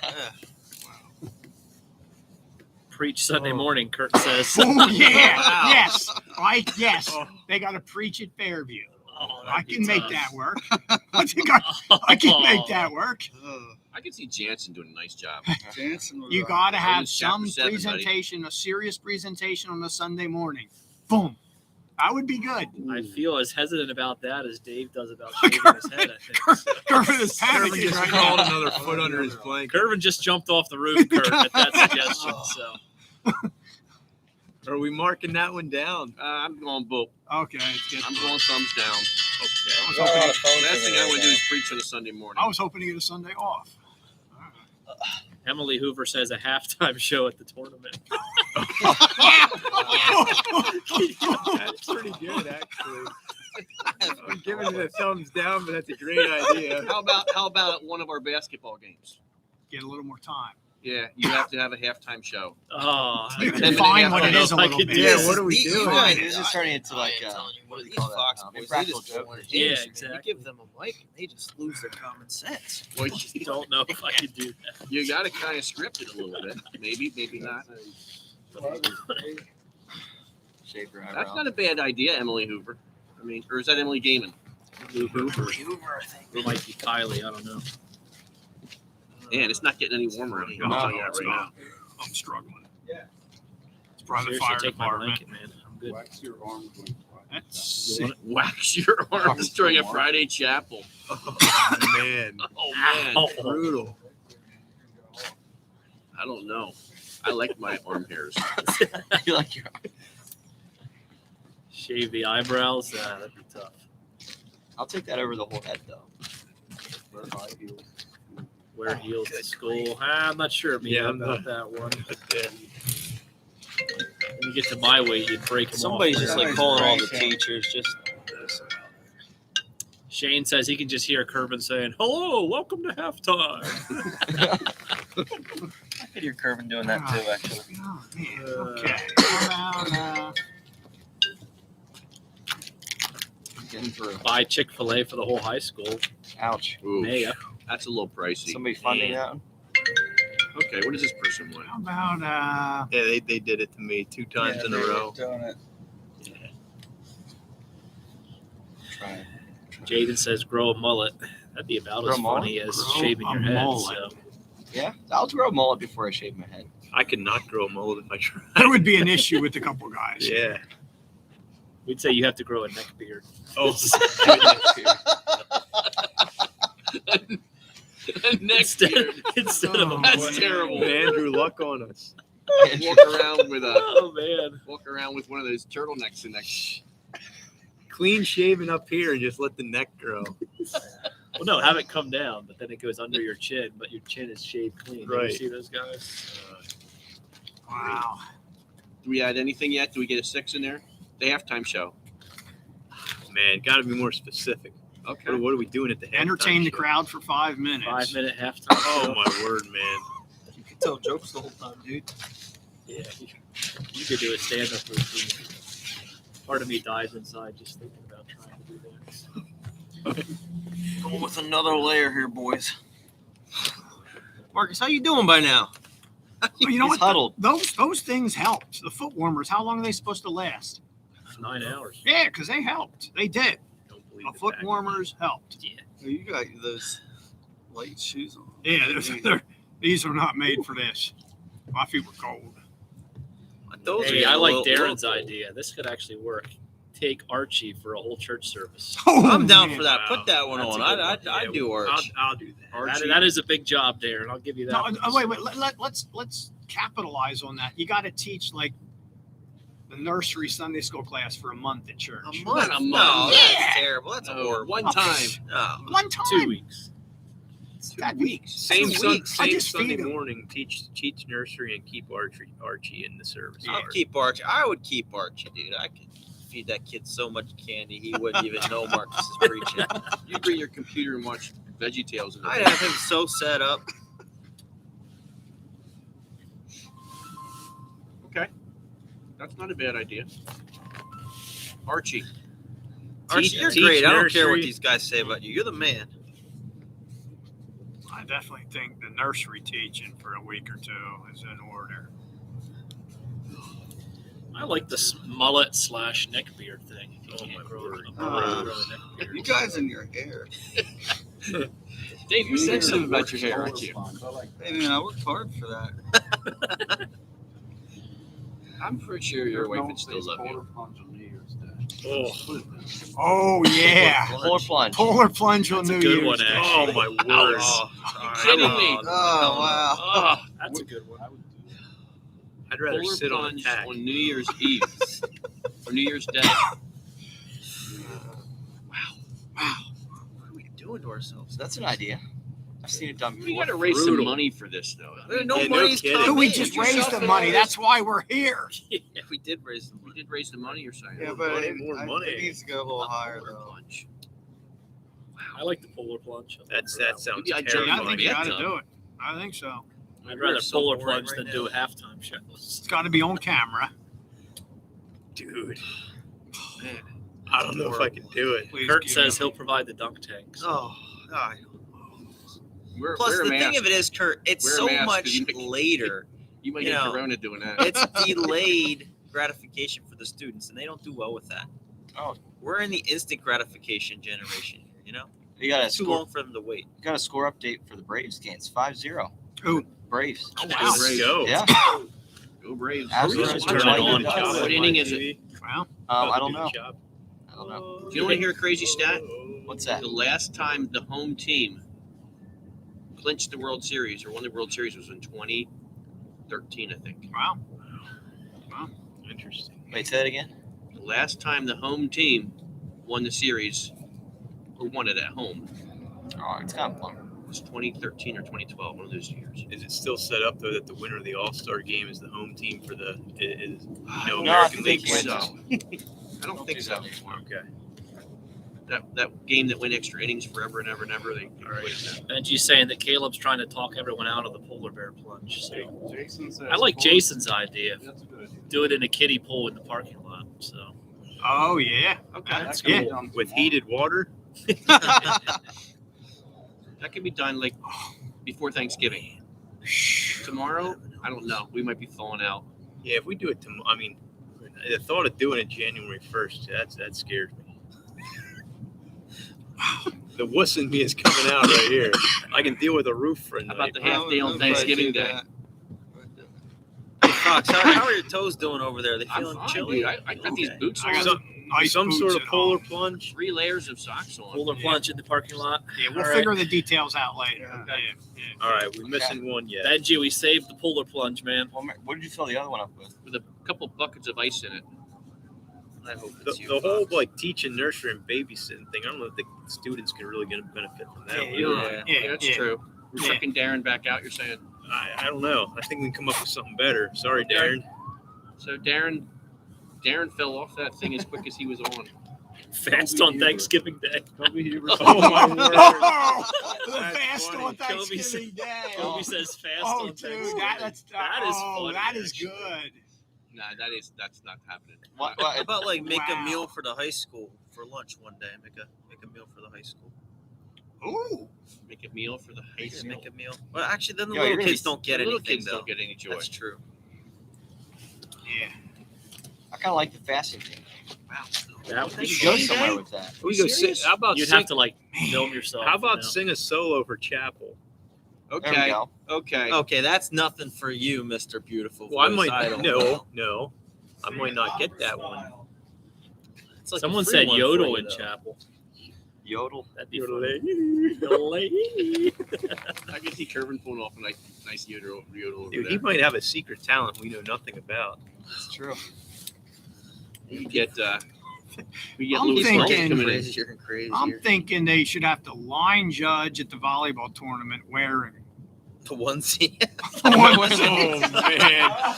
Preach Sunday morning, Kurt says. Oh yeah, Wow. yes, yes. They got to preach at Fairview. Oh, I that'd be can make tough. that work. I think I can make that work. I can see Jansen doing a nice job. You got to have Chapter some 7, buddy. presentation, a serious presentation on a Sunday morning. Boom. That would be good. I feel as hesitant about that as Dave does about shaving his head, I think. Curvin is Kirby panicking just right crawled now. another foot under his blanket. Curvin just jumped off the roof, Kurt, at that suggestion. So Are we marking that one down? I'm going both. Okay, it's good. I'm going thumbs down. I was The hoping, last thing I want to do is preach on a Sunday morning. I was hoping to get a Sunday off. Emily Hoover says a halftime show at the tournament. That's pretty good, actually. I'm giving it a thumbs down, but that's a great idea. How about at one of our basketball games? Get a little more time. Yeah, you have to have a halftime show. Oh, You Ten can minute find what it halftime. is a I little could bit. do Yeah, what are we doing? This is turning into like what do you call that? Impractical joke. yeah, You exactly. give them a mic and they just lose their common sense. Well, I don't know if I could do that. you got to kind of script it a little bit. Maybe not. Shave your That's eyebrow. not a bad idea, Emily Hoover. I mean, or is that Emily Gaiman? Hoover. It might be Kylie. I don't know. Man, it's not getting any warmer. I'm telling you that right now. I'm struggling. Yeah. It's probably the Seriously, fire take my department. blanket, man. I'm good. That's You sick. want Wax your arms during a Friday chapel. Oh, man. Oh man, Ow. Brutal. I don't know. I like my arm hairs. You like your Shave the eyebrows. That'd be tough. I'll take that over the whole head though. Wear heels to school. I'm not sure Yeah, I'm about that one. When you get to my weight, you'd break them Somebody's off. just like calling all the teachers. Just Shane says he can just hear Curvin saying, "Hello, welcome to halftime." I could hear Curvin doing that too, actually. Oh, man. Okay. How about, Getting through. Buy Chick-fil-A for the whole high school. Ouch. Ooh, Hey, that's a little pricey. Somebody funding that one? Okay, what does this person want? how about Yeah, they did it to me 2 times in a row. Doing it. Try it. Jaden says grow a mullet. That'd be about Grow as a mullet? funny as Grow shaving a your head. mullet. So Yeah, I'll grow a mullet before I shave my head. I could not grow a mullet if I tried. there would be an issue with a couple guys. Yeah. we'd say you have to grow a neck beard. Oh, Next Instead, year. instead of a That's mullet. terrible. Andrew Luck on us. Walk around with Oh man. one of those turtlenecks in that. Clean shaven up here and just let the neck grow. Well, no, have it come down, but then it goes under your chin, but your chin is shaved clean. Right. You see those guys? Wow. Do we add anything yet? Do we get a 6 in there? The halftime show. Man, got to be more specific. Okay. What are we doing at the halftime Entertain the show? crowd for 5 minutes. 5-minute halftime. Oh show. my word, man! You can tell jokes the whole time, dude. Yeah, you could do a stand-up routine. Part of me dies inside just thinking about trying to do that. Going with another layer here, boys. Marcus, how you doing by now? Well, you know He's what? huddled. Those things helped. The foot warmers, how long are they supposed to last? 9 hours. Yeah, because they helped. They did. Don't believe The it foot back. warmers helped. Yeah. Oh, you got those light shoes on. Yeah, these are not made for this. My feet were cold. Those Hey, are I like little- Darren's idea. This could actually work. Take Archie for a whole church service. Oh, I'm down man. for that. Put that one That's on. a good one. I'd do Arch. I'll do that. That is a big job, Darren. I'll give you that. No, one. wait. Let's capitalize on that. You got to teach like the nursery Sunday school class for a month at church. A month? a month. No, Yeah. that's terrible. That's Oh, horrible. one time. No. One time. 2 weeks. That'd be- Same, that's sun, weeks. I same just Sunday feed 'em. morning. Teach nursery and keep Archie in the service. I'd keep Archie. I would keep Archie, dude. I could feed that kid so much candy he wouldn't even know Marcus is preaching. You bring your computer and watch VeggieTales. I'd have him so set up. Okay. That's not a bad idea. Archie. Archie, you're teach great. I don't care what nursery. these guys say about you. You're the man. I definitely think the nursery teaching for a week or two is in order. I like this mullet / neckbeard thing. Oh my word! You guys in your hair. Dave, you said something about your hair, aren't you? Hey, man, I worked hard for that. I'm pretty sure your wife would still love you. Oh yeah, Polar plunge. polar plunge on That's a New good Year's one, Day. actually. Oh my word! Kidding me? Oh, wow. Oh, That's a good one. I'd rather polar sit on a plunge tack. on New Year's Eve or New Year's Day. What are we doing to ourselves? That's an idea. I've seen it done before. We got to raise some money for this, though. No Yeah, no money's kidding. coming. We in. just Put raised yourself the in money. on That's why we're here. If we did raise the We money. did raise the money, you're saying? Yeah, but More it money. needs to go a little higher, Polar though. plunge. I like the polar plunge. That sounds Maybe I jump Yeah, I in think the you got bathtub. to do it. I think so. I'd We're rather so polar boring plunge right than now. do halftime shows. It's got to be on camera. Dude. Man, I don't know if I can do it. Please Kurt give says me- he'll provide the dunk tanks. Oh, God. Wear Plus, a the mask. thing of it is, Kurt, it's Wear a so mask, 'cause much you may- later. You might you get know, Corona doing that. It's delayed gratification for the students, and they don't do well with that. Oh. We're in the instant gratification generation here, you know? You got a It's too score. long for them to wait. Got a score update for the Braves game. It's 5-0. Who? Braves. Oh, wow. Let's go. Yeah. Go Braves. Astros Turn are it playing on. good. What inning is it? Well, I don't know. I don't know. Do you want to hear a crazy stat? What's that? The last time the home team clinched the World Series or won the World Series was in 2013, I think. wow. Interesting. Wait, say that again. The last time the home team won the series or won it at home Oh, it's kind of bummer. was 2013 or 2012, one of those years. Is it still set up though that the winner of the All-Star game is the home team for the is No, I American think League so. wins? I don't think so. Okay. That game that went extra innings forever and ever and ever. They played that. Benji's saying that Caleb's trying to talk everyone out of the polar bear plunge. So Jason says I like Jason's idea. That's a good idea. Do it in a kiddie pool in the parking lot. So Oh, yeah. okay, That's That can be good. done With tomorrow. heated water? That could be done like before Thanksgiving. Tomorrow, I don't know. We might be falling out. Yeah, if we do it tomorrow, I mean, the thought of doing it January 1st, that scares me. The wuss in me is coming out right here. I can deal with a roof for a How night. about the half day on Thanksgiving Day? Hey, Fox, how are your toes doing over there? They I'm feeling fine, chilly? dude. I got these Okay. boots I got on. Some, nice some boots sort of at polar home. plunge. 3 layers of socks on. Polar plunge in the parking lot. Yeah, we'll All right. figure the details out later. Yeah. Yeah. All right, we're missing one yet. Benji, we saved the polar plunge, man. Well, what did you fill the other one up with? With a couple buckets of ice in it. I hope The, it's you. the whole like teaching nursery and babysitting thing. I don't know if the students can really get a benefit from that. Yeah. Yeah, that's true. We're Yeah. chucking Darren back out, you're saying. I don't know. I think we can come up with something better. Sorry, Okay. Darren. So Darren fell off that thing as quick as he was on. Fast on Thanksgiving Day. Oh my word! Oh, the That's fast funny. on Kobe Thanksgiving Day. Kobe says fast Oh, on dude, Thanksgiving. that is funny, that is actually. good. Nah, that's not happening. What, How about like make Wow. a meal for the high school for lunch one day? Make a meal for the high school. Ooh, Make a meal for the high Just school. make a meal. Well, actually, then the Yo, you're little gonna kids be- don't get The little anything kids though. don't get any joy. That's true. yeah. I kind of like the fasting thing. That would We be should go fun. somewhere with that. We go sing. How about You'd sing? have to like film yourself. How about you know? sing a solo for chapel? There we Okay. go. Okay. Okay, that's nothing for you, Mr. Beautiful. Well, I Voice. might don't no, know. no. I might not get that one. It's like a Someone free said one for yodel you, in though. chapel. Yodel. That'd be funny. I can see Kervin pulling off a nice yodel over Dude, there. he might have a secret talent we know nothing about. It's true. We get I'm Louis thinking- Wells coming in. Crazier and crazier. I'm thinking they should have to line judge at the volleyball tournament wearing. The onesie. Oh man,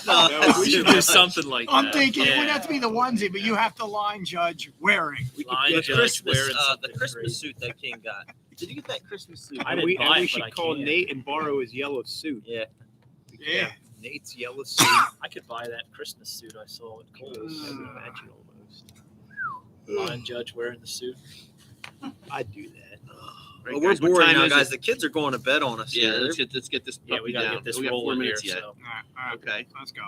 No, We should do something like I'm that. thinking it would Yeah. have to be the onesie, but you have to line judge wearing. Line the judge Christmas, wearing the something Christmas crazy. suit that King got. Did you get that Christmas suit? I and didn't we, buy and we it, should but I call can. Nate and borrow his yellow suit. Yeah. Yeah. Nate's yellow suit. I could buy that Christmas suit I saw at Kohl's. I would imagine almost. Line judge wearing the suit. I'd do that. Right, Well, we're guys, what bored time now, is guys. it? The kids are going to bed on us. Yeah, here. let's get this Yeah, puppy we gotta down. get this we got 4 rolling here. minutes yet. So All right, Okay. let's go.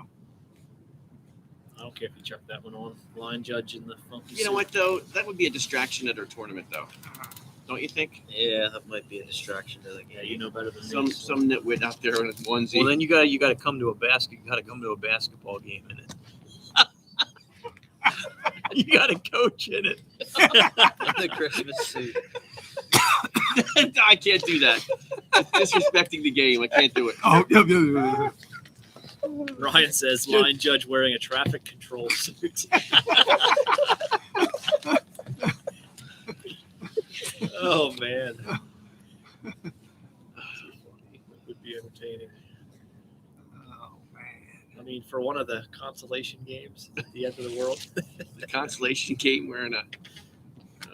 I don't care if you chuck that one on. Line judge in the funky You know suit. what though? That would be a distraction at our tournament though. Don't you think? Yeah, that might be a distraction to the Yeah, game. you know better than Some me. so- some nitwit out there in a onesie. Well, then you got to come to a basketball game in it. You got a coach in it. The Christmas suit. I can't do that. It's disrespecting the game. I can't do it. Oh, yeah. Ryan says line judge wearing a traffic control suit. Oh man. That would be entertaining. Oh man. I mean, for one of the consolation games at the end of the world. The consolation game wearing a.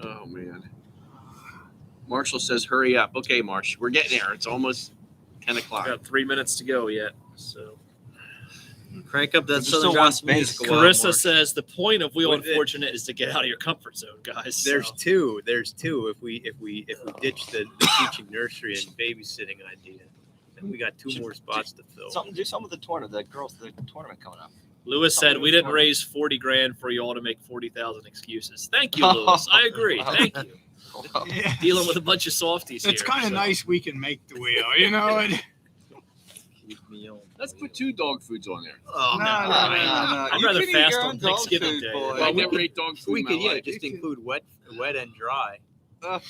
Oh man. Marshall says, "Hurry up." Okay, Marsh, we're getting there. It's almost 10 o'clock. Got 3 minutes to go yet. So Crank up that There's Southern still one Gospel space. music. a while Carissa more. says the point of Wheel Well, Unfortunate is to get out of your comfort zone, guys. There's So, two. There's two. If we ditch the teaching nursery and babysitting idea, then we got 2 more spots to fill. Do something with the tournament. The tournament coming up. Lewis said we didn't raise 40 grand for you all to make 40,000 excuses. Thank you, Lewis. I agree. Thank you. Yeah. Dealing with a bunch of softies It's here. kind of so. nice we can make the wheel, you know. Keep me on. Let's put 2 dog foods on there. Oh, No, no. no, I'd rather fast on Thanksgiving Day. I Well, we never ate dog food We in my could life. just include wet and dry. On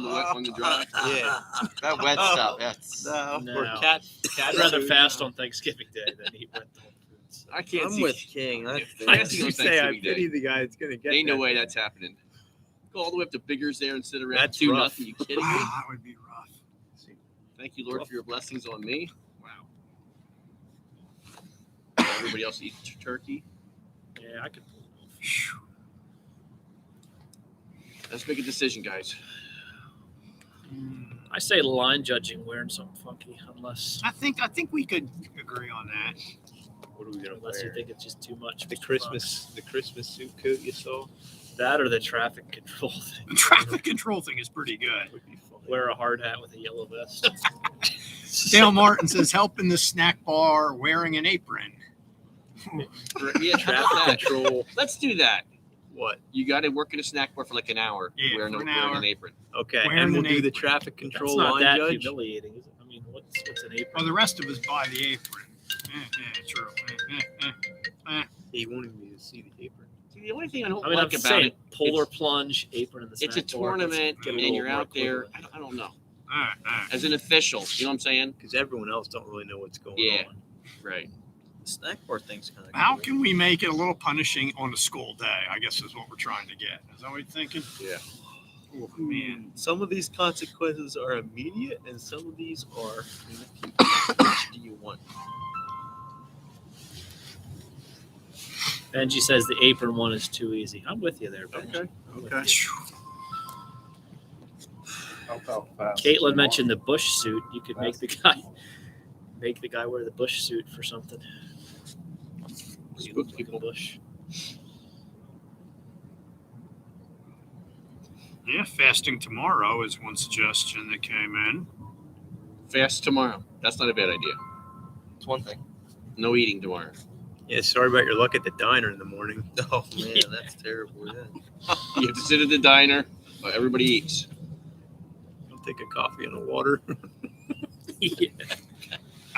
the wet, on the dry. Yeah. That wet stuff. That's No. Or cat I'd rather food. fast on Thanksgiving Day than eat wet dog foods. I can't I'm see. with King. I I see on you say I Thanksgiving Day. pity the guy that's gonna get. Ain't no that. way that's happening. Go all the way up to Biggers there and sit around That's 2 rough. nothing. You kidding me? That would be rough. Thank you, Lord, for your blessings on me. Wow. Everybody else eats turkey. Yeah, I could pull it off. Let's make a decision, guys. I say line judging wearing something funky, unless I think we could agree on that. What are we gonna unless you wear? think it's just too much. The for Christmas suit coat you saw fun. That or the traffic control thing. The traffic control thing is pretty good. would be fun. Wear a hard hat with a yellow vest. Dale Martin says, help in the snack bar wearing an apron. Yeah, Traffic how about that? Control. Let's do that. What? You got to work in a snack bar for like an hour. Yeah, wearing, for an wearing hour. an apron. Okay, Wearing and we'll an do the apron. traffic That's control not line that judge. humiliating, is it? I mean, what's an apron? Well, the rest of us buy the apron. Yeah, true. He wanted me to see the apron. the only thing I don't I mean, like I'm about saying it, polar plunge, apron in the it's a snack bar. tournament Let's get a and little you're more out there. equivalent. I don't know. All right. As an official, you know what I'm saying? Because everyone else don't really know what's going Yeah. on. Right. The snack bar thing's kind of. How can we make it a little punishing on the school day? I guess is what we're trying to get. Is that what you're thinking? Yeah. Oh, man. Some of these consequences are immediate, and some of these are in the future. Which do you want? Benji says the apron one is too easy. I'm with you there, Benji. Okay. I'm with Okay. you. How about fast Caitlin tomorrow? mentioned the bush suit. You could make the guy wear the bush suit for something. You look like a bush. Yeah, fasting tomorrow is one suggestion that came in. Fast tomorrow. That's not a bad idea. It's one thing. No eating tomorrow. Yeah, sorry about your luck at the diner in the morning. Oh man, that's terrible. Yeah. You have to sit at the diner while everybody eats. I'll take a coffee and a water. Yeah.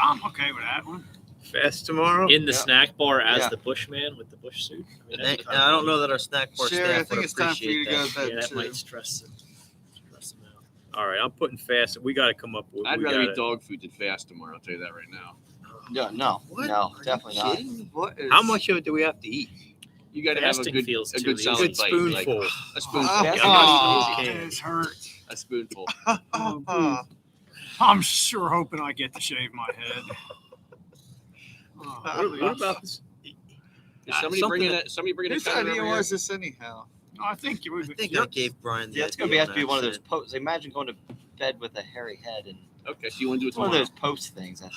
I'm okay with that one. Fast tomorrow? In the Yeah. snack bar as Yeah. the Bushman with the bush suit. I mean, And that'd be I don't know funny. that our snack bar Sherry, I staff think would it's time for you appreciate to go that. to bed Yeah, that too. might stress them out. All right, I'm putting fast. We got to come up with. I'd we rather gotta- eat dog food than fast tomorrow. I'll tell you that right now. No, definitely not. What is, How much of it do we have to eat? You got to have a Fasting good, feels a too good easy. solid Good bite. spoonful. Like a spoonful. That's Yeah, not easy. It hurts. a spoonful. I'm sure hoping I get to shave my head. What about this? Is somebody bringing a whose cutter idea over here? was this anyhow? I think you would. I think I gave Brian the Yeah, it's gonna idea have to on be one of those accident. posts. Imagine going to bed with a hairy head, and Okay, so you want to do it it's one of tomorrow? those post things. I think.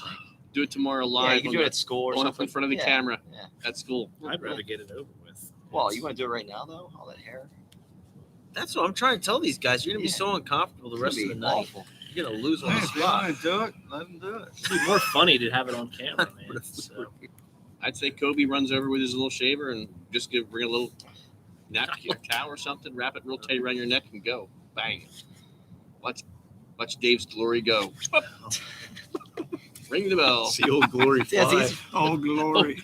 Do it tomorrow Yeah, live you can do it at school or on something in front of the Yeah, camera Yeah. at school. I'd rather get it over with. Well, you want to do it right now though? All that hair. That's what I'm trying to tell these guys. You're gonna be Yeah. so uncomfortable the It's rest gonna of be the night. awful. You're gonna lose on Hey, the if you spot. want to do it, let them do it. It'd be more funny to have it on camera, man. So, I'd say Kobe runs over with his little shaver and just bring a little napkin or towel or something, wrap it real tight around your neck, and go. Bang. Watch Dave's glory go. Ring the bell. See old glory Yeah, fly. it's Oh, glory.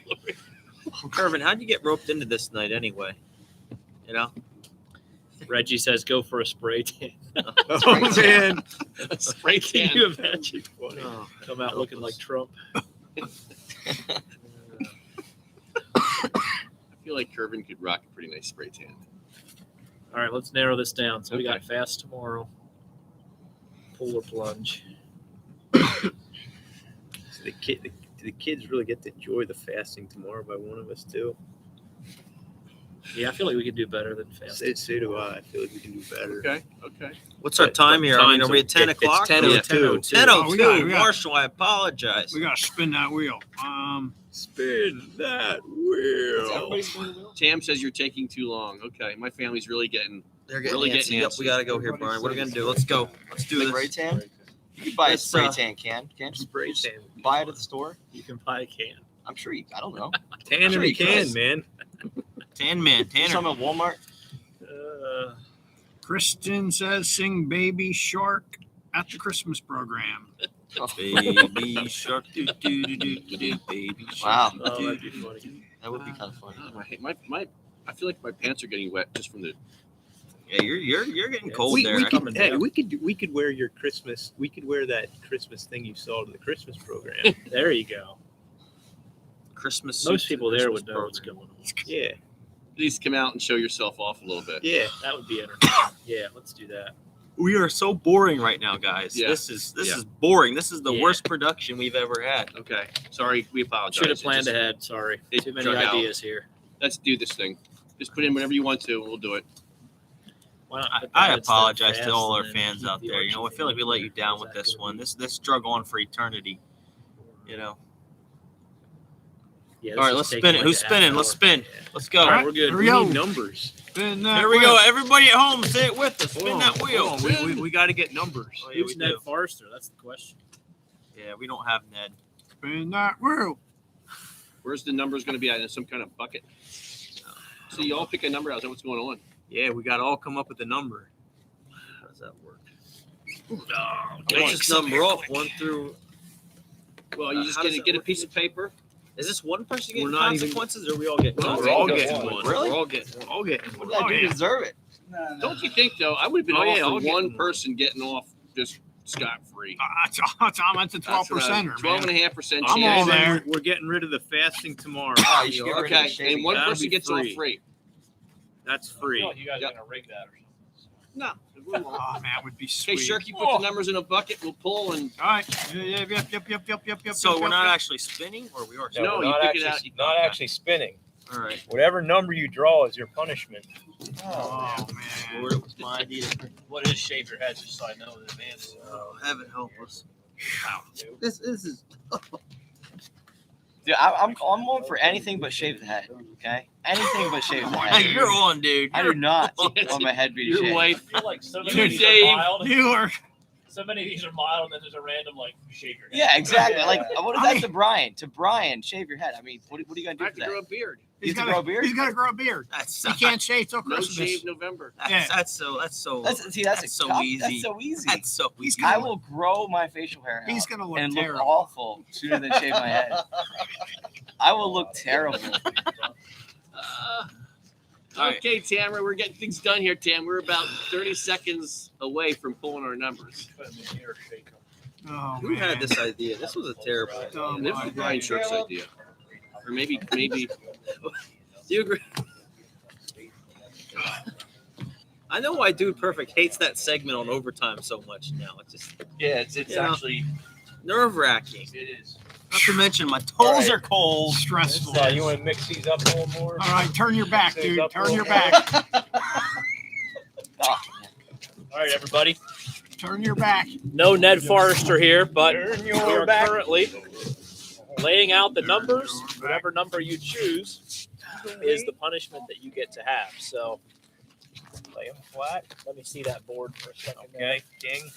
Irvin, how'd you get roped into this night anyway? You know? Reggie says go for a spray tan. Oh man, Spray Can can. you imagine? Oh, Come out looking like Trump. I feel like Curvin could rock a pretty nice spray tan. All right, let's narrow this down. So we got Okay. fast tomorrow. Polar plunge. the kids really get to enjoy the fasting tomorrow by one of us too. Yeah, I feel like we could do better than fast. So do I. I feel like we can do better. Okay. Okay. what's our time here? I mean, are we at 10 o'clock? It's 10:02. 10:02. Oh, we got- Marshall, I apologize. We gotta spin that wheel. Spin that wheel. Tam says you're taking too long. Okay. My family's really getting. They're getting Really antsy. getting Yep, antsy. we gotta go here, Brian. What are we gonna do? Let's go. Let's do Spray this. tan. You can buy a Let's, spray uh, tan can. Can't you? Spray tan. Buy it at the store. You can buy a can. I'm sure you. I don't know. Tan in Sure the you can, could. man. Tan man, There's some Tanner. at Walmart. Kristen says sing Baby Shark at the Christmas program. Baby shark, do do do do do do. Baby shark. Wow. Oh, that'd be funny. That would be kind of funny. My I feel like my pants are getting wet just from the. Yeah, you're getting cold We, there. we, Coming could, hey, down. we could wear your Christmas. We could wear that Christmas thing you saw to the Christmas program. There you go. Christmas. Most suits people at there Christmas would know what's program. going on. Yeah, At least come out and show yourself off a little bit. yeah. That would be entertaining. Yeah, let's do that. We are so boring right now, guys. Yeah. This is Yeah. boring. This is the Yeah. worst production we've ever had. Okay. Sorry. We apologize. Should have It planned just- ahead. Sorry. it Too many drug out. ideas here. Let's do this thing. Just put in whatever you want to, and we'll do it. Why not I, put I that instead of apologize to fast all our and then fans keep out the there. You know, I Archie feel like we thing let in you there? down Is with that this gonna one. be- This drug on for eternity. You know. Yeah, All right, let's spin it. Who's spinning? Let's spin. Let's go. All right, we're good. Here We we go. need numbers. Spin that Here we wheel. go. Everybody at home, say it with us. Spin Hold that on, wheel. hold on. We got to get numbers. Oh, yeah, we Who's Ned do. Forrester? That's the question. Yeah, we don't have Ned. Spin that wheel. Where's the numbers going to be at? In some kind of bucket? So you all pick a number out. Is that what's going on? Yeah, we got to all come up with a number. How does that work? Oh, Let's just number off 1 through. Well, you just How does that get a work? piece of paper Is this one person We're getting not even- consequences, or we all get No, consequences? we're all getting one. Really? We're all getting What one. did I do to deserve it? Don't you think though? I would have been Oh, all yeah, for I'll get one one. person getting off just scot free. That's a 12%er, 12.5% I'm all chance. there. We're getting rid of the fasting tomorrow. Oh, you should get rid of the Okay, shaving. and one That'll person be gets free. off free. That's I feel free. like you guys Yep. are gonna rig that or something. No. Oh, man, that would be Okay, sweet. Shirky, put the numbers in a bucket. We'll pull and All right. Yep. So we're not actually spinning, or we are? No, we're you not pick actually, it out, you- not okay. actually spinning. All right. Whatever number you draw is your punishment. Oh, man. Lord, it was my idea. What is shave your head, just so I know in advance? Oh, heaven help us. This is. Dude, I'm on for anything but shave the head. Okay, anything but shave the head. Hey, you're on, dude. I do not want my head be Your shaved. wife. I feel like so many You, of these Dave, are mild. You are. So many of these are mild, and then there's a random like shave your head. Yeah, exactly. Like, what is that to Brian? To Brian, shave your head. I mean, what are you gonna I do have for to grow that? a beard. He's to gonna grow a beard? He's gonna grow a beard. That's He can't shave till No Christmas. shave November. Yeah. That's so. That's That's so cop- easy. That's so easy. That's so easy. I will grow my facial hair out He's gonna look and look terrible. awful sooner than shave my head. I will look terrible. Okay, Tamara, we're getting things done here, Tam. We're about 30 seconds away from pulling our numbers. Put them in here, shake them. Oh, Who man. had this idea? This was a terrible idea. Oh, And this my was Brian God. Shirk's idea. Or maybe. Do you agree? I know why Dude Perfect hates that segment on overtime so much now. It's just Yeah, it's Yeah. actually nerve-wracking. it is. Not to mention my toes are cold. Stressful. So you want to mix these up a little more? All right, turn your back, Mix these dude. up a Turn little your more? back. All right, everybody. Turn your back. No Ned Forrester here, but Turn we your are back. currently laying out the numbers. Whatever number you choose is the punishment that you get to have. So lay them flat. Let me see that board for a second. there. Okay, King.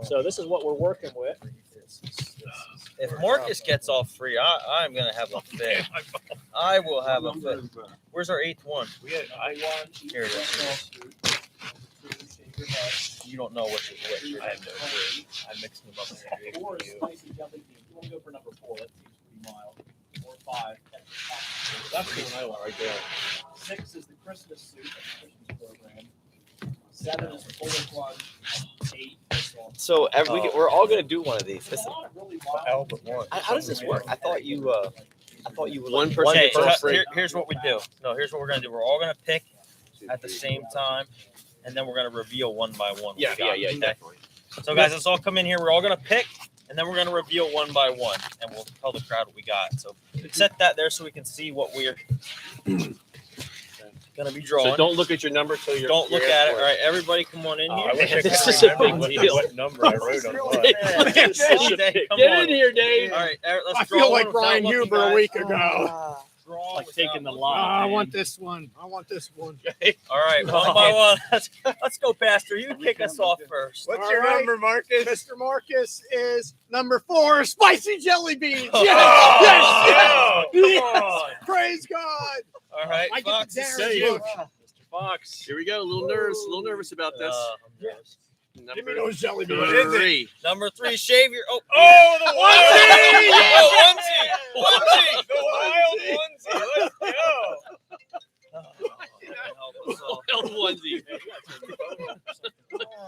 So this is what we're working with. If Marcus gets off free, I'm gonna have a fit. I will have a fit. Where's our 8th one? We had Here it is. You don't know which is which. I have no clue. I'm mixing them up. Four is spicy jumping king. You want to go for number 4? That seems pretty mild. 4, 5. That's the one I want right there. 6 is the Christmas suit. That's the Christmas program. 7 is the Polar Plunge. 8 is one. So we're all gonna do one of these. There's a lot of really mild. Albert one. How does this work? I thought you were One like, person okay, gets so free. here's what we do. No, here's what we're gonna do. We're all gonna pick at the same time, and then we're gonna reveal one by one. what we got, okay? definitely. So guys, let's all come in here. We're all gonna pick, and then we're gonna reveal one by one, and we'll tell the crowd what we got. So set that there so we can see what we're gonna be drawing. So don't look at your number till you're. Don't look at it. All right, everybody, come on in Oh, here. I wish I This could is a remember big what, deal. what number I wrote on what. Dave, come Get on. in here, Dave. All right, let's I draw feel one like without Brian looking, Huber a guys. week ago. Draw Like without taking the looking. line. I want this one. I want this one. All right, one by one. Let's go, Pastor. You kick us off first. What's All your right. number, Marcus? Mr. Marcus is number 4, spicy jelly beans. Oh, Yes, no, yes, come yes. on. Praise God. All right, I get Fox. the is dare you. you. Mr. Fox. Here we go. A little nervous about this. I'm nervous. Give me those jelly beans. What is it? 3. Number 3, shave your. Oh, the Oh, onesie! The wild onesie. Let's go. Wild onesie.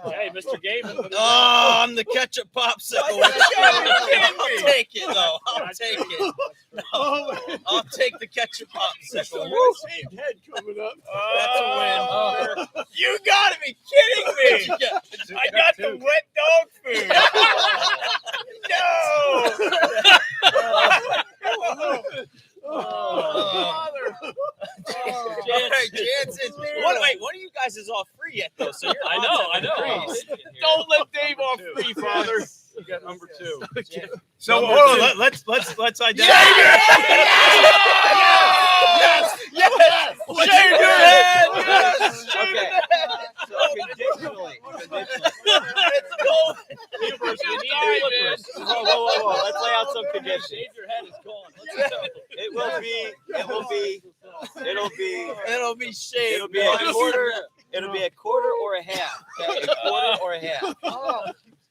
Hey, Mr. Gaiman. Oh, I'm the ketchup popsicle. I'll take it though. I'll take it. No, I'll take the ketchup popsicle. Woo. Shaved head coming up. That's a win. You gotta be kidding me. I got the wet dog food. Jansen. One of you guys is off free yet though, so you're I know. Don't let Dave off free, Father. You got number 2. So So hold on. Let's identify. Yes! Shave your head! Yes! Okay. So conditionally. Let's go. Hubers, we need the flippers. Whoa. Let's lay out some conditions. Shave your head is gone. Let's go. It'll be shaved. It'll be a quarter or a half. Okay? A quarter or a half.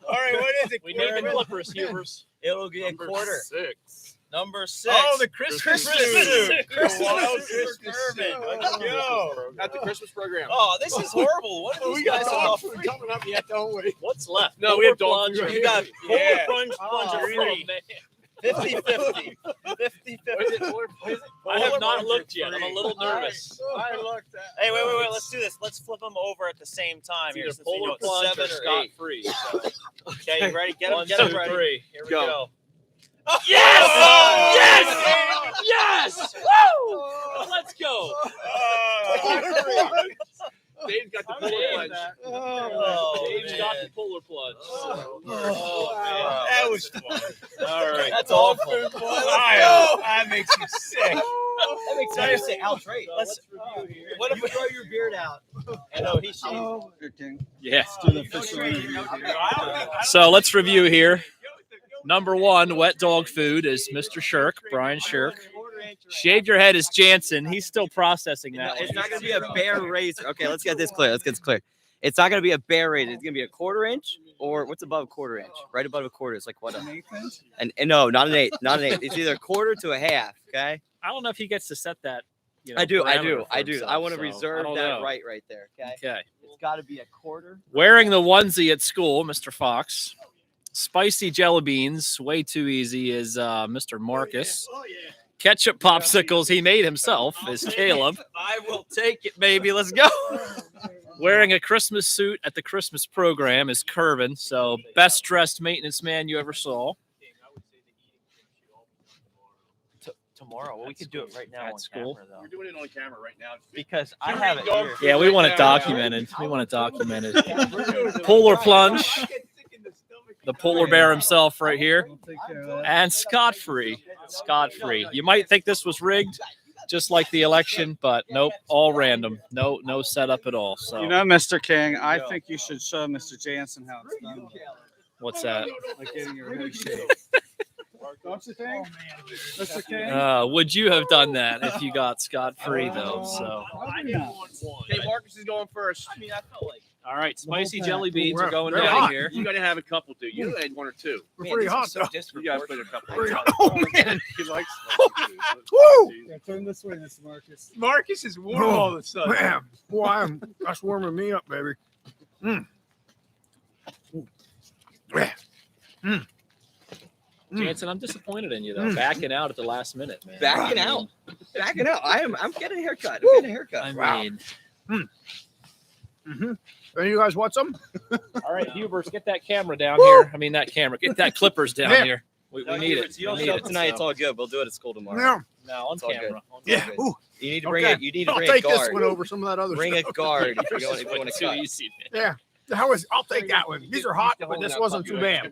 All right, what is it? We need the flippers, Hubers. It'll be a Number quarter. 6. Number 6. Oh, the Christmas suit. suit. Christmas suit. Let's go. At the Christmas program. Oh, this is horrible. What are these guys all free? coming up yet, don't we? What's left? No, we have dog food. You got Yeah. plunger free. 50-50. 50-50. I have not looked yet. I'm a little nervous. I looked at. Hey, wait. Let's do this. Let's flip them over at the same time It's here. either Since we know polar it's plunge 7 or or 8. scot free. Okay, you ready? Get them 1, ready. 2, 3. Here we Go. go. Yes! Oh, Yes! Yes! Woo! Let's go. Dave's got the polar plunge. Oh, Dave's got the polar plunge. Oh, That was fun. All right. That's awful. That makes me sick. That makes sense. Say outright. Let's review here. What if we throw your beard out? I know he should. Yeah. Do the official interview. So let's review here. Number 1, wet dog food is Mr. Shirk, Brian Shirk. Shave your head is Jansen. He's still processing that. It's not going to be a bare razor. Okay, let's get this clear. It's not going to be a bare razor. It's going to be a 1/4 inch, or what's above a 1/4 inch? Right above a 1/4 is like what? An 1/8 inch? And no, not an 8. Not an 8. It's either 1/4 to a 1/2. Okay. I don't know if he gets to set that. I do. parameter for I himself, want to so reserve I don't that know. right there. Okay. Okay. It's got to be a 1/4. Wearing the onesie at school, Mr. Fox. Spicy jelly beans, way too easy, is Mr. Marcus. Oh, yeah. Ketchup popsicles he made himself is Caleb. I will take it, baby. Let's go. Wearing a Christmas suit at the Christmas program is Curvin. So best dressed maintenance man you ever saw. Tomorrow. Well, we could do it right now At on school. camera, We're though. doing it on camera right now. Because I have it here. Yeah, we want it documented. We want it documented. Polar plunge. The polar bear himself right here. We'll take care of that. And scot-free. Scot-free. You might think this was rigged, just like the election, but nope, all random. No setup at all. So You know, Mr. King, I think you should show Mr. Jansen how it's done. what's that? Like getting your head shaved. Don't you think, Mr. King? Would you have done that if you got scot-free though? So Probably not. Okay, Marcus is going first. I mean, I felt like all right, spicy pack. jelly beans are going They're down hot. here. You got to have a couple, dude. You had 1 or 2. We're pretty hot, though. You got to put a couple. Pretty hot. Oh, man. He likes Woo! Yeah, turn this way, Mr. Marcus. Marcus is warm all of a sudden. Man, boy, that's warming me up, baby. Jansen, I'm disappointed in you though. Backing out at the last minute, man. Backing out. I'm getting a haircut. I mean, And you guys want some? all right, Hubers, get that camera down here. I mean, that camera. Get that clippers down Yeah. here. We need it. You don't We show need up tonight. so. It's all good. We'll do it at school tomorrow. Yeah. No, on It's all camera. Yeah. good. Ooh, You need to bring okay. it. You need to I'll bring a take this guard. one over some of that other Bring a stuff. guard if you This is want to too cut. easy, man. Yeah. I'll take that one. These are hot, but this wasn't too bad.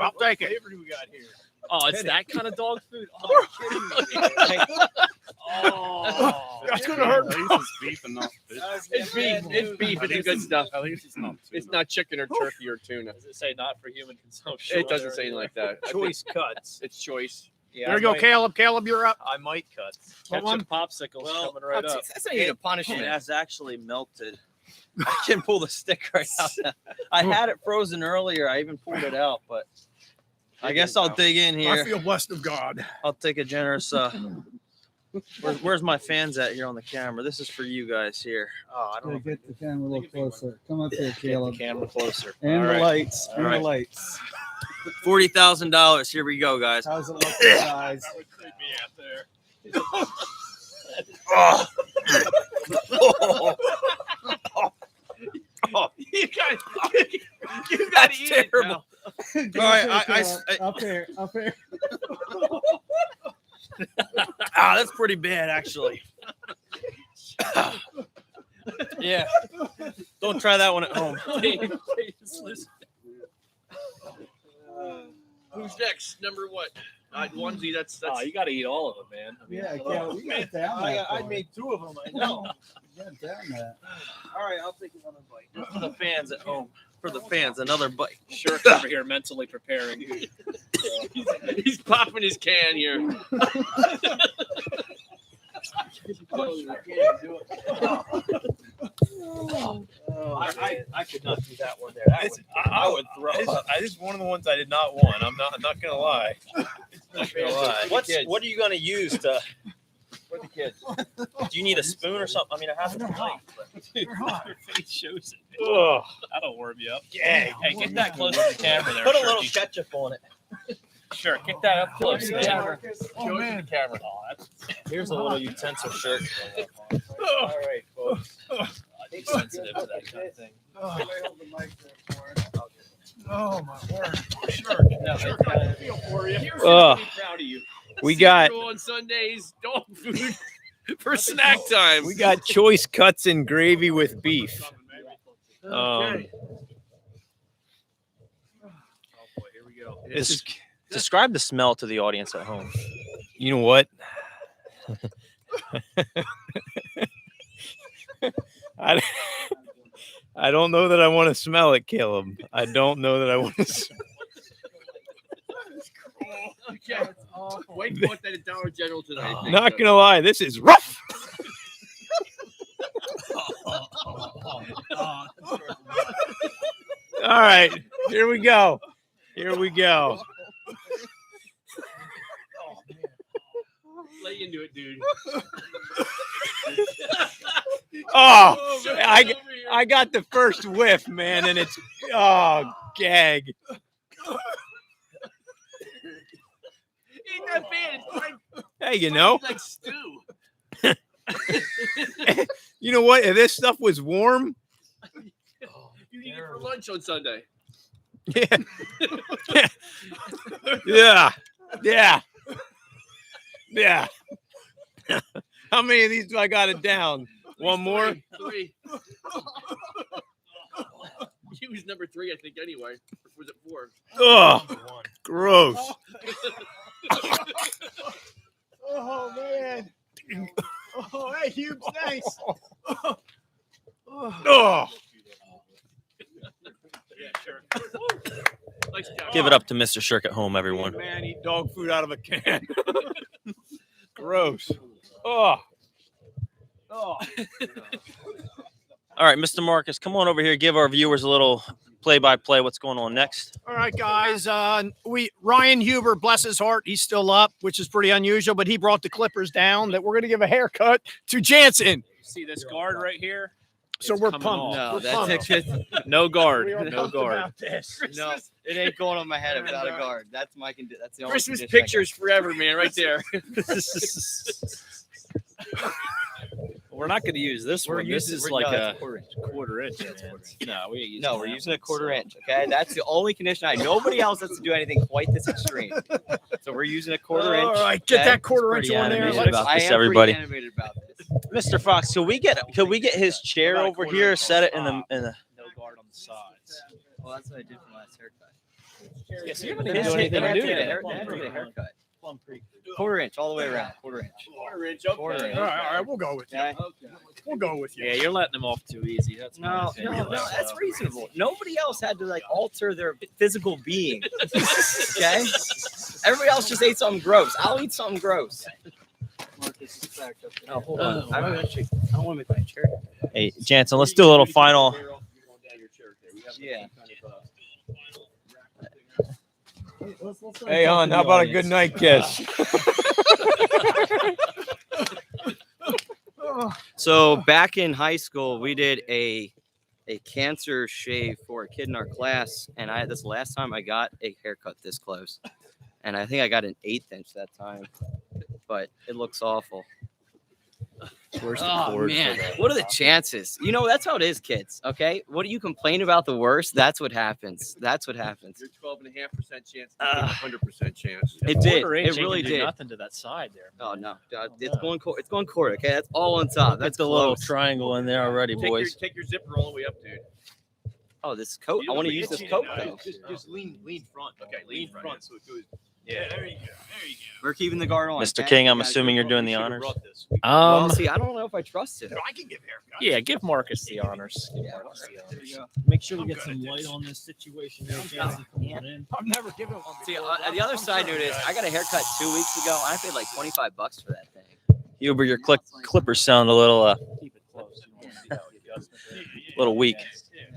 I'll take it. Flavor do we got here? Oh, it's that kind of dog food. Oh, you're kidding me. Oh, That's gonna hurt. At least it's beef and not fish. It's beef. It's beef. It's good stuff. At least it's not. It's not chicken or turkey or tuna. Does it say not for human consumption? It doesn't say like that. I think choice cuts. It's choice. Yeah, There you go, Caleb. Caleb, you're up. I might cut. Ketchup popsicles Well, coming right up. That's not even a it punishment. has actually melted. I can pull the stick right out. I had it frozen earlier. I even pulled it out, but I guess I'll dig in I here. feel blessed of God. I'll take a generous. Where's my fans at here on the camera? This is for you guys here. Oh, I don't know. Get the camera a little closer. Come up here, Get the Caleb. camera closer. And All the right. lights. All And right. the lights. $40,000. Here we go, guys. How's it look, guys? You got That's to eat it terrible. now. All right, Up here. Up here. That's pretty bad, actually. Yeah. Don't try that one at home. Who's next? Number what? Onesie. That's. Oh, you got to eat all of them, man. I mean, Yeah, Caleb, you got down that. I far. made 2 of them. I know. You got down that. All right, I'll take another bite. Just for the fans at home. For the fans, another bite. Shirk's over here mentally preparing. He's popping his can here. I could not do that one there. I would throw up. This is one of the ones I did not want. I'm not gonna lie. What are you gonna use to? For the kids. Do you need a spoon or something? I mean, I have a knife. Your face shows it. Ugh. That'll warm you up. Gag. Hey, get that close to the camera there. Put a little ketchup on it. Sure, get that up close to the camera. Show it to the camera. Here's a little utensil shirt. All right, folks. I'm sensitive to that kind of thing. Oh my word! Sure. I feel for you. Ugh. Proud of you. We got On Sundays, dog food for snack time. we got choice cuts and gravy with beef. Describe the smell to the audience at home. You know what? I don't know that I want to smell it, Caleb. I don't know that I want to. Okay. Wait, bought that at Dollar General today. Not gonna lie, this is rough. All right, here we go. Here we go. Lay into it, dude. Oh, I got the first whiff, man, and it's gag. Ain't that bad. It's like, Hey, you know, like stew. you know what? If this stuff was warm, You need it for lunch on Sunday. yeah, yeah, yeah, yeah. How many of these do I got it down? One more? Three. He was number 3, I think, anyway. Or was it 4? Oh, gross. Oh man! Oh, hey, Hugh, thanks. Oh. Give it up to Mr. Shirk at home, everyone. Man, eat dog food out of a can. Gross. Oh. All right, Mr. Marcus, come on over here. Give our viewers a little play-by-play. What's going on next? All right, guys. Ryan Huber, bless his heart, he's still up, which is pretty unusual, but he brought the Clippers down that we're going to give a haircut to Jansen. See this guard right here? So we're pumped. No, We're pumped. No guard. We are No pumped guard. about this. No, it ain't going on my head without a guard. That's my That's the only Christmas condition I got. pictures forever, man, right there. We're not going to use this one. This is we're- like no, a it's quarter inch. quarter inch. No, we ain't using No, we're that using one, a quarter so. inch. Okay, that's the only condition. Nobody else has to do anything quite this extreme. So we're using a quarter inch. All right, get okay? that quarter inch pretty on there. animated Let's- about I this, am pretty everybody. animated about this. Mr. Fox, could we get his chair About a over quarter here, inch set it on in the No guard on the sides. Well, that's what I did for my last haircut. Yeah, so you haven't They even have done to get anything a new hair- yet. they have to get a haircut. Plum Creek. Quarter inch all the way around. Quarter inch. Quarter inch, Quarter inch. All right, we'll go with you. Okay. We'll go with you. Yeah, you're letting them off too easy. That's my No, opinion. that's reasonable. Nobody else had to like alter their physical being. Okay. Everybody else just ate something gross. I'll eat something gross. Oh, hold on. I don't want to make my chair. Hey, Jansen, let's do a little final. Yeah. Hey, hon, how about a good night kiss? So back in high school, we did a cancer shave for a kid in our class, and this is the last time I got a haircut this close, and I think I got an 1/8 inch that time, but it looks awful. Where's the Oh cord for man, that? what are the chances? You know, that's how it is, kids. Okay, what do you complain about the worst? That's what happens. That's what happens. Your 12.5% chance. 100% chance. It did. Quarter inch It ain't really gonna do did. nothing to that side there. Oh no, it's going it's going quarter. Okay, that's all on top. That's That's the little close. triangle in there already, boys. Take your zipper all the way up, dude. Oh, this coat. I want to use this coat though. Just lean front. Okay, lean front so it goes. Yeah, there you go. There you go. We're keeping the guard on. Mr. okay? King, I'm You guys assuming do you're it. doing We the should've honors. brought this. Well, see, I don't know if I trust it. I can give haircuts. Yeah, give Marcus the honors. Give Yeah, Marcus the there honors. you go. Make sure we I'm get good some at light this. on this situation here, Jansen, coming in. I've never given one. See, before. the other side note is I got a haircut 2 weeks ago. I paid like $25 for that thing. Huber, your clippers sound a little Keep it close. You don't want to see how it adjusts. little weak.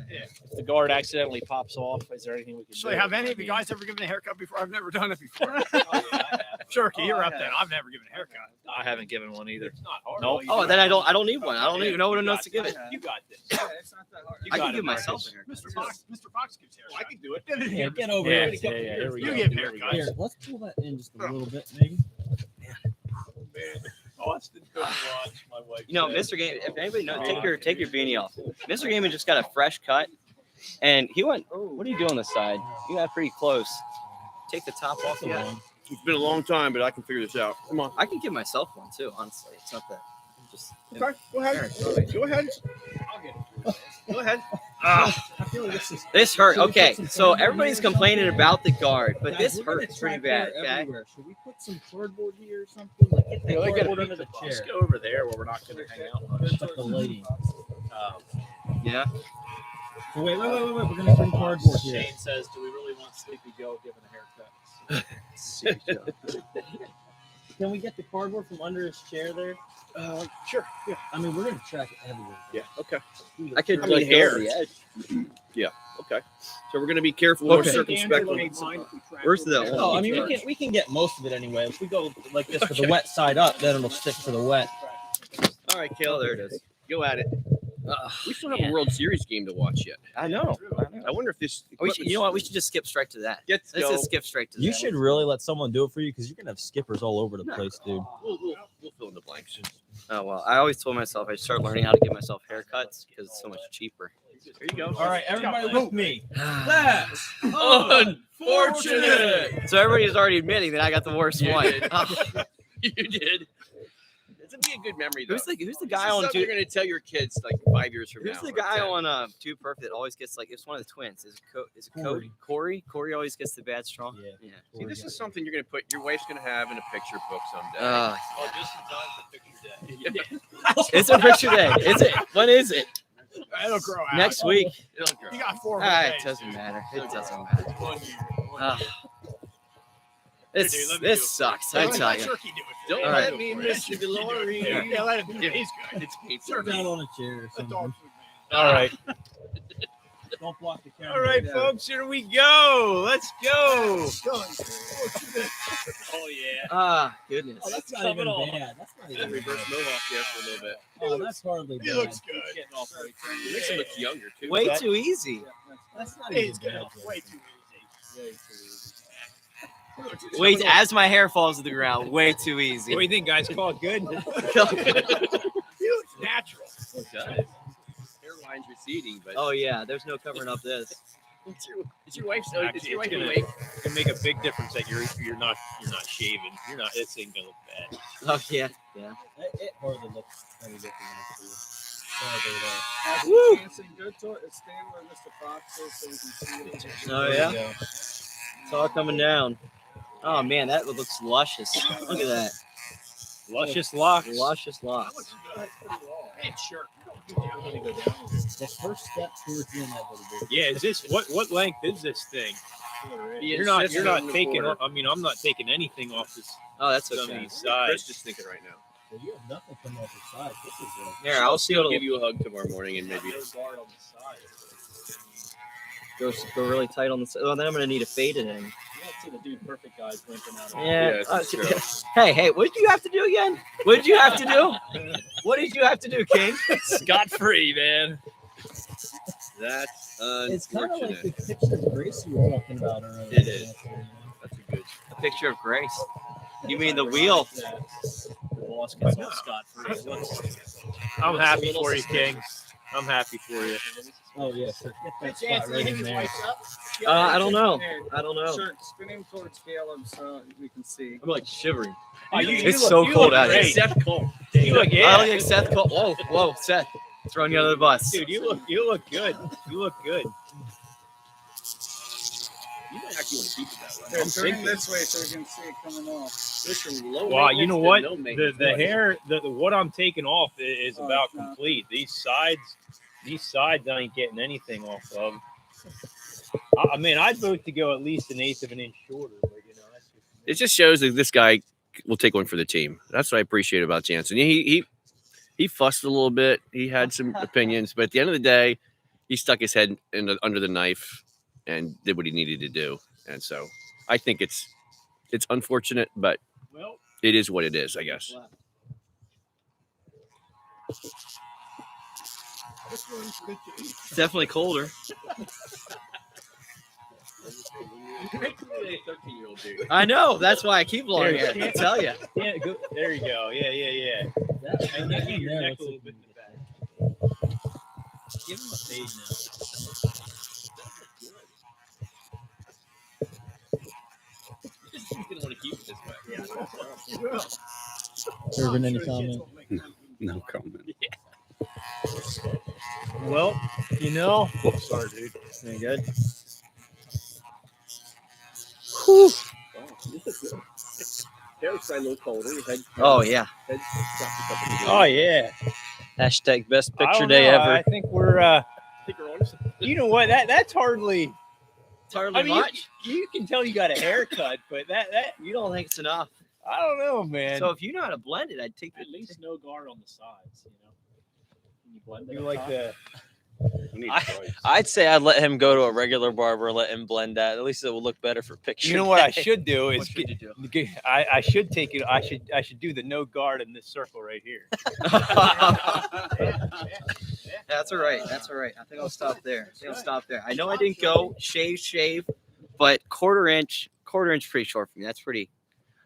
If the guard accidentally pops off, is there anything we can So do? have any I of you mean, guys ever given a haircut before? I've never done it before. oh, yeah, I have. Sharky, you're up there. I've never given a haircut. I haven't given one either. It's not hard. Nope. Oh, then I don't need one. I don't even know what else to give it. You got this. It's not that hard. I can give myself a haircut. Mr. Fox gives haircut. I can do it. Yeah, get over Yeah, it. here we You go. give Here we go. haircuts. Here, let's pull that in just a little bit, maybe. Austin couldn't watch my wife. You know, say. Mr. Game, if anybody knows, take your beanie off. Mr. Gaiman just got a fresh cut, and he went. What do you do on the side? You got pretty close. Take the top off. Yeah. It's been a long time, but I can figure this out. Come on. I can give myself one too. Honestly, it's not that. Just Okay, go ahead. Go ahead. Go ahead. I feel like this hurt. Should we Okay, put some so cardboard everybody's here or complaining something? about the guard, but Guys, this we're gonna hurts pretty bad. track hair Okay. everywhere. Should we put some cardboard here or something? Like get that cardboard under the Let's chair. go over there where we're not going to hang out much. It's like the lighting. Yeah. So wait. We're gonna bring cardboard here. Shane says, "Do we really want Sleepy Joe given a haircut?" Can we get the cardboard from under his chair there? Sure. Yeah. I mean, we're gonna track it everywhere. Yeah. Okay. I could I mean, like go hair. over the edge. Yeah. Okay. So we're going to be careful, more Okay. circumspect. Where's the? Oh, I mean, we can get most of it anyway. If we go like this with the wet side up, then it'll stick to the wet. All right, Kale. There it is. Go at it. We still have man. a World Series game to watch yet. I know. I wonder if this. You know what? We should just skip straight to that. Let's Let's go. just skip straight to that. You should really let someone do it for you because you're gonna have skippers all over the place, dude. We'll fill in the blanks. Oh well, I always told myself I should start learning how to give myself haircuts because it's so much cheaper. There you go. All right, everybody with me. That's unfortunate. So everybody's already admitting that I got the worst You one. did. You did. It's gonna be a good memory, though. Who's the guy This is on something two? you're gonna tell your kids like 5 years from now. Who's the or guy 10. on Too Perfect that always gets like it's one of the twins? Is it Cody? Corey? Corey always gets the bad straw. Yeah. See, this is something you're gonna put. Your wife's gonna have in a picture book someday. Oh, just in time for picture day. It's a picture day. Is it? When is it? It'll grow out. Next week. It'll grow. You got 4 Ah, it days. doesn't matter. It doesn't matter. 1 year. This sucks. I tell you. Don't All let right. me miss you, Glory. Yeah, let him do it. He's good. It's painful. Sit down on a chair or The something. dog food man. All right. Don't block the camera. All right, folks, here we go. Let's go. Oh yeah. Ah, goodness. Oh, that's not Come even it on. bad. That's not even Reverse bad. mohawk there for a little bit. Oh, that's hardly He bad. looks good. Getting off way too It makes him look younger too. Way too easy. That's not even He's good. bad. Way too easy. Wait, as my hair falls to the ground, way too easy. What do you think, guys? Call it good? He looks natural. It does. Hairline's receding, but Oh yeah, there's no covering up this. is your wife so? Is Actually, your wife it's gonna- awake? It can make a big difference that you're not shaving. You're not. This ain't gonna look bad. Oh yeah, yeah. It hardly looks any different. Actually. Hardly at all. Woo! Good to stand where Mr. Fox is so we can see it. Oh There yeah, you go. it's all coming down. Oh man, that looks luscious. Look at that, Luscious locks. luscious locks. Hey, sure. The first step towards the end of it. Yeah. Is this what length is this thing? He You're not insists on the taking. quarter. I mean, I'm not taking anything off this. Oh, that's Some of okay. these Chris sides. is thinking right now. Well, you have nothing coming off the side. This is Here, I'll see I'll what'll give you a hug tomorrow morning and maybe. go really tight on the side. Well, then I'm gonna need a faded in. You don't see the dude perfect guys blinking out. Yeah. Yeah, it's true. Hey, what did you have to do again? What did you have to do? What did you have to do, King? Scot free, man. That's It's kind of like unfortunate. the picture of Grace you were talking about earlier. It is. That's a good. A picture of Grace. You mean the wheel? The boss gets off scot free. I'm happy for you, King. I'm happy for you. Oh yeah, sure. Get that Chance spot to right hit in his there. wife's up. I don't know. I don't know. Sure, spin him towards Caleb so we can see. I'm like shivering. Oh, It's so cold out here. Seth Cole. You look I look like Seth Cole. Whoa, Seth. Throwing you under the bus. Dude, you look good. You look good. You might actually want to keep it that way. Here, I'm turn him thinking. this way so we can see it coming off. There's from low Wow, you know what? maintenance to no The maintenance. hair, the what I'm taking off is Oh, about it's not. complete. These sides I ain't getting anything off of. I mean, I'd vote to go at least an eighth of an inch shorter, but you know, that's just It just shows that this guy will take one for the team. That's what I appreciate about Jansen. He fussed a little bit. He had some opinions, but at the end of the day, he stuck his head under the knife and did what he needed to do. And so I think it's unfortunate, but it is what it is, I guess. It's definitely colder. I know. That's why I keep blowing it. I tell you. Yeah, go, there you go. Yeah. And then get your neck a little bit in the back. Give him a fade now. Didn't want to keep it this way. Irvin, any comment? No comment. Well, Sorry, dude. pretty good. Derek's a little colder. Oh yeah. Oh yeah. Hashtag best I picture don't day know. ever. I think we're. You know what? That's hardly. It's hardly I mean, much. you can tell you got a haircut, but that You don't think it's enough? I don't know, man. So if you know how to blend it, I'd take At least no guard on the sides, you know. Can you blend it you up like top? the. We need I- choice. I'd say I'd let him go to a regular barber and let him blend that. At least it will look better for picture. You know what I day. should do is What should you do? I should take it. I should do the no guard in this circle right here. That's all right. That's all right. I think I'll stop there. I know I didn't go shave, but quarter inch pretty short for me.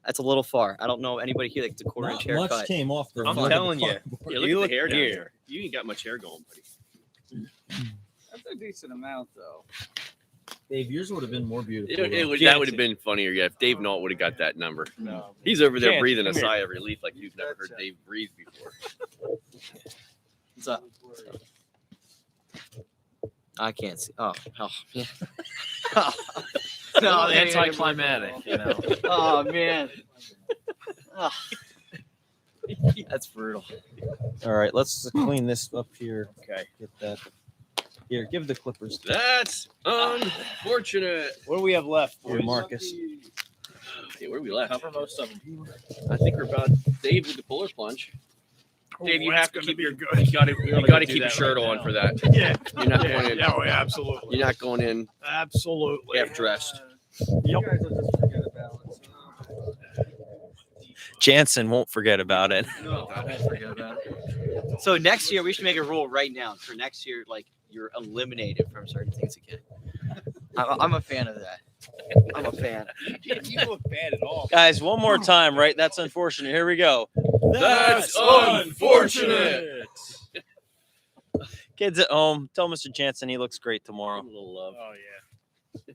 That's a little far. I don't know anybody here that gets a quarter inch Not much haircut. came off the. I'm front of the telling you. cardboard. Yeah, look You at the hair look down here. there. You ain't got much hair going, buddy. That's a decent amount, though. Dave, yours would have been more beautiful. That would have been funnier, yeah, if Dave Nault would have got that number. No. He's over there Chance, breathing a come here. sigh of relief like you've never heard Dave breathe before. What's up? I can't see. Oh, yeah. No, anticlimactic, you know. Oh man. Oh. That's brutal. All right, let's clean this up here. Okay. Get that. Here, give the clippers. That's unfortunate. What do we have left? Here, boys? Marcus. Hey, where are we left? Cover most of them. I think we're about Dave with the puller plunge. Dave, you that's have to gonna keep be your good. you got to do keep your that shirt right on now. for that. Yeah. You're not going in. Yeah, oh, yeah, absolutely. You're not going in Absolutely. half dressed. Yep. Jansen won't forget about it. So next year we should make a rule right now. For next year, like you're eliminated from certain things again. I'm a fan of that. I'm a fan. You look bad at all. Guys, one more time, right? That's unfortunate. Here we go. That's unfortunate. Kids at home, tell Mr. Jansen he looks great tomorrow. A little love. Oh yeah.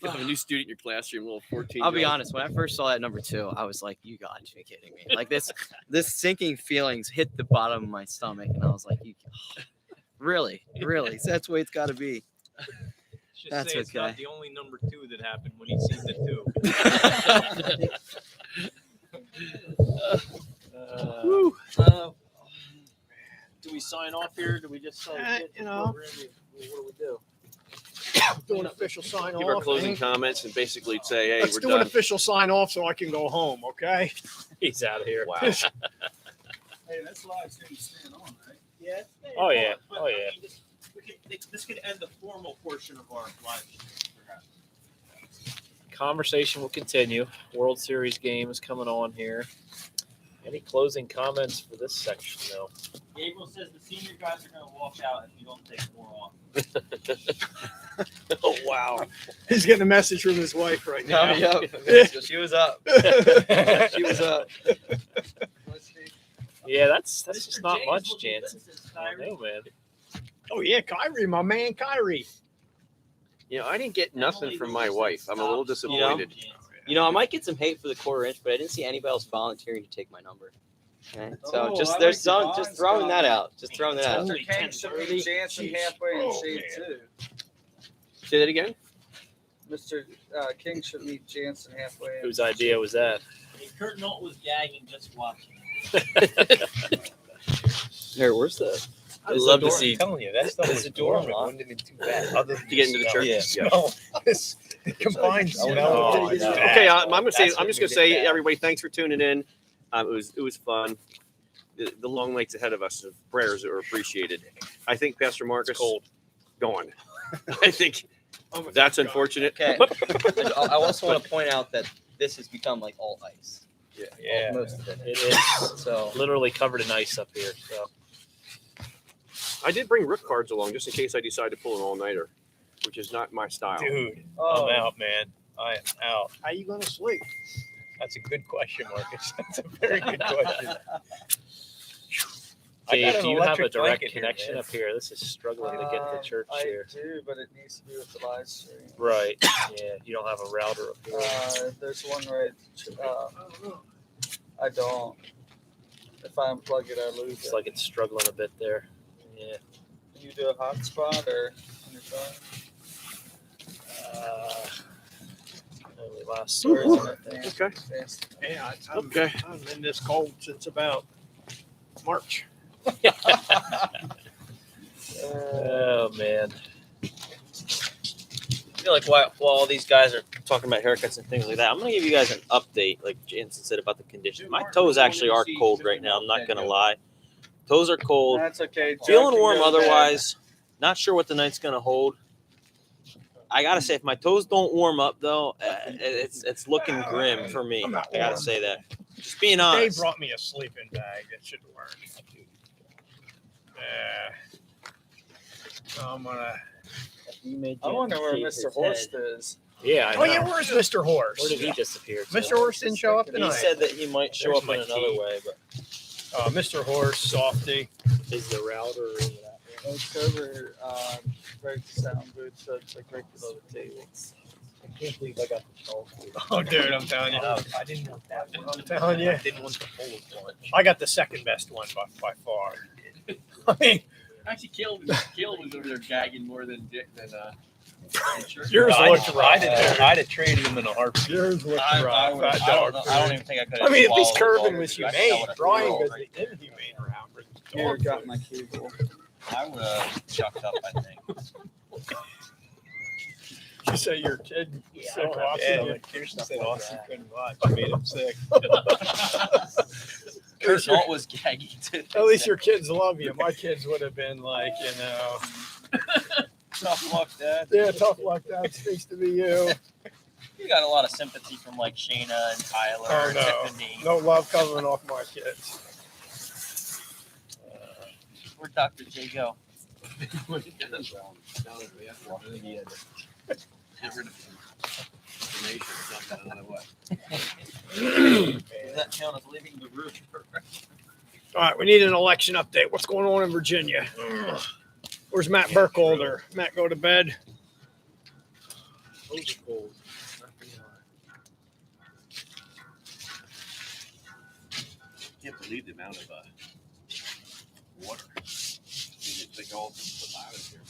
You have a new student in your classroom, little 14. I'll be honest. When I first saw that number 2, I was like, "You got to be kidding me!" Like this sinking feelings hit the bottom of my stomach, and I was like, "Really? So that's the way it's got to be." Just That's say it's okay. not the only number 2 that happened when he seen the 2. Woo. Do we sign off here? Do we just say, you know. what do we do? Do an official sign Give our off. closing comments and basically say, "Hey, Let's we're do an done." official sign off so I can go home, okay? He's out of here. Wow. Hey, that's live stream staying on, right? Yeah. Oh, yeah. But, Oh, I yeah. mean, this could end the formal portion of our live stream, perhaps. Conversation will continue. World Series game is coming on here. Any closing comments for this section, though? Gabriel says the senior guys are going to walk out if you don't take more off. Oh, wow. He's getting a message from his wife right now. She was up. She was up. Yeah, that's just Mr. not James much, looking good, Jansen. says I Kyrie. know, man. Oh, yeah, Kyrie, my man, Kyrie. You know, I didn't get nothing from my wife. I'm a little disappointed. You know, I might get some hate for the quarter inch, but I didn't see anybody else volunteering to take my number. Okay, so Oh, just I there's like the some just bonds throwing that guy. out. Just throwing that out. Only Mr. King should meet 10:30. Jansen Jeez. halfway in Oh, shade man. 2. Say that again. Mr. King should meet Jansen halfway in. Whose idea was that? I mean, Kurt Knowlt was gagging just watching. Here, where's the? I'd love to I'm see telling you, that stuff is door adorable. unlocked. Wouldn't have been too bad. Other than to get into the church. Yeah. Oh, this combined smell. Oh, is no. bad. Okay, I'm gonna say. That's I'm just what gonna we say, did that. everybody, thanks for tuning in. It was fun. The long nights ahead of us of prayers are appreciated. I think Pastor Marcus gone. I think that's unfortunate. Okay. I also want to point out that this has become like all ice. Yeah. Most of it. It is So literally covered in ice up here. So I did bring Rick cards along just in case I decide to pull an all-nighter, which is not my style. Dude, Oh. I'm out, man. I am out. How you gonna sleep? That's a good question, Marcus. That's a very good question. I got Dave, an do you have a electric direct blanket here, connection man. up here? This is struggling to get to church I here. do, but it needs to be with the live stream. Right. Yeah. You don't have a router up here. There's one right. I don't. If I unplug it, I lose It's it. like it's struggling a bit there. Yeah. You do a hotspot or on your phone? Only last stories on that thing. Okay. Yeah, Okay. I'm in this cold since about March. Oh man. I feel like while all these guys are talking about haircuts and things like that, I'm gonna give you guys an update, like Jansen said about the condition. My toes actually are cold right now. I'm not gonna lie. Toes are cold. That's okay. Joe Feeling can warm go to bed. otherwise. Not sure what the night's gonna hold. I gotta say, if my toes don't warm up though, it's looking grim for me. I gotta say that. Just being Dave honest. brought me a sleeping bag. That should work. So I'm gonna. I wonder where Mr. Horst is. Yeah. I Oh yeah, know. where's Mr. Horst? Where did he disappear? to? Mr. Horst didn't show up He tonight. said that he might show There's up my in another key. way, but Mr. Horst, Softy. Is the router in that? It's over right sound booth, so it's like right below the table. I can't believe I got the charge. Oh, dude, I'm telling you. I didn't want that one. I'm telling you. I didn't want the full one. I got the second best one by far. I mean, Actually, Caleb was over there gagging more than yours looked rough. I'd have traded him in a heartbeat. Yours looked I rough. don't even think I could. I mean, at least Curvin was humane. Brian was the inhumane round. Here, got my cable. I would have chucked up, I think. You say your kid was so awesome. Yeah, like, like Kirsten said, Austin couldn't watch. I made him sick. Chris Alt was gaggy too. At least your kids love you. My kids would have been like, Tough luck, Dad. yeah, tough luck. That speaks to be you. You got a lot of sympathy from like Shayna and Tyler Oh and no, Tiffany. no love coming off my kids. Where'd Dr. J go? Get rid of information or something. I don't know what. Does that count as leaving the room? All right, we need an election update. What's going on in Virginia? Where's Matt Burkholder? Matt, go to bed. Can't believe the amount of water. They all put out of here.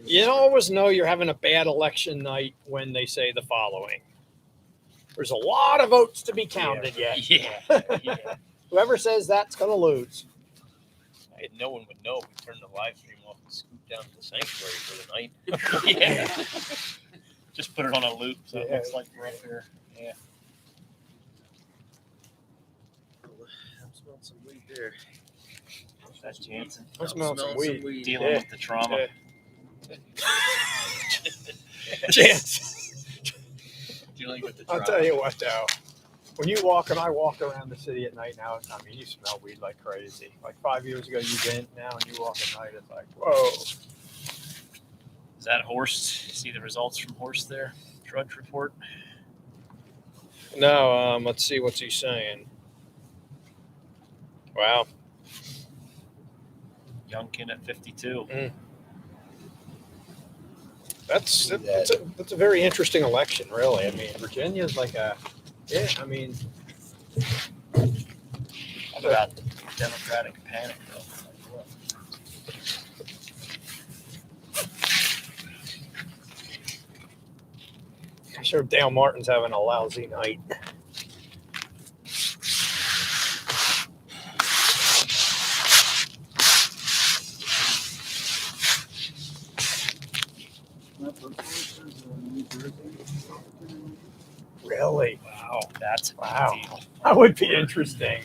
You always know you're having a bad election night when they say the following. There's a lot of votes to be counted yet. Yeah. Whoever says that's going to lose. No one would know if we turned the live stream off and scoot down to the sanctuary for the night. Yeah. Just put it on a loop so it Yeah. looks like we're up here. Yeah. I'm smelling some weed there. That's Jansen. I smell some weed. Dealing Yeah. with the trauma. Chance. Dealing with the I'll trauma. tell you what, though. When you walk, and I walk around the city at night now, I mean, you smell weed like crazy. Like 5 years ago, you didn't. Now, when you walk at night, it's like, whoa. Is that Horst? See the results from Horst there? Drudge report. No, let's see what's he saying. Wow. Youngkin at 52. That's a very interesting election, really. I mean, Virginia's like a, yeah, I mean, What about Democratic panic, though? I'm sure Dale Martin's having a lousy night. Really? Wow, that's a big Wow. deal. That would be interesting.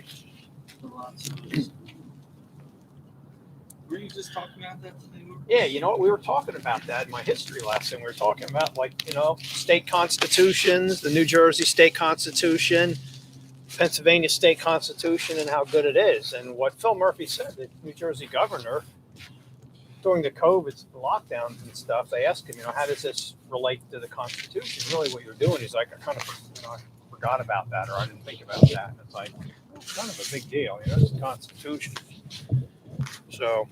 Were you just talking about that today? Yeah, you know what? We were talking about that in my history lesson. We were talking about, like, you know, state constitutions, the New Jersey state constitution, Pennsylvania state constitution, and how good it is. And what Phil Murphy said, the New Jersey governor, during the COVID lockdowns and stuff, they asked him, you know, how does this relate to the Constitution? Really, what you're doing is like, I kind of, you know, I forgot about that, or I didn't think about that. And it's like, well, it's kind of a big deal, you know, it's the Constitution. So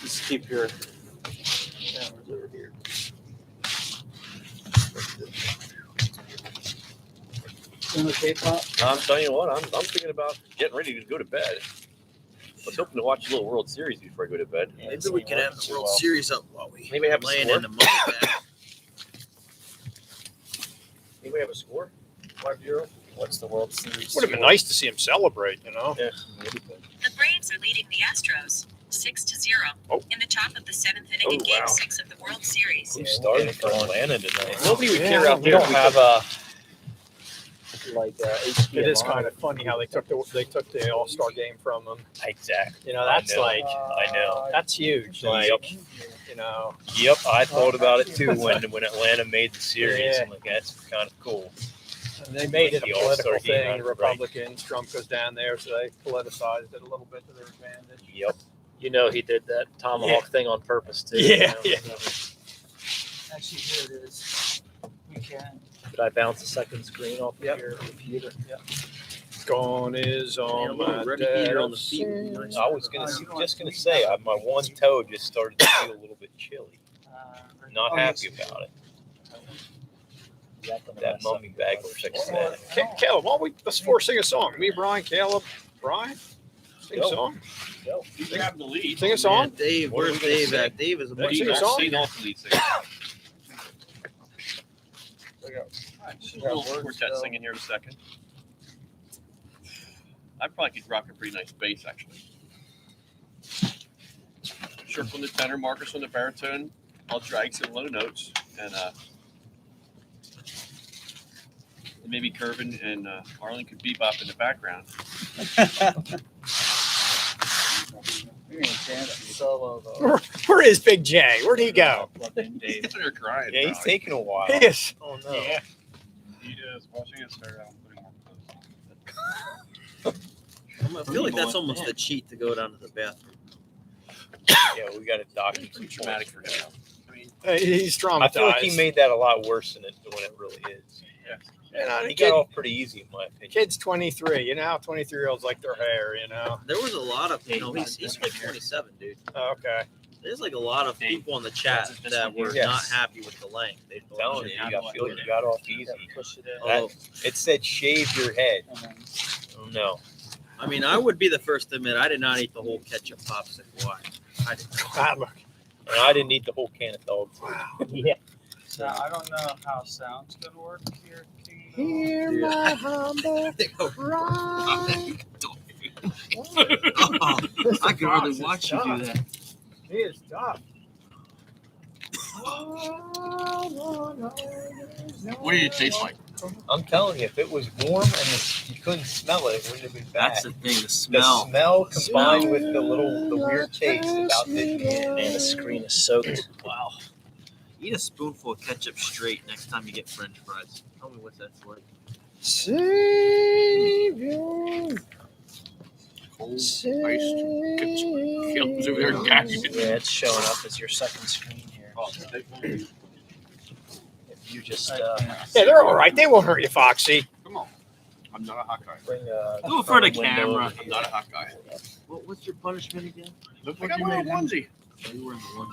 Just keep your cameras over here. I'm telling you what, I'm thinking about getting ready to go to bed. I was hoping to watch a little World Series before I go to bed. Maybe we could have the World Series up while we Maybe have a laying score. in the money back. Anybody have a score? 5-0. What's the World Series? would have been nice to see him celebrate, you know. Yeah. The Braves are leading the Astros 6-0 in the top of the 7th inning in Game 6 of the World Series. Who started for Atlanta tonight? Nobody would Yeah, care out we there. don't We have could, like HDMI. It is kind of funny how they took the All-Star game from him. Exactly. You know, that's like, I know. that's huge. Like, you know, Yep, I thought about it too when Atlanta made the series. Yeah. I'm like, that's kind of cool. and they made it a The All-Star political game, thing. The right. Republicans, Trump goes down there, so they politicized it a little bit to their advantage. Yep. You know, he did that tomahawk thing on purpose too. Yeah, you know? yeah. Actually, here it is. We can. Did I bounce the second screen off of your computer? Yep. Gone is on Man, a my little ruddy heater on the dad's feet would be nice. I was just gonna say my one toe just started to feel a little bit chilly. Not happy about it. That mummy bag will fix that. Caleb, why don't let's sing a song. Me, Brian, Caleb, Brian, sing a Go. song. You grab the lead. Sing a song. Yeah, Dave, What are where's we gonna Dave sing? at? Dave is a much Sing a better song. singer. Off the lead singer. A little quartet singing here in a second. I probably could rock a pretty nice bass, actually. Shirk on the tenor, Marcus on the baritone. I'll drag some low notes, and maybe Curvin and Arlen could bebop in the background. Solo though. Where is Big J? Where'd he go? He's under crying. Yeah, he's taking a while. He is. Oh no. Yeah. He is washing his hair out, putting more clothes on. I feel like that's almost a cheat to go down to the bathroom. Yeah, we got a document. Pretty traumatic for him. I mean, He's traumatized. I feel like he made that a lot worse than it really is. You know, He the got off pretty easy, in my opinion. kid's 23. You know how 23-year-olds like their hair, you know? There was a lot of, he's like 27, dude. Oh, okay. There's like a lot of people in the chat that were Yes. not happy with the length. They I'm telling you, I feel like you got off easy. Push it in. Oh, It said shave your head. Oh no. I mean, I would be the first to admit I did not eat the whole ketchup popsicle. I did not. Wow, look. And I didn't eat the whole can of dog food. Yeah. Now, I don't know how sound's gonna work here. Hear my humble cry. I could really watch you do that. He is tough. what do you taste like? I'm telling you, if it was warm and you couldn't smell it, it wouldn't have been bad. That's the thing, the The smell. smell combined with the weird taste about this. Man, the screen is soaked. Wow. Eat a spoonful of ketchup straight next time you get French fries. Tell me what that's like. Savior. Cold, iced. Caleb's over there gagging. Yeah, it's showing up as your second screen here. If you just Yeah, they're all right. They won't hurt you, Foxy. Come on. I'm not a hot guy. bring Do it for the window camera. over I'm here. not a hot guy. What's your punishment again? Look like I'm wearing a onesie. Oh, you were in the one.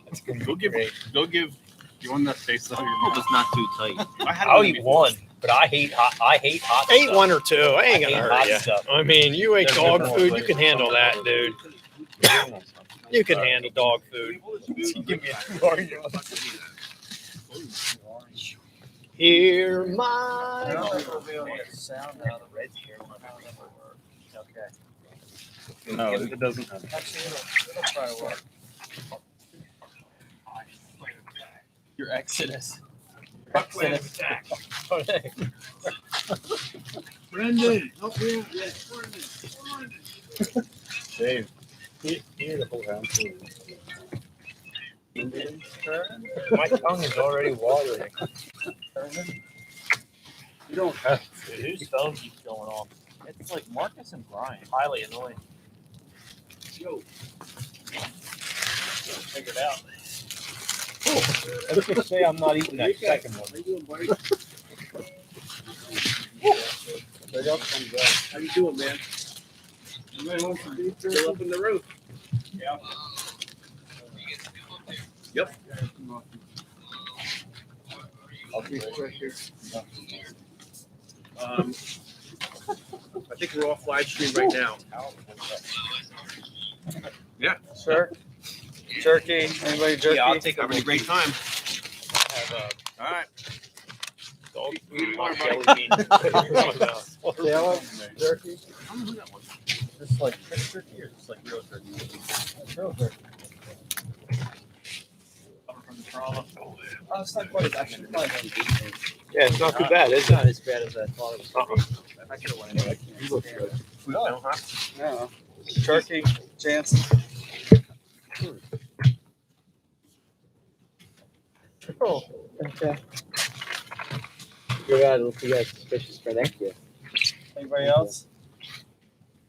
That's gonna Go be give. great. Go give. You want that taste out of your Hope mouth? it's not too tight. I had I'll one eat before. one, but I hate hot. Eat stuff. one or two. I ain't I gonna hate hurt hot you. stuff. I mean, you ate There's dog different food. ways You can handle that, dude. You can handle dog food. Give me a Mario. Hear my. Sound out of red here. Okay. No, it doesn't have. It'll try to work. Your Exodus. Brendan, Dave. My tongue is already watering. You don't have Dude, whose phone keeps going off? It's like Marcus and Brian. Highly annoying. Yo. Figure it out. Let's just say I'm not eating that second one. How you doing, buddy? How you doing, man? You might want some beef still up in the roof. Yeah. Yep. I'll be right here. I think we're off live stream right now. Yeah. Sure. Jerky. Anybody jerky? Yeah, I'll take Having a great time. All right. Dog food, jelly bean. Taylor, jerky. I don't know who that was. Just like fish turkey or just like real turkey? Real turkey. Coming from the trauma. Oh, it's not quite as actually. Yeah, it's not too bad, is It's it? not as bad as I thought it was. I could have went anyway. You look good. No, huh? No. Jerky. Jansen. Oh, okay. You're right. Look, you guys suspicious for that kid. Anybody else?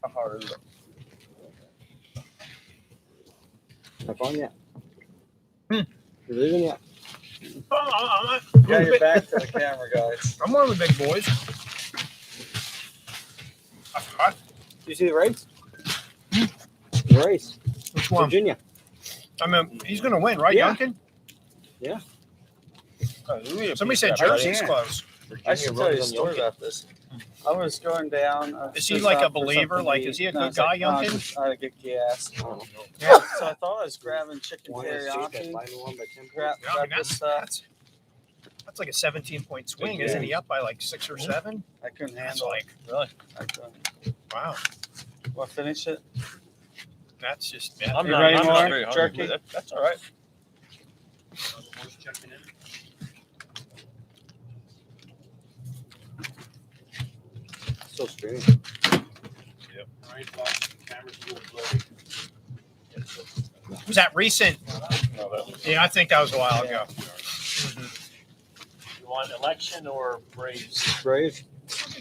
How hard is it? Have fun yet? You're leaving yet? Yeah, you're back to the camera, guys. I'm one of the big boys. Did you see the race? The race. Which one? Virginia. I mean, he's going to win, right, Yeah. Youngkin? Yeah. Somebody said Jersey's close. I should tell you a story about this. I was going down. Is he like a believer? Like, is he a good guy, Youngkin? I had to get gas. Yeah. So I thought I was grabbing chicken teriyaki. Grab this stuff. That's like a 17-point swing. Isn't he up by like 6 or 7? I couldn't That's handle it. like, really? I couldn't. Wow. Want to finish it? That's just, I'm You not- ready, I'm not Mark? very hungry, Jerky? but that's all right. So strange. Was that recent? Yeah, I think that was a while ago. You want election or Braves? Braves.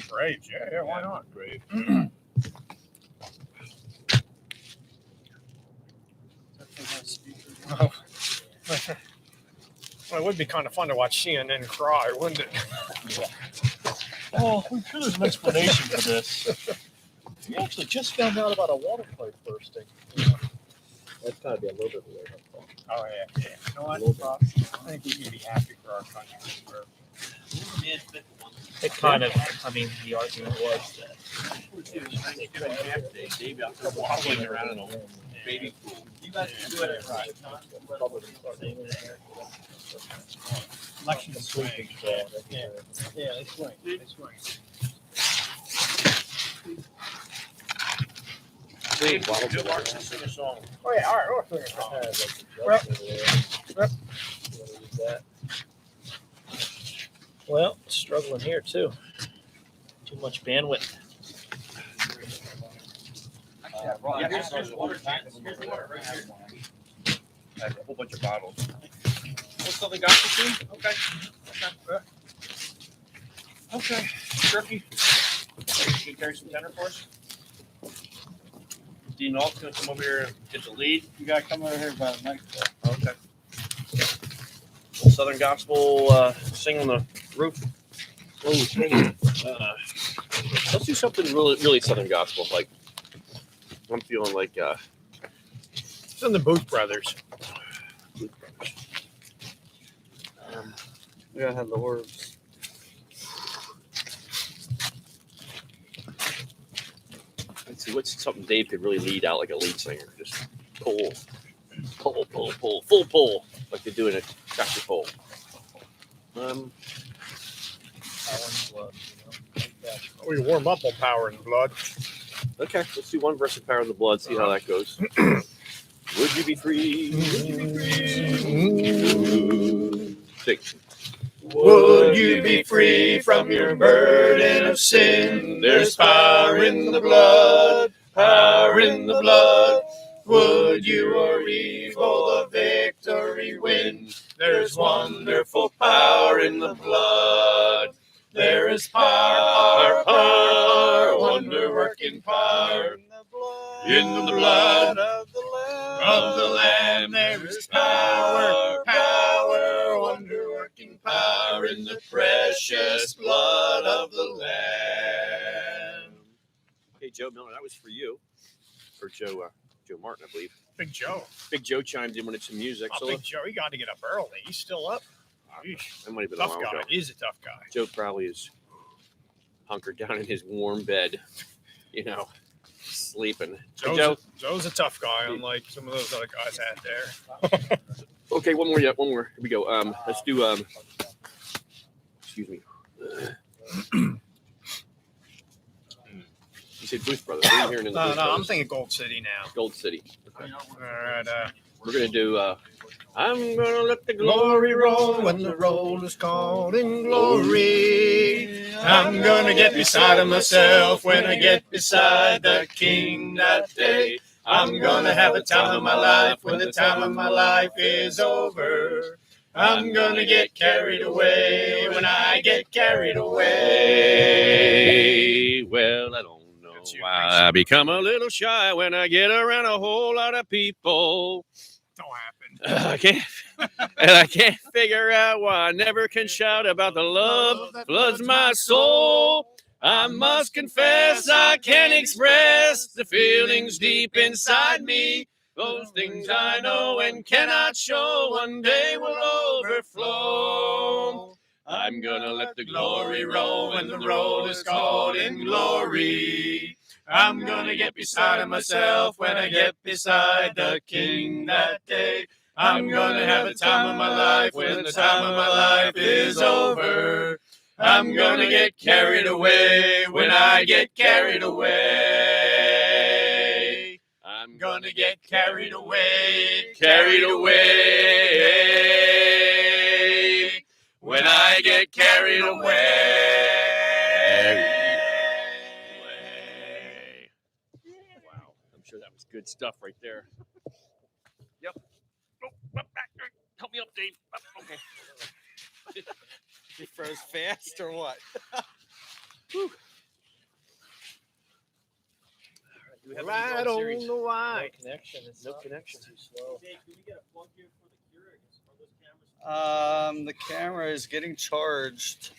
Braves, yeah, why not? Great. Oh. Well, it would be kind of fun to watch CNN cry, wouldn't it? Oh, I'm sure there's an explanation for this. We actually just found out about a water pipe bursting. That's got to be a little bit weird. Oh, yeah. You know what? I think we can be happy for our country. It kind of, I mean, the argument was that Dave out there wobbling around in a baby pool. you guys can do it right. Election is swing. Yeah, they swing. They swing. Dave, Bill Larson sing a song. Oh, yeah, all right. We'll figure it out. Well, struggling here too. Too much bandwidth. Yeah, here's the water tank. Here's the water right here. I have a whole bunch of bottles. Oh, Southern Gospel team? Okay. Okay. Turkey. Can you carry some tender for us? Dean Alt's gonna come over here and get the lead. You got to come over here by the microphone. Okay. Little Southern Gospel sing on the roof. Let's do something really Southern Gospel. Like I'm feeling like It's in the Booth Brothers. You got to have the words. let's see what's something Dave could really lead out like a lead singer. Just pull, full pull, like they do in a tractor pull. We warm up on Power and Blood. Okay, let's do one verse of Power in the Blood. See how that goes. Would you be free? Would you be free? Six. Would you be free from your burden of sin? There's power in the blood, power in the blood. Would you or evil the victory win? There's wonderful power in the blood. There is power, wonder-working power in the blood of the Lamb. There is power, wonder-working power in the precious blood of the Lamb. Hey, Joe Miller, that was for you. Or Joe Martin, I believe. Big Joe. Big Joe chimed in with some music. Oh, So Big Joe, he got to get up early. He's still up. that might have been a Tough while guy. ago. He's a tough guy. Joe probably is hunkered down in his warm bed, sleeping. Hey, Joe's a tough guy, unlike some of those other guys out there. Okay, one more. Here we go. Let's do. Excuse me. You said Booth Brothers. What are you hearing in the No, Booth I'm Brothers? thinking Gold City now. Gold City. Okay. All right. We're gonna do. I'm gonna let the Glory roll when the roll is called in glory. I'm gonna get beside of myself when I get beside the King that day. I'm gonna have the time of my life when the time of my life is over. I'm gonna get carried away when I get carried away. Well, I don't know why I become a little shy when I get around a whole lot of people. Don't happen. I can't figure out why I never can shout about the love that floods my soul. I must confess I can't express the feelings deep inside me. Those things I know and cannot show one day will overflow. I'm gonna let the glory roll when the roll is called in glory. I'm gonna get beside of myself when I get beside the King that day. I'm gonna have the time of my life when the time of my life is over. I'm gonna get carried away when I get carried away. I'm gonna get carried away when I get carried away. Wow, I'm sure that was good stuff right there. Yep. Help me up, Dave. Okay. You froze fast or what? I don't know why. No connection. No connection. Too slow. Dave, can we get a plug here for the Keurig? Are those cameras? The camera is getting charged.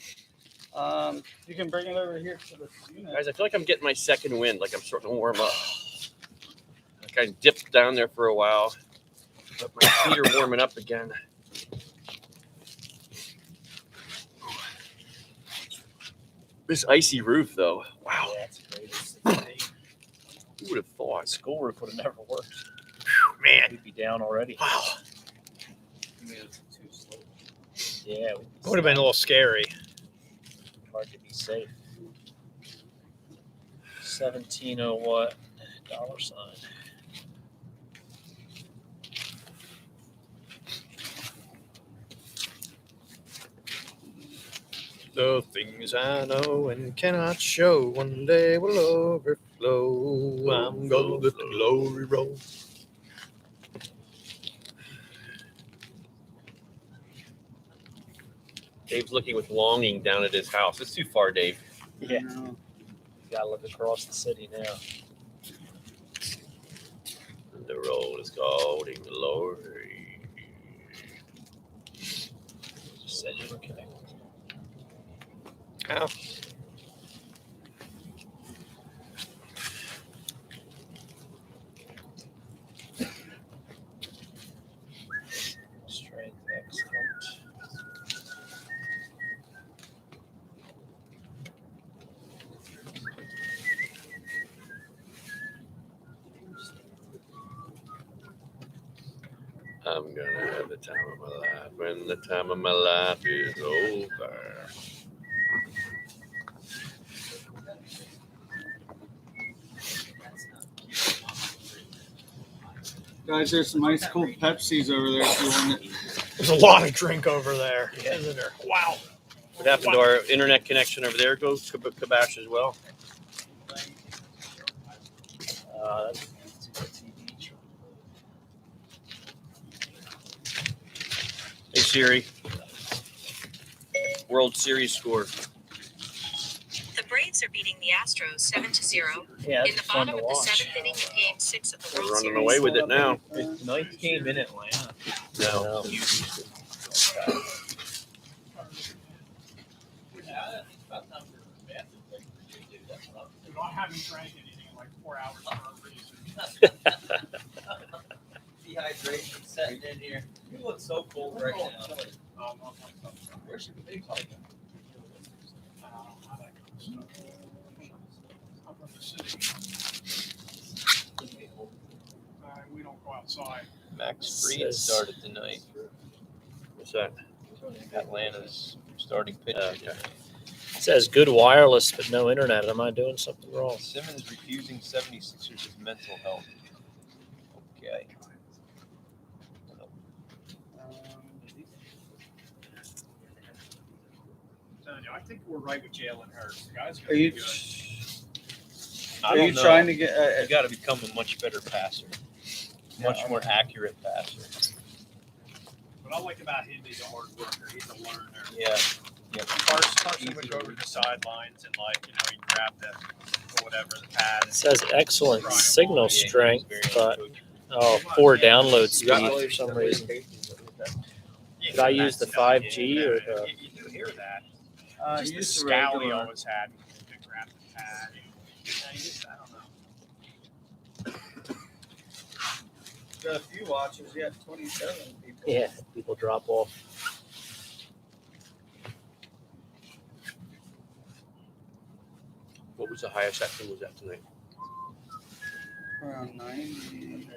You can bring it over here to the unit. Guys, I feel like I'm getting my second wind, like I'm starting to warm up. Like I dipped down there for a while, but my feet are warming up again. This icy roof, though. Wow. Yeah, it's great. Who would have thought? School roof would have never worked. Man. We'd be down already. Wow. Too slow. Yeah. It would have been a little scary. Hard to be safe. 17 what? $sign. The things I know and cannot show one day will overflow. I'm gonna let the glory roll. Dave's looking with longing down at his house. It's too far, Dave. Yeah. You gotta look across the city now. The roll is called in glory. Just said you were connected. Ow. Strength, excellent. I'm gonna have the time of my life when the time of my life is over. Guys, there's some ice cold Pepsis over there if you want it. There's a lot of drink over there, isn't there? Wow. What happened to our internet connection over there? Goes Kabash as well. That's a TV. Siri. World Series score. The Braves are beating the Astros 7-0 Yeah, in the bottom of the seventh inning of Game 6 of the They're World running Series. away with it now. Ninth game in Atlanta. No. I haven't drank anything in like 4 hours for a reason. Dehydration setting in here. You look so cold right now. Where's your big bike? I'm from the city. We don't go outside. Max Fried Says- started tonight. What's that? Atlanta's starting pitcher. Okay. It says good wireless, but no internet. Am I doing something wrong? Simmons refusing 76ers' mental health. Okay. I think we're right with Jalen Hurts. The guy's Are you good. I are don't you know. trying to get? You got to become a much better passer, much more accurate passer. What I like about him, he's a hard worker. He's a learner. Yeah. Carson would go to the sidelines and he'd grab the whatever the pad. It says excellent signal strength, but poor download speed for some reason. Did I use the 5G or the? You do hear that. Just Just the the scowl he regular. always had to grab the pad. I don't know. Got a few watches. Yeah, 27 people. Yeah, people drop off. What was the highest acting was that tonight? Around 90.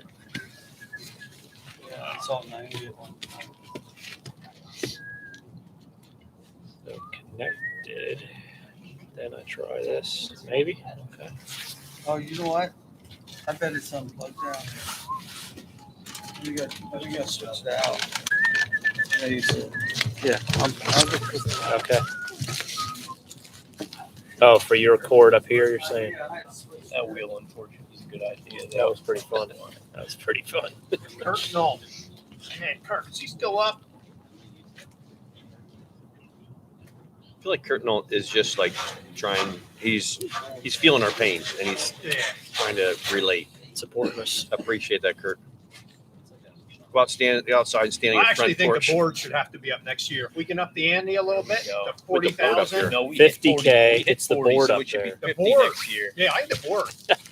Yeah, it's all 90 at one time. So connected. Then I try this. Maybe. Okay. Oh, you know what? I bet it's unplugged down. We got switched out. Yeah, you said. Yeah, I'll just Okay. Oh, for your cord up here, you're saying? That wheel, unfortunately, is a good idea. That was pretty fun. That was pretty fun. Kurt Nolan. Man, Kurt, is he still up? I feel like Kurt Noll is just like trying. He's feeling our pain and he's trying to relate, supporting us. Appreciate that, Kurt. Go out, stand outside, standing I in actually front think porch. the board should have to be up next year. If we can up the ante a little bit, to With the board up 40,000. there. No, we hit 50K. 40, It's the 40, board so up it should there. be 50 The board. next year. Yeah, I need the board.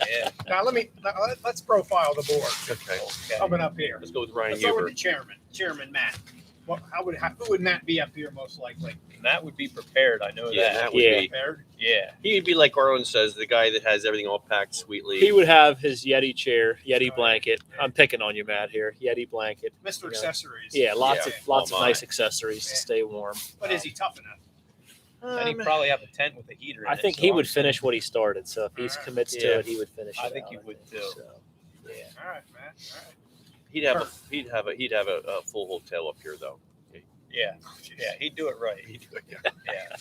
Yeah. Now let's profile the board Okay, coming up here. let's go with Ryan Let's go with Huber. the Chairman Matt. Who would Matt be up here most likely? Matt would be prepared. I know Yeah, that. that would Yeah. be. Prepared? Yeah. He'd be like Garland says, the guy that has everything all packed sweetly. He would have his Yeti chair, Yeti blanket. I'm picking on you, Matt, here. Yeti blanket. Mr. Yeah. Accessories. Yeah, lots Yeah. of lots Oh, of my. nice accessories to stay warm. But is he tough enough? And he'd probably have a tent with a heater in I it, think so he I'm would saying- finish what he started. So if he commits Yeah. to it, he would finish it. I think out, he would think. too. So, yeah. All right, Matt. All right. He'd have a full hotel up here though. Yeah. Yeah, he'd do it right. He'd do it, yeah. Yeah.